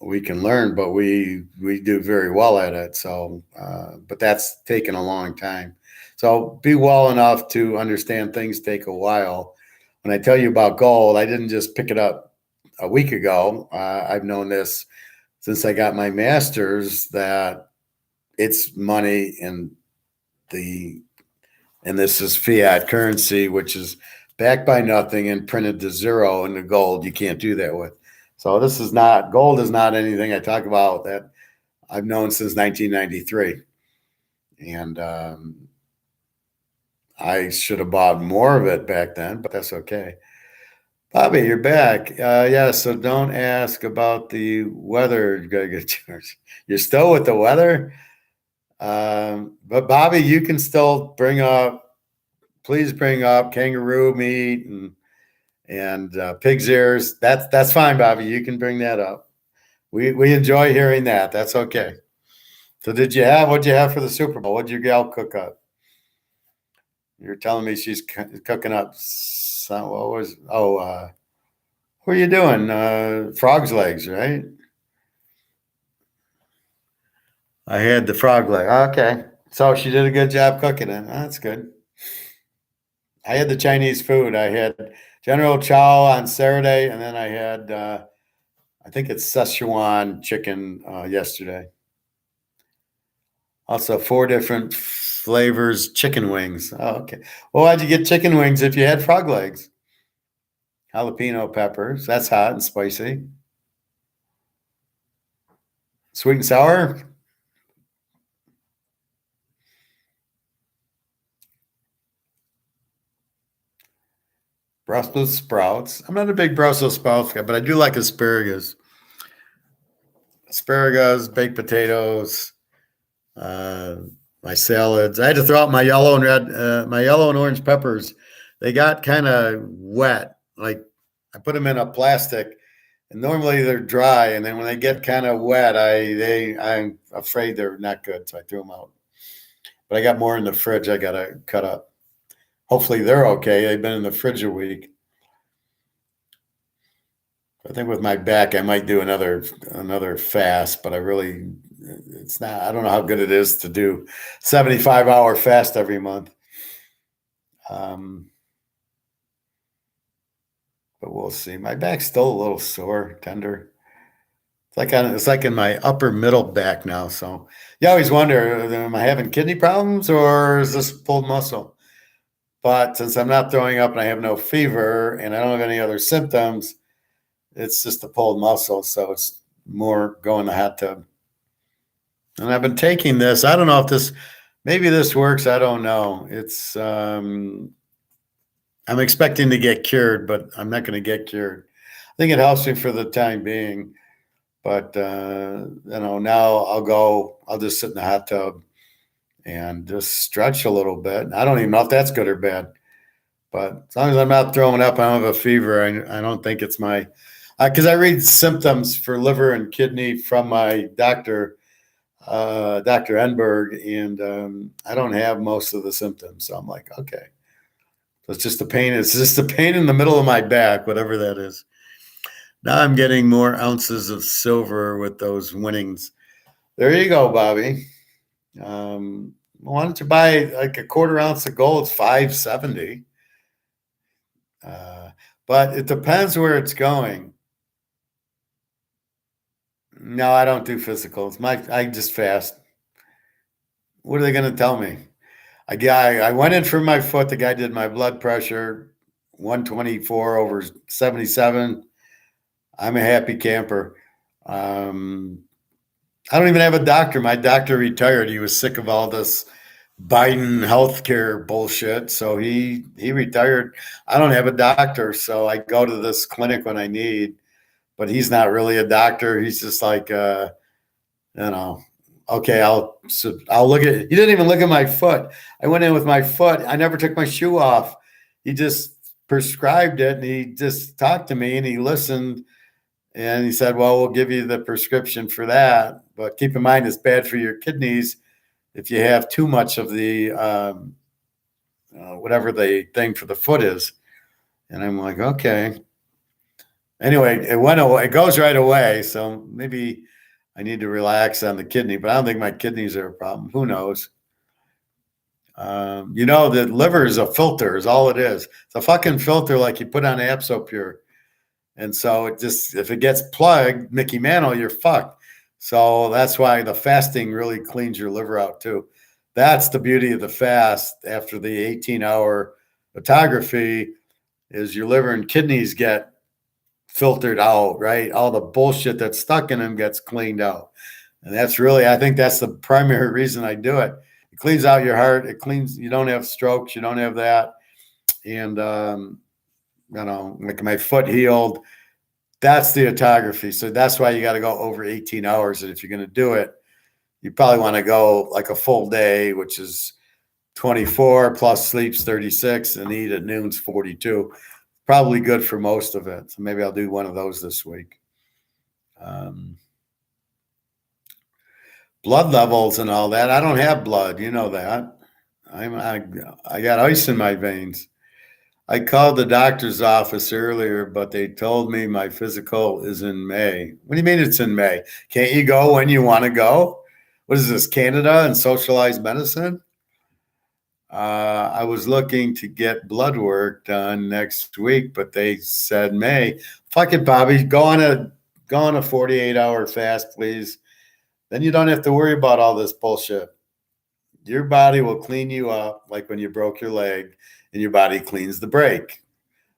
we can learn, but we do very well at it. So, but that's taken a long time. So be well enough to understand things take a while. When I tell you about gold, I didn't just pick it up a week ago. I've known this since I got my master's, that it's money and this is fiat currency, which is backed by nothing and printed to zero, and the gold you can't do that with. So gold is not anything I talk about that I've known since 1993. And I should have bought more of it back then, but that's okay. Bobby, you're back. Yeah, so don't ask about the weather. You gotta get yours. You're still with the weather? But Bobby, you can still please bring up kangaroo meat and pig's ears. That's fine, Bobby. You can bring that up. We enjoy hearing that. That's okay. So what'd you have for the Super Bowl? What'd your gal cook up? You're telling me she's cooking up what are you doing? Frog's legs, right? I had the frog leg. Okay. So she did a good job cooking it. That's good. I had the Chinese food. I had General Chow on Saturday, and then I had, I think it's Szechuan chicken yesterday. Also, 4 different flavors chicken wings. Oh, okay. Well, why'd you get chicken wings if you had frog legs? Jalapeno peppers. That's hot and spicy. Sweet and sour. Brussels sprouts. I'm not a big Brussels sprouts guy, but I do like asparagus. Asparagus, baked potatoes, my salads. I had to throw out my yellow and orange peppers. They got kind of wet. Like I put them in a plastic, and normally they're dry, and then when they get kind of wet, I'm afraid they're not good, so I threw them out. But I got more in the fridge. I gotta cut up. Hopefully they're okay. They've been in the fridge a week. I think with my back, I might do another fast, but it's not. I don't know how good it is to do 75-hour fast every month. But we'll see. My back's still a little sore, tender. It's like in my upper middle back now. So you always wonder, am I having kidney problems or is this pulled muscle? But since I'm not throwing up and I have no fever and I don't have any other symptoms, it's just a pulled muscle. So it's more going the hot tub. And I've been taking this. I don't know if maybe this works. I don't know. I'm expecting to get cured, but I'm not going to get cured. I think it helps me for the time being. But, now I'll just sit in the hot tub and just stretch a little bit. I don't even know if that's good or bad. But as long as I'm not throwing up, I don't have a fever. I don't think it's because I read symptoms for liver and kidney from my doctor, Dr. Enberg, and I don't have most of the symptoms. So I'm like, okay. So it's just a pain. It's just a pain in the middle of my back, whatever that is. Now I'm getting more ounces of silver with those winnings. There you go, Bobby. Why don't you buy like a quarter ounce of gold? It's $5.70. But it depends where it's going. No, I don't do physicals. I just fast. What are they going to tell me? I went in for my foot. The guy did my blood pressure, 124 over 77. I'm a happy camper. I don't even have a doctor. My doctor retired. He was sick of all this Biden healthcare bullshit. So he retired. I don't have a doctor. So I go to this clinic when I need, but he's not really a doctor. He's just like, okay, I'll look at it. He didn't even look at my foot. I went in with my foot. I never took my shoe off. He just prescribed it and he just talked to me and he listened. And he said, well, we'll give you the prescription for that. But keep in mind, it's bad for your kidneys if you have too much of the whatever the thing for the foot is. And I'm like, okay. Anyway, it went away. It goes right away. So maybe I need to relax on the kidney, but I don't think my kidneys are a problem. Who knows? The liver is a filter, is all it is. It's a fucking filter like you put on Absopure. And so if it gets plugged, Mickey Mantle, you're fucked. So that's why the fasting really cleans your liver out too. That's the beauty of the fast after the 18-hour autography is your liver and kidneys get filtered out, right? All the bullshit that's stuck in them gets cleaned out. And that's really, I think that's the primary reason I do it. It cleans out your heart. It cleans, you don't have strokes. You don't have that. And, like my foot healed. That's the autography. So that's why you got to go over 18 hours. And if you're going to do it, you probably want to go like a full day, which is 24 plus sleeps 36 and eat at noon's 42. Probably good for most of it. So maybe I'll do one of those this week. Blood levels and all that. I don't have blood. You know that. I got ice in my veins. I called the doctor's office earlier, but they told me my physical is in May. What do you mean it's in May? Can't you go when you want to go? What is this, Canada and socialized medicine? I was looking to get blood work done next week, but they said May. Fuck it, Bobby. Go on a 48-hour fast, please. Then you don't have to worry about all this bullshit. Your body will clean you up like when you broke your leg and your body cleans the break.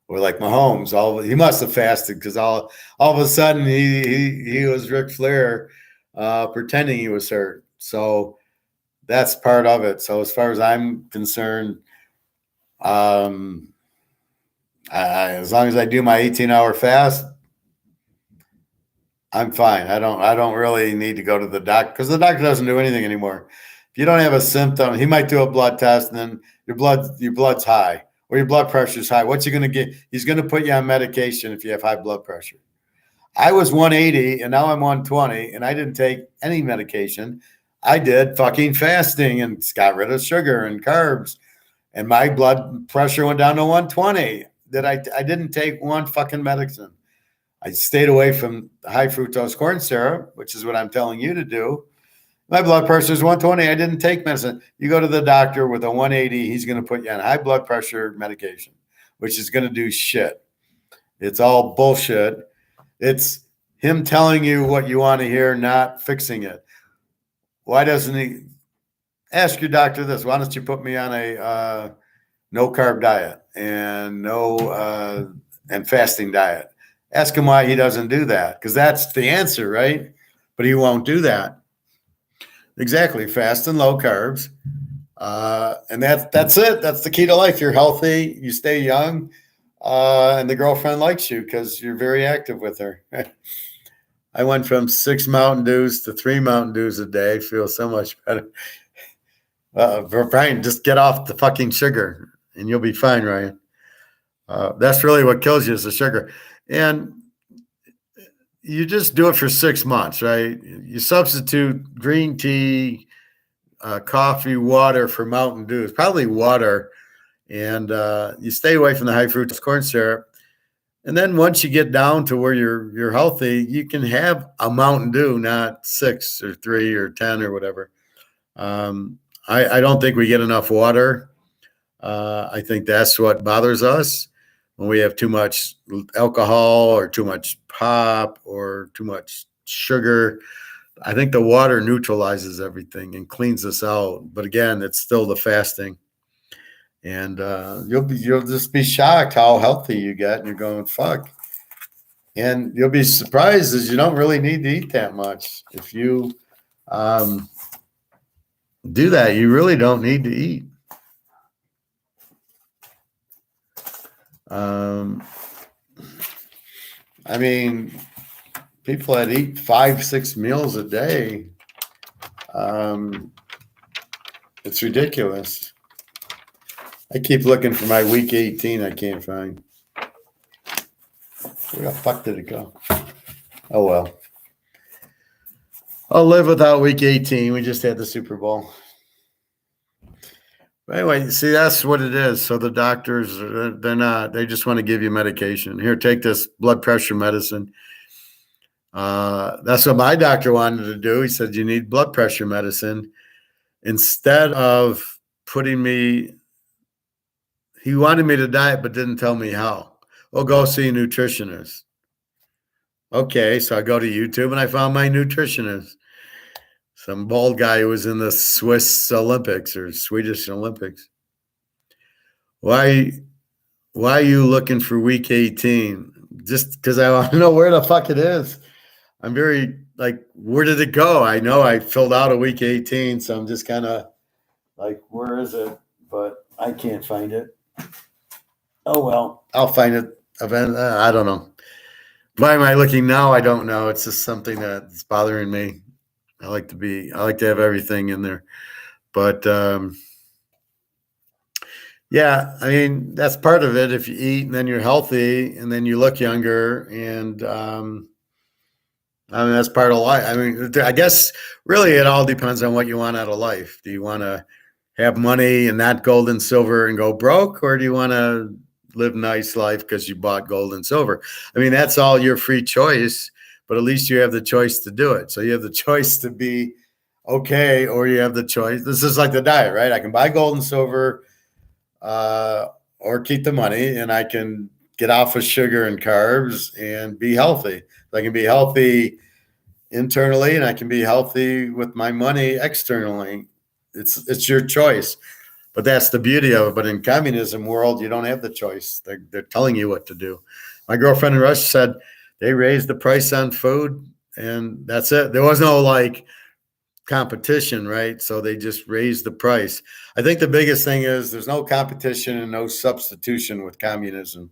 Or like Mahomes, he must have fasted because all of a sudden he was Ric Flair pretending he was hurt. So that's part of it. So as far as I'm concerned, as long as I do my 18-hour fast, I'm fine. I don't really need to go to the doctor because the doctor doesn't do anything anymore. If you don't have a symptom, he might do a blood test and then your blood's high or your blood pressure is high. What's he going to get? He's going to put you on medication if you have high blood pressure. I was 180 and now I'm 120 and I didn't take any medication. I did fucking fasting and got rid of sugar and carbs and my blood pressure went down to 120. I didn't take one fucking medicine. I stayed away from high fructose corn syrup, which is what I'm telling you to do. My blood pressure is 120. I didn't take medicine. You go to the doctor with a 180, he's going to put you on high blood pressure medication, which is going to do shit. It's all bullshit. It's him telling you what you want to hear, not fixing it. Why doesn't he ask your doctor this? Why don't you put me on a no carb diet and and fasting diet? Ask him why he doesn't do that, because that's the answer, right? But he won't do that. Exactly, fast and low carbs, and that's it. That's the key to life. You're healthy, you stay young, and the girlfriend likes you because you're very active with her. I went from 6 Mountain Dews to 3 Mountain Dews a day. Feel so much better. Brian, just get off the fucking sugar, and you'll be fine, Ryan. That's really what kills you is the sugar. And you just do it for 6 months, right? You substitute green tea, coffee, water for Mountain Dew. It's probably water. and you stay away from the high fructose corn syrup. And then once you get down to where you're healthy, you can have a Mountain Dew, not 6 or 3 or 10 or whatever. I don't think we get enough water. I think that's what bothers us when we have too much alcohol or too much pop or too much sugar. I think the water neutralizes everything and cleans us out. But again, it's still the fasting. And you'll just be shocked how healthy you get, and you're going, fuck. And you'll be surprised as you don't really need to eat that much. If you do that, you really don't need to eat. I mean, people that eat 5-6 meals a day, it's ridiculous. I keep looking for my week 18. I can't find. Where the fuck did it go? Oh, well. I'll live without week 18. We just had the Super Bowl. But anyway, see, that's what it is. So the doctors, they just want to give you medication. Here, take this blood pressure medicine. That's what my doctor wanted to do. He said, you need blood pressure medicine. Instead of putting me, he wanted me to diet, but didn't tell me how. Well, go see a nutritionist. Okay, so I go to YouTube and I found my nutritionist. Some bald guy who was in the Swiss Olympics or Swedish Olympics. Why are you looking for week 18? Just because I want to know where the fuck it is. I'm very like, where did it go? I know I filled out a week 18, so I'm just kind of like, where is it? But I can't find it. Oh, well, I'll find it. I don't know. Why am I looking now? I don't know. It's just something that's bothering me. I like to have everything in there. But yeah, I mean, that's part of it. If you eat and then you're healthy and then you look younger, and I mean, that's part of life. I mean, I guess really it all depends on what you want out of life. Do you want to have money and not gold and silver and go broke, or do you want to live nice life because you bought gold and silver? I mean, that's all your free choice, but at least you have the choice to do it. So you have the choice to be okay, or you have the choice. This is like the diet, right? I can buy gold and silver or keep the money, and I can get off of sugar and carbs and be healthy. I can be healthy internally, and I can be healthy with my money externally. It's your choice. But that's the beauty of it. But in communism world, you don't have the choice. They're telling you what to do. My girlfriend in Russia said they raised the price on food, and that's it. There was no like competition, right? So they just raised the price. I think the biggest thing is there's no competition and no substitution with communism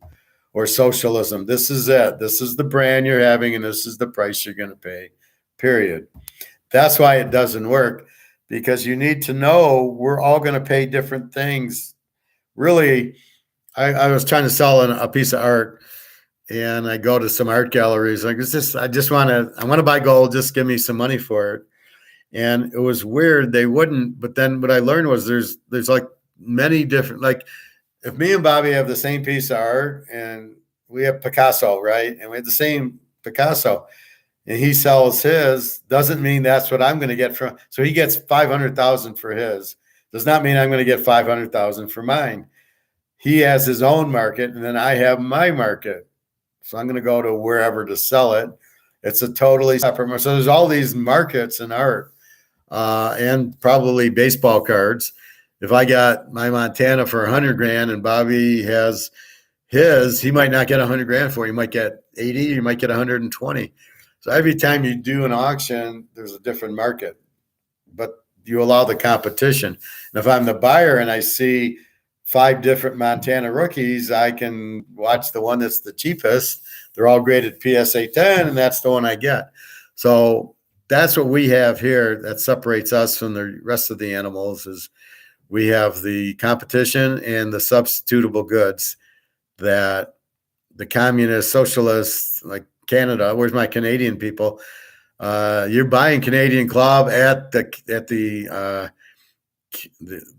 or socialism. This is it. This is the brand you're having, and this is the price you're going to pay, period. That's why it doesn't work. Because you need to know we're all going to pay different things. Really, I was trying to sell a piece of art, and I go to some art galleries. Like, I want to buy gold. Just give me some money for it. And it was weird. They wouldn't. But then what I learned was there's like many different, like if me and Bobby have the same piece of art and we have Picasso, right? And we have the same Picasso, and he sells his, doesn't mean that's what I'm going to get from. So he gets 500,000 for his. Does not mean I'm going to get 500,000 for mine. He has his own market, and then I have my market. So I'm going to go to wherever to sell it. It's a totally separate market. So there's all these markets in art and probably baseball cards. If I got my Montana for 100 grand and Bobby has his, he might not get 100 grand for it. He might get 80. You might get 120. So every time you do an auction, there's a different market, but you allow the competition. And if I'm the buyer and I see 5 different Montana rookies, I can watch the one that's the cheapest. They're all graded PSA 10, and that's the one I get. So that's what we have here that separates us from the rest of the animals is we have the competition and the substitutable goods that the communist socialists like Canada, where's my Canadian people? You're buying Canadian Club at the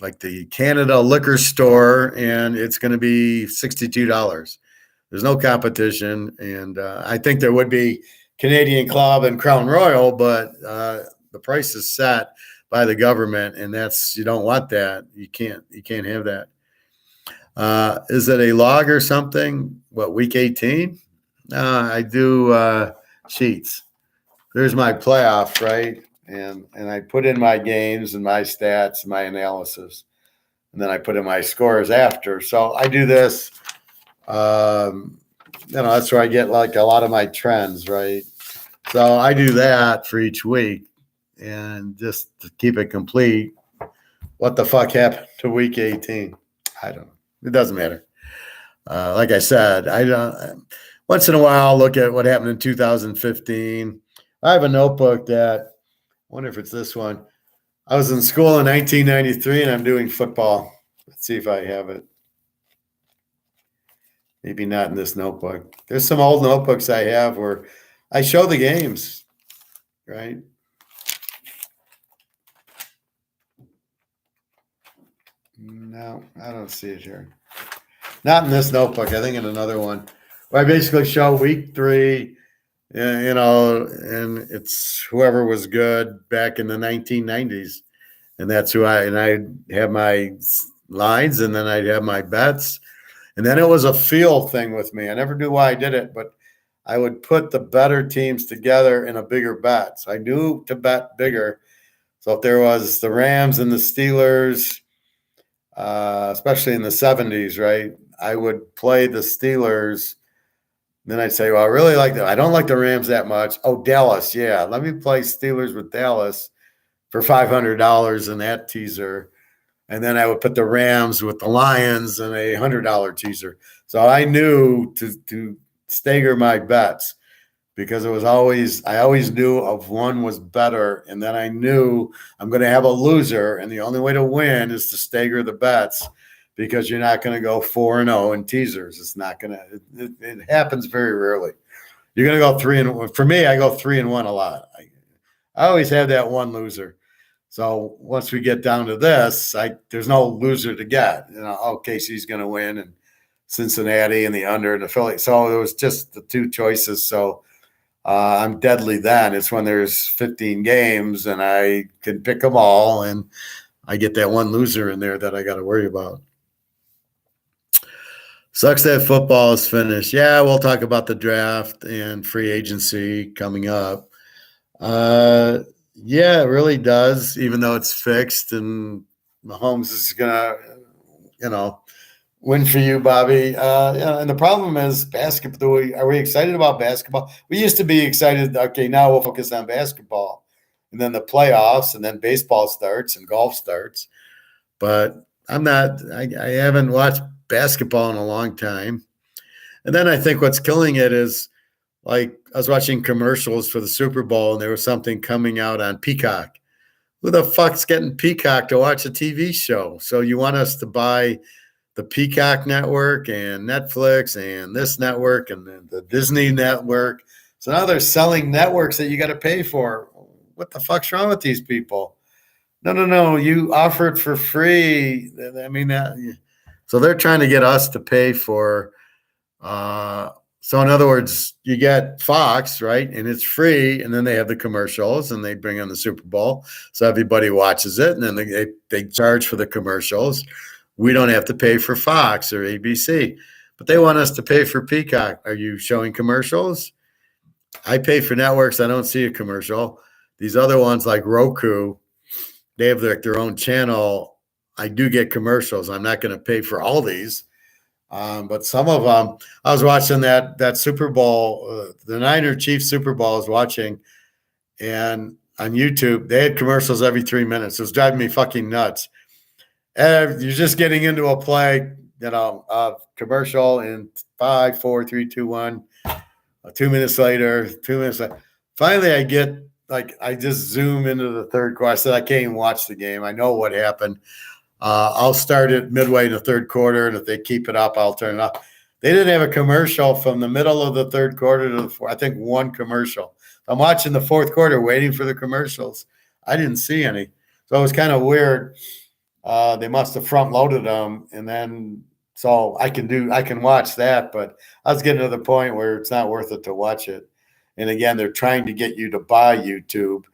like the Canada liquor store, and it's going to be $62. There's no competition, and I think there would be Canadian Club and Crown Royal, but the price is set by the government, and you don't want that. You can't have that. Is it a log or something? What, week 18? I do sheets. There's my playoff, right? And I put in my games and my stats and my analysis, and then I put in my scores after. So I do this. That's where I get like a lot of my trends, right? So I do that for each week, and just to keep it complete. What the fuck happened to week 18? I don't know. It doesn't matter. Like I said, I don't. Once in a while, I'll look at what happened in 2015. I have a notebook that, I wonder if it's this one. I was in school in 1993, and I'm doing football. Let's see if I have it. Maybe not in this notebook. There's some old notebooks I have where I show the games, right? No, I don't see it here. Not in this notebook. I think in another one where I basically show week 3, and it's whoever was good back in the 1990s. And that's who I'd have my lines, and then I'd have my bets. And then it was a feel thing with me. I never knew why I did it, but I would put the better teams together in a bigger bet. So I knew to bet bigger. So if there was the Rams and the Steelers, especially in the 70s, right, I would play the Steelers. Then I'd say, well, I really like them. I don't like the Rams that much. Oh, Dallas, yeah. Let me play Steelers with Dallas for $500 in that teaser. And then I would put the Rams with the Lions in a $100 teaser. So I knew to stagger my bets, because I always knew of one was better. And then I knew I'm going to have a loser. And the only way to win is to stagger the bets, because you're not going to go 4-0 in teasers. It's not going to, it happens very rarely. You're going to go 3-1. For me, I go 3-1 a lot. I always have that one loser. So once we get down to this, there's no loser to get. KC's going to win, and Cincinnati and the under and the Philly. So it was just the two choices. So I'm deadly then. It's when there's 15 games and I can pick them all, and I get that one loser in there that I got to worry about. Sucks that football is finished. Yeah, we'll talk about the draft and free agency coming up. Yeah, it really does, even though it's fixed, and Mahomes is going to, win for you, Bobby. And the problem is basketball. Are we excited about basketball? We used to be excited. Okay, now we'll focus on basketball, and then the playoffs, and then baseball starts and golf starts. But I'm not. I haven't watched basketball in a long time. And then I think what's killing it is, like, I was watching commercials for the Super Bowl, and there was something coming out on Peacock. Who the fuck's getting Peacock to watch a TV show? So you want us to buy the Peacock network and Netflix and this network and the Disney network. So now they're selling networks that you got to pay for. What the fuck's wrong with these people? No. You offer it for free. I mean, so they're trying to get us to pay for. So in other words, you get Fox, right? And it's free. And then they have the commercials, and they bring on the Super Bowl. So everybody watches it. And then they charge for the commercials. We don't have to pay for Fox or ABC, but they want us to pay for Peacock. Are you showing commercials? I pay for networks. I don't see a commercial. These other ones like Roku, they have their own channel. I do get commercials. I'm not going to pay for all these. But some of them, I was watching that Super Bowl, the Niner Chiefs Super Bowl I was watching, and on YouTube, they had commercials every 3 minutes. It was driving me fucking nuts. You're just getting into a play, commercial in 5, 4, 3, 2, 1. 2 minutes later, 2 minutes later. Finally, I just zoom into the third quarter. I said, I can't even watch the game. I know what happened. I'll start it midway in the third quarter, and if they keep it up, I'll turn it off. They didn't have a commercial from the middle of the third quarter to the fourth. I think one commercial. I'm watching the fourth quarter, waiting for the commercials. I didn't see any. So it was kind of weird. They must have front loaded them, and then so I can watch that, but I was getting to the point where it's not worth it to watch it. And again, they're trying to get you to buy YouTube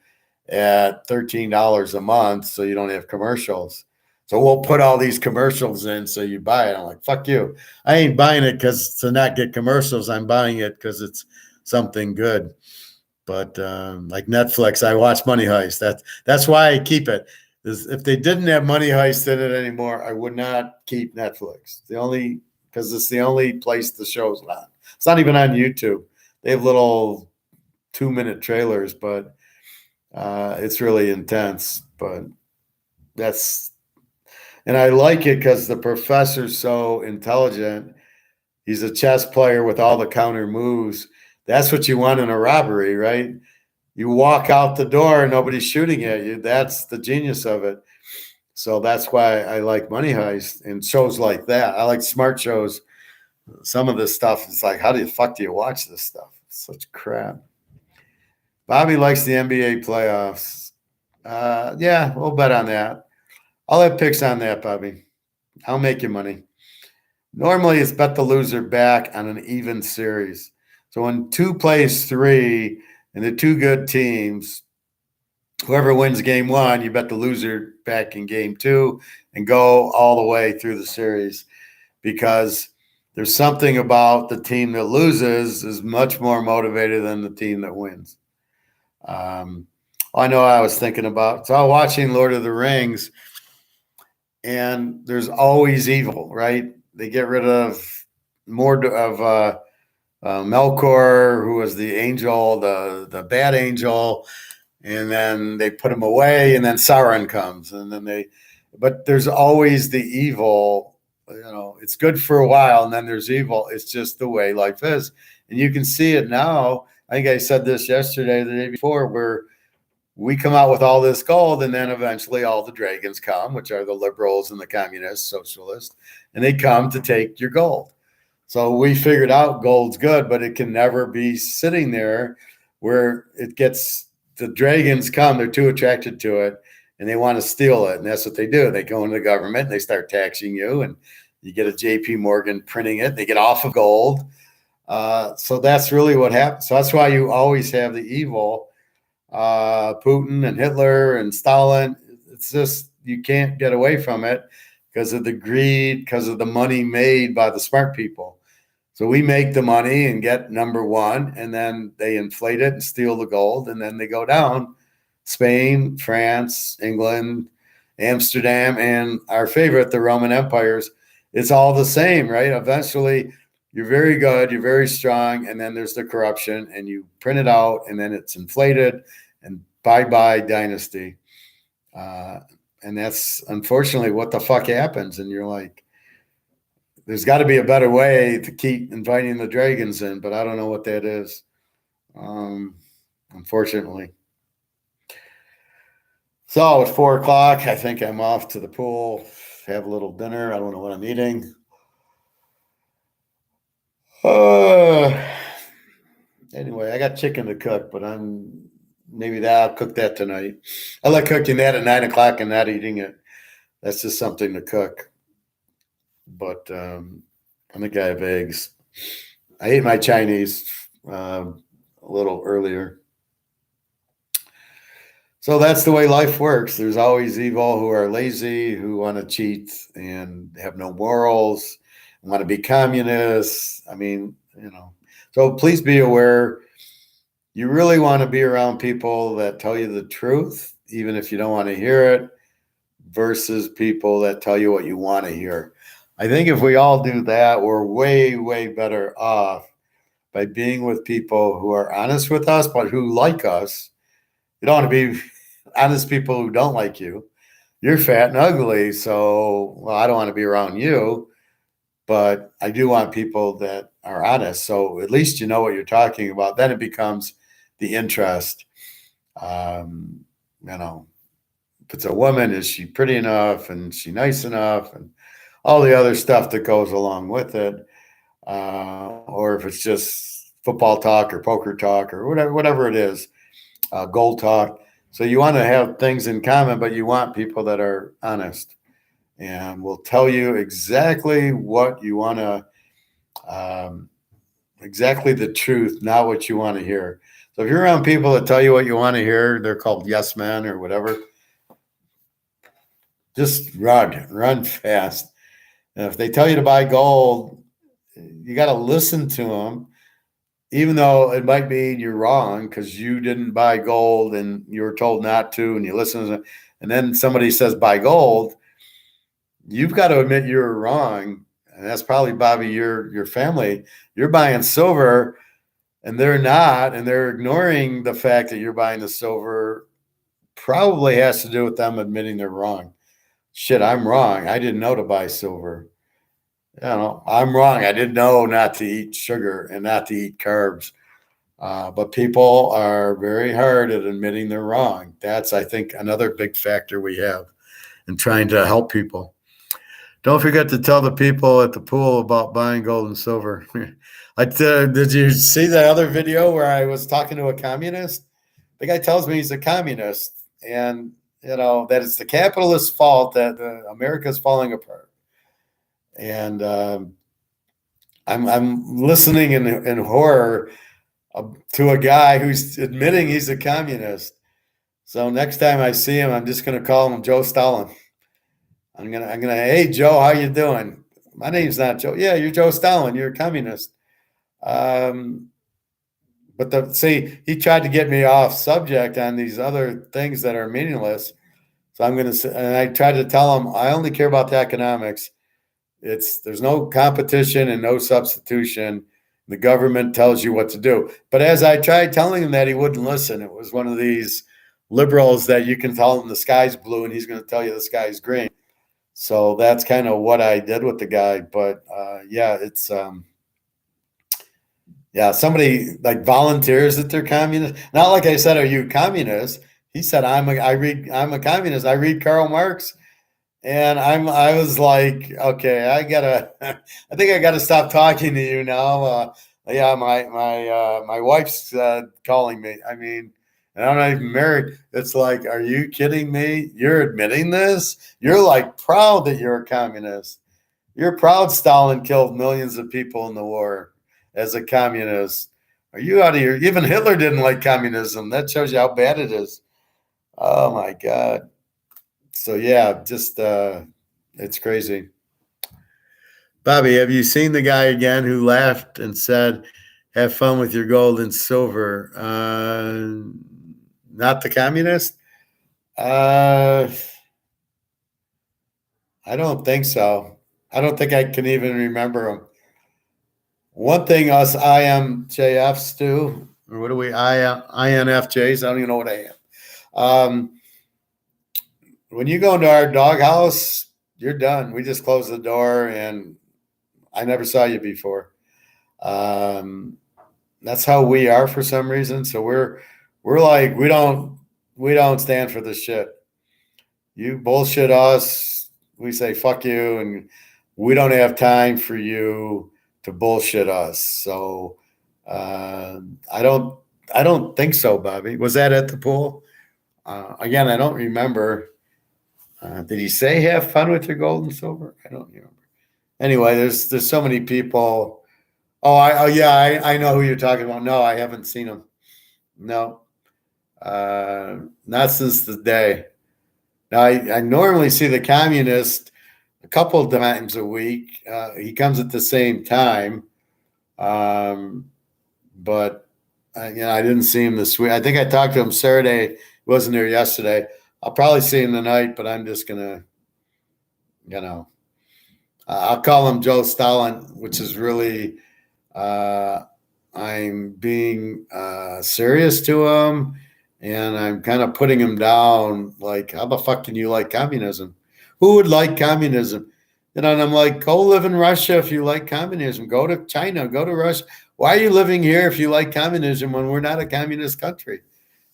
at $13 a month so you don't have commercials. So we'll put all these commercials in so you buy it. I'm like, fuck you. I ain't buying it because to not get commercials. I'm buying it because it's something good. But like Netflix, I watch Money Heist. That's why I keep it. If they didn't have Money Heist in it anymore, I would not keep Netflix. Because it's the only place the show's on. It's not even on YouTube. They have little 2-minute trailers, but it's really intense. But and I like it because the professor's so intelligent. He's a chess player with all the counter moves. That's what you want in a robbery, right? You walk out the door and nobody's shooting at you. That's the genius of it. So that's why I like Money Heist and shows like that. I like smart shows. Some of this stuff is like, how the fuck do you watch this stuff? It's such crap. Bobby likes the NBA playoffs. Yeah, we'll bet on that. I'll have picks on that, Bobby. I'll make you money. Normally, it's bet the loser back on an even series. So when 2 plays 3 and the 2 good teams, whoever wins game 1, you bet the loser back in game 2 and go all the way through the series, because there's something about the team that loses is much more motivated than the team that wins. I know I was thinking about, so I was watching Lord of the Rings, and there's always evil, right? They get rid of more of Melkor, who was the angel, the bad angel, and then they put him away, and then Sauron comes, and then but there's always the evil. It's good for a while, and then there's evil. It's just the way life is, and you can see it now. I think I said this yesterday, the day before, where we come out with all this gold, and then eventually all the dragons come, which are the liberals and the communists, socialists, and they come to take your gold. So we figured out gold's good, but it can never be sitting there where the dragons come, they're too attracted to it, and they want to steal it. And that's what they do. They go into the government, and they start taxing you, and you get a JP Morgan printing it. They get off of gold. So that's really what happens. So that's why you always have the evil. Putin and Hitler and Stalin. It's just, you can't get away from it because of the greed, because of the money made by the smart people. So we make the money and get number 1, and then they inflate it and steal the gold, and then they go down. Spain, France, England, Amsterdam, and our favorite, the Roman empires. It's all the same, right? Eventually, you're very good, you're very strong, and then there's the corruption, and you print it out, and then it's inflated, and bye-bye dynasty. And that's unfortunately what the fuck happens. And you're like, there's got to be a better way to keep inviting the dragons in, but I don't know what that is, unfortunately. So it's 4 o'clock. I think I'm off to the pool, have a little dinner. I don't know what I'm eating. Anyway, I got chicken to cook, but I'll cook that tonight. I like cooking that at 9 o'clock and not eating it. That's just something to cook. But I think I have eggs. I ate my Chinese a little earlier. So that's the way life works. There's always evil who are lazy, who want to cheat and have no morals, want to be communists. I mean, so please be aware. You really want to be around people that tell you the truth, even if you don't want to hear it, versus people that tell you what you want to hear. I think if we all do that, we're way, way better off by being with people who are honest with us, but who like us. You don't want to be honest people who don't like you. You're fat and ugly, so I don't want to be around you. But I do want people that are honest. So at least you know what you're talking about. Then it becomes the interest. If it's a woman, is she pretty enough, and is she nice enough, and all the other stuff that goes along with it. Or if it's just football talk or poker talk or whatever it is, gold talk. So you want to have things in common, but you want people that are honest. and will tell you exactly what you want to, exactly the truth, not what you want to hear. So if you're around people that tell you what you want to hear, they're called yes men or whatever. Just run fast. And if they tell you to buy gold, you got to listen to them, even though it might be you're wrong because you didn't buy gold and you were told not to, and you listen to them, and then somebody says buy gold. You've got to admit you're wrong, and that's probably, Bobby, your family. You're buying silver, and they're not, and they're ignoring the fact that you're buying the silver. Probably has to do with them admitting they're wrong. Shit, I'm wrong. I didn't know to buy silver. I'm wrong. I didn't know not to eat sugar and not to eat carbs. But people are very hard at admitting they're wrong. That's, I think, another big factor we have in trying to help people. Don't forget to tell the people at the pool about buying gold and silver. Did you see the other video where I was talking to a communist? The guy tells me he's a communist, and that it's the capitalist's fault that America's falling apart. And I'm listening in horror to a guy who's admitting he's a communist. So next time I see him, I'm just going to call him Joe Stalin. I'm gonna, hey Joe, how you doing? My name's not Joe. Yeah, you're Joe Stalin. You're a communist. But he tried to get me off subject on these other things that are meaningless. So and I tried to tell him I only care about the economics. There's no competition and no substitution. The government tells you what to do. But as I tried telling him that, he wouldn't listen. It was one of these liberals that you can tell him the sky's blue and he's going to tell you the sky's green. So that's kind of what I did with the guy. But somebody like volunteers that they're communist. Not like I said, are you communist? He said, I'm a communist. I read Karl Marx. And I was like, okay, I think I gotta stop talking to you now. My wife's calling me. I mean, and I'm not even married. It's like, are you kidding me? You're admitting this? You're like proud that you're a communist. You're proud Stalin killed millions of people in the war as a communist. Are you out of here? Even Hitler didn't like communism. That shows you how bad it is. Oh my God. So yeah, just it's crazy. Bobby, have you seen the guy again who laughed and said, "Have fun with your gold and silver"? Not the communist. I don't think so. I don't think I can even remember him. One thing us IMJFs do, or what are we, INFJs? I don't even know what I am. When you go into our doghouse, you're done. We just close the door, and I never saw you before. That's how we are for some reason. So we're like, we don't stand for this shit. You bullshit us, we say fuck you, and we don't have time for you to bullshit us. So I don't think so, Bobby. Was that at the pool? Again, I don't remember. Did he say have fun with your gold and silver? I don't remember. Anyway, there's so many people. I know who you're talking about. No, I haven't seen him. No, not since the day. Now I normally see the communist a couple of times a week. He comes at the same time, but I didn't see him this week. I think I talked to him Saturday. He wasn't there yesterday. I'll probably see him tonight, but I'm just gonna, I'll call him Joe Stalin, which is really, I'm being serious to him, and I'm kind of putting him down. Like, how the fuck can you like communism? Who would like communism? And I'm like, go live in Russia if you like communism. Go to China. Go to Russia. Why are you living here if you like communism when we're not a communist country?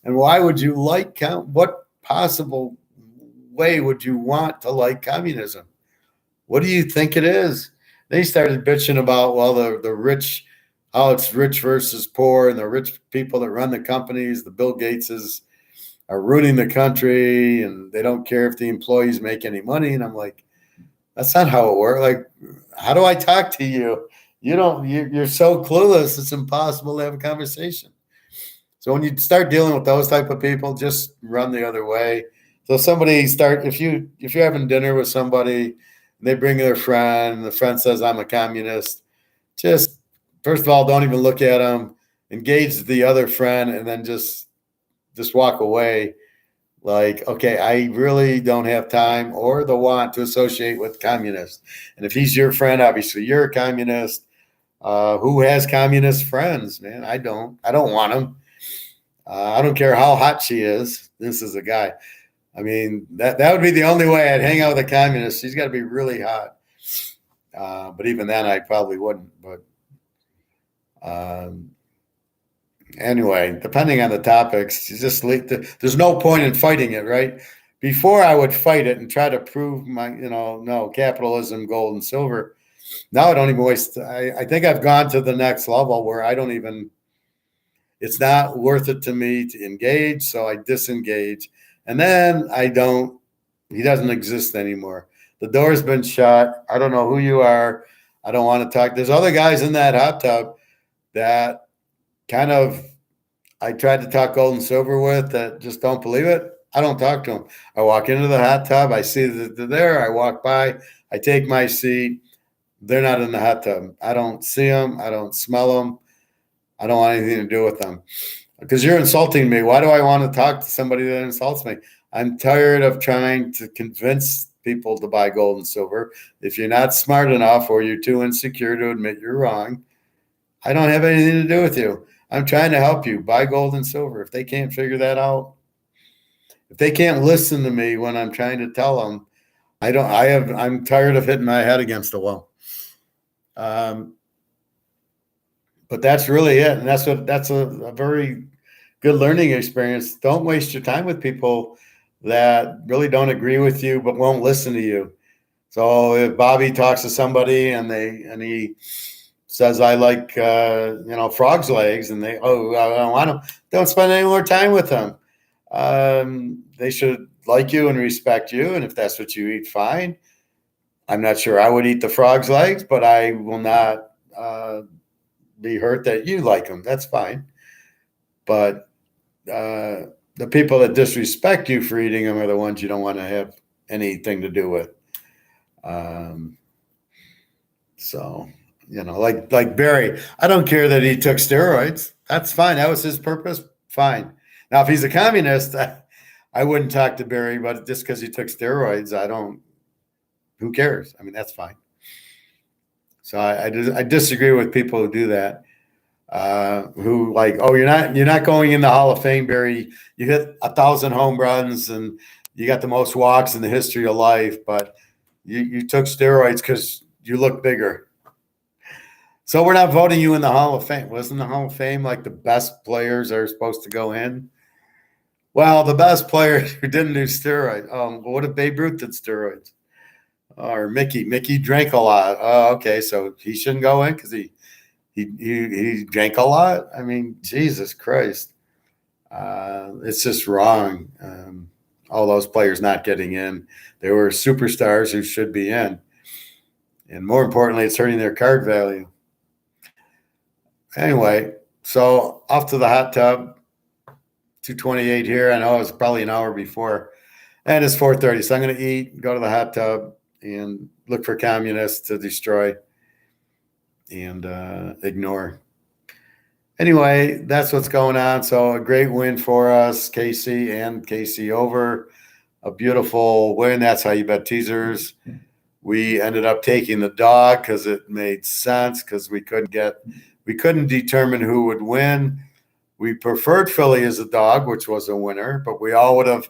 And why would you like what possible way would you want to like communism? What do you think it is? They started bitching about, well, the rich, how it's rich versus poor, and the rich people that run the companies, the Bill Gateses, are ruining the country, and they don't care if the employees make any money. And I'm like, That's not how it works. Like, how do I talk to you? You're so clueless. It's impossible to have a conversation. So when you start dealing with those type of people, just run the other way. So if you're having dinner with somebody, and they bring their friend, and the friend says I'm a communist, just first of all, don't even look at them. Engage the other friend, and then just walk away. Like, okay, I really don't have time or the want to associate with communists. And if he's your friend, obviously you're a communist. Who has communist friends, man? I don't. I don't want them. I don't care how hot she is. This is a guy. I mean, that would be the only way I'd hang out with a communist. She's got to be really hot. But even then, I probably wouldn't. But anyway, depending on the topics, you just there's no point in fighting it, right? Before I would fight it and try to prove no capitalism, gold and silver. Now I don't even waste. I think I've gone to the next level where I don't even. It's not worth it to me to engage, so I disengage, and then I don't. He doesn't exist anymore. The door's been shut. I don't know who you are. I don't want to talk. There's other guys in that hot tub that kind of I tried to talk gold and silver with that just don't believe it. I don't talk to them. I walk into the hot tub. I see that they're there. I walk by. I take my seat. They're not in the hot tub. I don't see them. I don't smell them. I don't want anything to do with them because you're insulting me. Why do I want to talk to somebody that insults me? I'm tired of trying to convince people to buy gold and silver. If you're not smart enough or you're too insecure to admit you're wrong, I don't have anything to do with you. I'm trying to help you buy gold and silver. If they can't figure that out, if they can't listen to me when I'm trying to tell them, I'm tired of hitting my head against the wall. But that's really it. And that's a very good learning experience. Don't waste your time with people that really don't agree with you, but won't listen to you. So if Bobby talks to somebody and he says, I like, frog's legs, and I don't want them, don't spend any more time with them. They should like you and respect you. And if that's what you eat, fine. I'm not sure I would eat the frog's legs, but I will not be hurt that you like them. That's fine. But the people that disrespect you for eating them are the ones you don't want to have anything to do with. So, like Barry, I don't care that he took steroids. That's fine. That was his purpose. Fine. Now, if he's a communist, I wouldn't talk to Barry, but just because he took steroids, who cares? I mean, that's fine. So I disagree with people who do that. Who like, oh, you're not going in the Hall of Fame, Barry. You hit 1,000 home runs and you got the most walks in the history of life, but you took steroids because you look bigger. So we're not voting you in the Hall of Fame. Wasn't the Hall of Fame like the best players are supposed to go in? Well, the best players who didn't do steroids. What if Babe Ruth did steroids? Or Mickey drank a lot. Oh, okay, so he shouldn't go in because he drank a lot. I mean, Jesus Christ, it's just wrong. All those players not getting in. They were superstars who should be in, and more importantly, it's hurting their card value. Anyway, so off to the hot tub. 2:28 here. I know it was probably an hour before, and it's 4:30. So I'm going to eat, go to the hot tub, and look for communists to destroy and ignore. Anyway, that's what's going on. So a great win for us, KC over. A beautiful win. That's how you bet teasers. We ended up taking the dog because it made sense because we couldn't determine who would win. We preferred Philly as a dog, which was a winner, but we all would have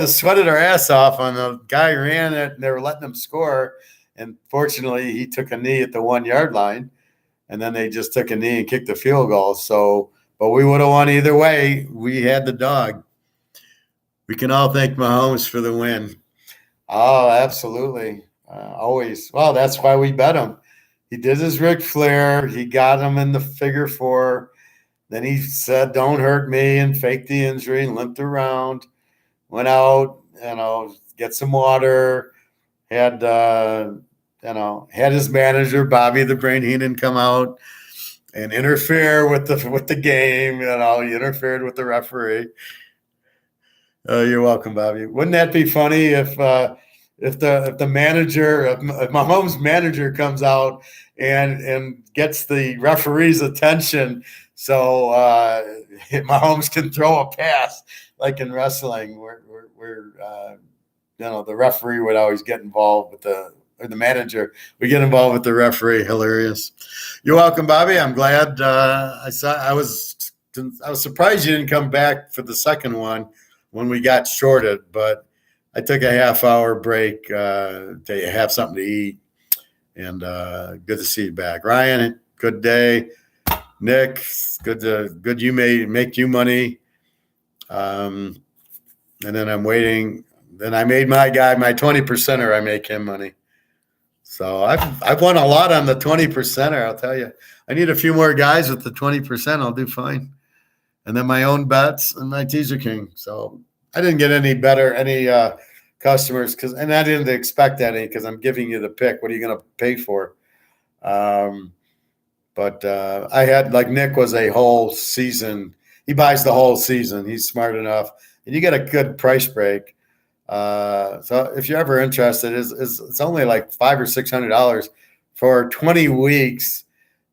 sweated our ass off on the guy ran it and they were letting him score. And fortunately, he took a knee at the 1 yard line, and then they just took a knee and kicked the field goal. So, but we would have won either way. We had the dog. We can all thank Mahomes for the win. Oh, absolutely. Always. Well, that's why we bet him. He did his Ric Flair. He got him in the figure four. Then he said, don't hurt me, and faked the injury and limped around. Went out, get some water, had had his manager Bobby the Brain Heenan come out and interfere with the game. He interfered with the referee. You're welcome, Bobby. Wouldn't that be funny if the manager, if Mahomes' manager comes out and gets the referee's attention, so Mahomes can throw a pass like in wrestling, where the referee would always get involved with or the manager would get involved with the referee. Hilarious. You're welcome, Bobby. I'm glad I was surprised you didn't come back for the second one when we got shorted, but I took a half-hour break to have something to eat, and good to see you back. Ryan, good day. Nick, good you make you money. And then I'm waiting. Then I made my guy, my 20%er, I make him money. So I've won a lot on the 20%er, I'll tell you. I need a few more guys with the 20%, I'll do fine. And then my own bets and my Teaserking. So I didn't get any customers and I didn't expect any because I'm giving you the pick. What are you going to pay for? But I had, like, Nick was a whole season. He buys the whole season. He's smart enough, and you get a good price break. So if you're ever interested, it's only like $500 or $600 for 20 weeks,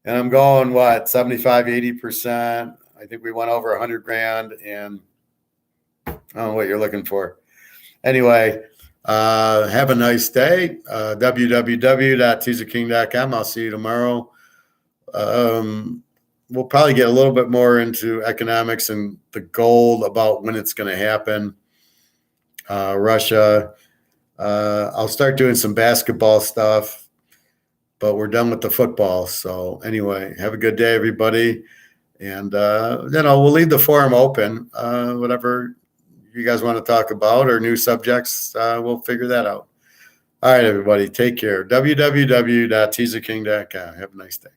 and I'm going 75, 80%. I think we went over 100 grand, and I don't know what you're looking for. Anyway, have a nice day. www.teaserking.com. I'll see you tomorrow. We'll probably get a little bit more into economics and the gold about when it's going to happen. Russia. I'll start doing some basketball stuff, but we're done with the football. So anyway, have a good day, everybody. And, we'll leave the forum open. Whatever you guys want to talk about or new subjects, we'll figure that out. All right, everybody, take care. www.teaserking.com. Have a nice day.